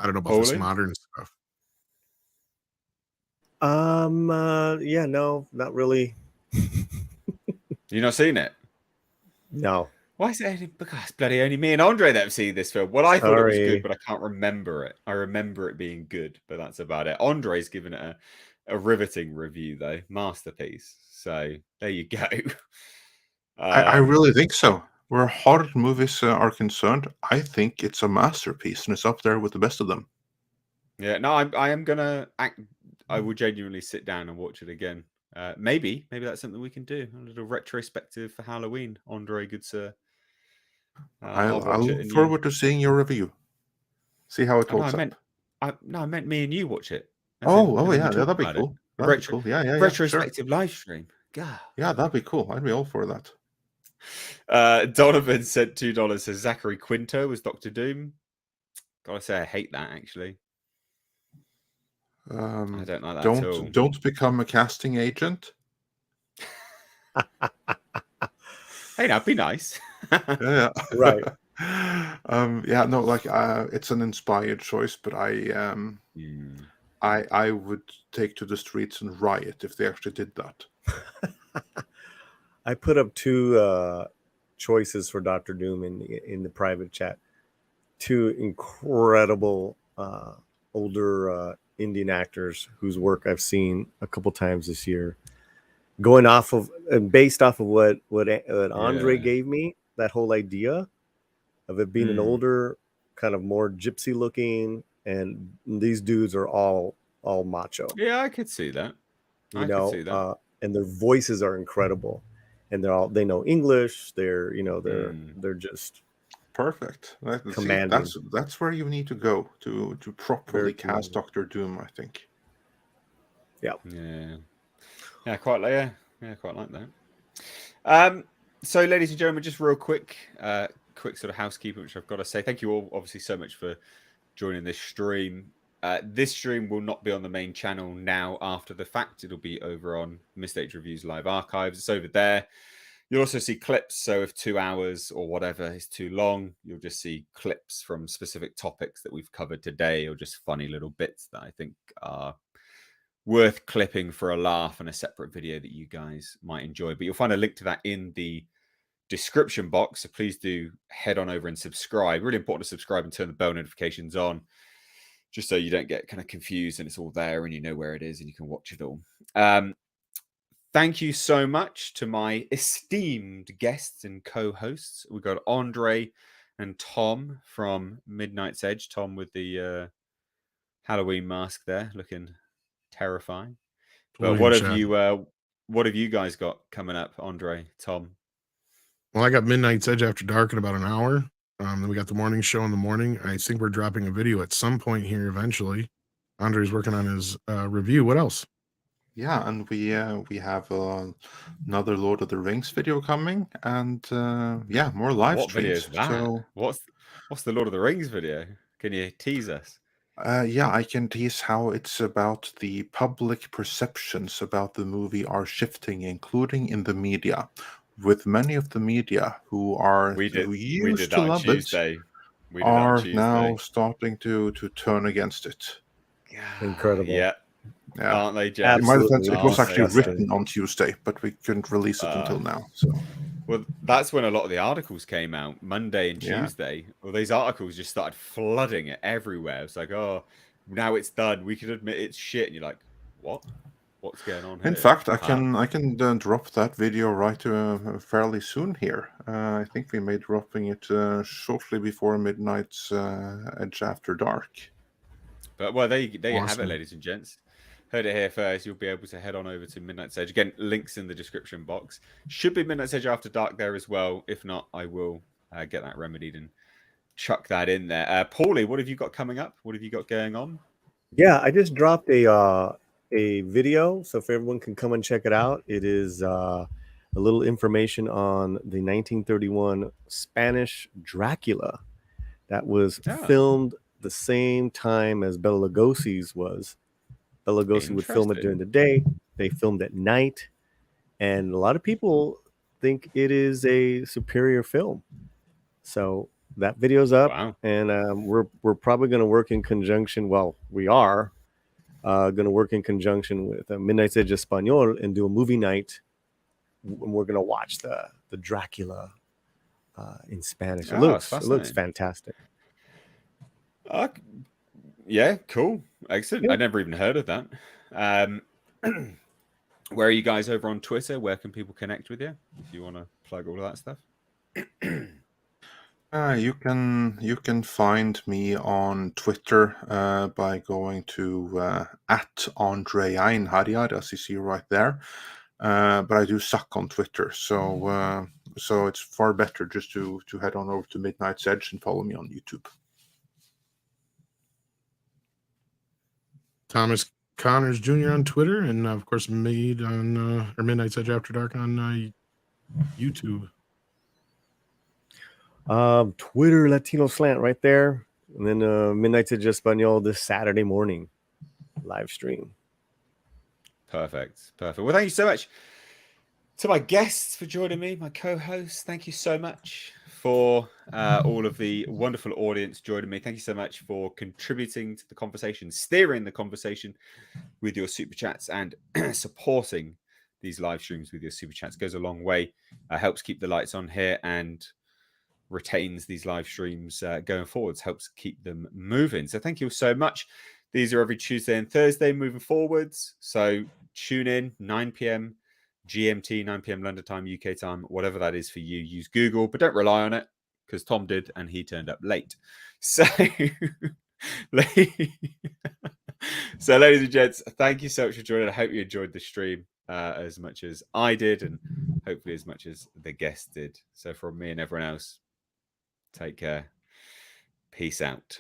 C: don't know about this
A: Paulie?
C: modern stuff.
B: Yeah, no, not really.
A: You not seen it?
B: No.
A: Why is it only because it's bloody only me and Andre that have seen this film? Well, I thought it was
B: Sorry.
A: good, but I can't remember it. I remember it being good, but that's about it. Andre's given it a riveting review, though. Masterpiece. So there you go.
F: I really think so. Where horror movies are concerned, I think it's a masterpiece and it's up there with the best of them.
A: Yeah, no, I am gonna act. I will genuinely sit down and watch it again. Maybe that's something we can do. A little retrospective for Halloween. Andre, good sir. I'll
F: I
A: watch it
F: look
A: and you.
F: forward to seeing your review. See how it
A: Oh, no,
F: holds up.
A: I meant me and you watch it.
F: Oh
A: We
F: yeah,
A: talk
F: that'd be
A: about it.
F: cool.
A: A
F: That'd be cool. Yeah, sure.
A: retrospective live stream. God.
F: Yeah, that'd be cool. I'd be all for that.
A: Donovan said $2. Says Zachary Quinto was Doctor Doom. Gotta say, I hate that actually. I don't like that at all.
F: Don't become a casting agent.
A: Hey, now be nice.
F: Yeah,
B: Right.
F: yeah, no, like it's an inspired choice, but I would take to the streets and riot if they actually did that.
B: I put up two choices for Dr. Doom in the private chat. Two incredible older Indian actors whose work I've seen a couple times this year. Going off of and based off of what Andre gave me, that whole idea of it being an older, kind of more gypsy looking, and these dudes are all macho.
A: Yeah, I could see that.
B: You know, and their voices are incredible, and they know English. They're they're just
F: perfect.
B: Commanding.
F: See, that's where you need to go to properly cast Dr. Doom, I think.
B: Yeah.
A: Yeah, quite like that. So, ladies and gentlemen, just real quick sort of housekeeping, which I've got to say. Thank you all, obviously, so much for joining this stream. This stream will not be on the main channel now after the fact. It'll be over on Missed Reviews Live Archives. It's over there. You'll also see clips. So if 2 hours or whatever is too long, you'll just see clips from specific topics that we've covered today, or just funny little bits that I think are worth clipping for a laugh and a separate video that you guys might enjoy. But you'll find a link to that in the description box. So please do head on over and subscribe. Really important to subscribe and turn the bell notifications on, just so you don't get kind of confused and it's all there and you know where it is and you can watch it all. Thank you so much to my esteemed guests and co-hosts. We've got Andre and Tom from Midnight's Edge. Tom with the Halloween mask there, looking terrifying. But what have you guys got coming up, Andre, Tom?
C: Well, I got Midnight's Edge After Dark in about an hour. Then we got the morning show in the morning. I think we're dropping a video at some point here eventually. Andre's working on his review. What else?
F: Yeah, and we have another Lord of the Rings video coming, and more live
A: What video
F: streams.
A: is that?
F: So
A: what's the Lord of the Rings video? Can you tease us?
F: I can tease how it's about the public perceptions about the movie are shifting, including in the media, with many of the media who used to love it are now starting to turn against it.
B: Incredible.
A: Yeah. Aren't they just?
F: It was actually written on Tuesday, but we couldn't release it until now. So,
A: well, that's when a lot of the articles came out, Monday and Tuesday. Well, these articles just started flooding it everywhere. It's like, oh, now it's done. We can admit it's shit. And you're like, what? What's going on here?
F: In fact, I can drop that video right fairly soon here. I think we may be dropping it shortly before Midnight's Edge After Dark.
A: But well, there you have it, ladies and gents. Heard it here first. You'll be able to head on over to Midnight's Edge. Again, links in the description box. Should be Midnight's Edge After Dark there as well. If not, I will get that remedied and chuck that in there. Paulie, what have you got coming up? What have you got going on?
B: Yeah, I just dropped a video, so if everyone can come and check it out. It is a little information on the 1931 Spanish Dracula that was filmed the same time as Bela Lugosi's was. Bela Lugosi would film it during the day. They filmed at night, and a lot of people think it is a superior film. So that video's up, and we're probably going to work in conjunction. Well, we are going to work in conjunction with Midnight's Edge Espanol and do a movie night. And we're going to watch the Dracula in Spanish. It looks fantastic.
A: Yeah, cool. Excellent. I never even heard of that. Where are you guys over on Twitter? Where can people connect with you if you want to plug all of that stuff?
F: You can find me on Twitter by going to at Andre Einharjar, as you see right there. But I do suck on Twitter, so it's far better just to head on over to Midnight's Edge and follow me on YouTube.
C: Thomas Connors Jr. on Twitter, and of course made on Midnight's Edge After Dark on YouTube.
B: Twitter Latino Slant right there, and then Midnight's Edge Espanol this Saturday morning live stream.
A: Perfect. Well, thank you so much to my guests for joining me, my co-hosts. Thank you so much for all of the wonderful audience joining me. Thank you so much for contributing to the conversation, steering the conversation with your super chats, and supporting these live streams with your super chats. Goes a long way. Helps keep the lights on here and retains these live streams going forwards. Helps keep them moving. So thank you so much. These are every Tuesday and Thursday moving forwards. So tune in 9 p.m. GMT, 9 p.m. London time, UK time, whatever that is for you. Use Google, but don't rely on it, because Tom did and he turned up late. So, so ladies and gents, thank you so much for joining. I hope you enjoyed the stream as much as I did, and hopefully as much as the guests did. So from me and everyone else, take care. Peace out.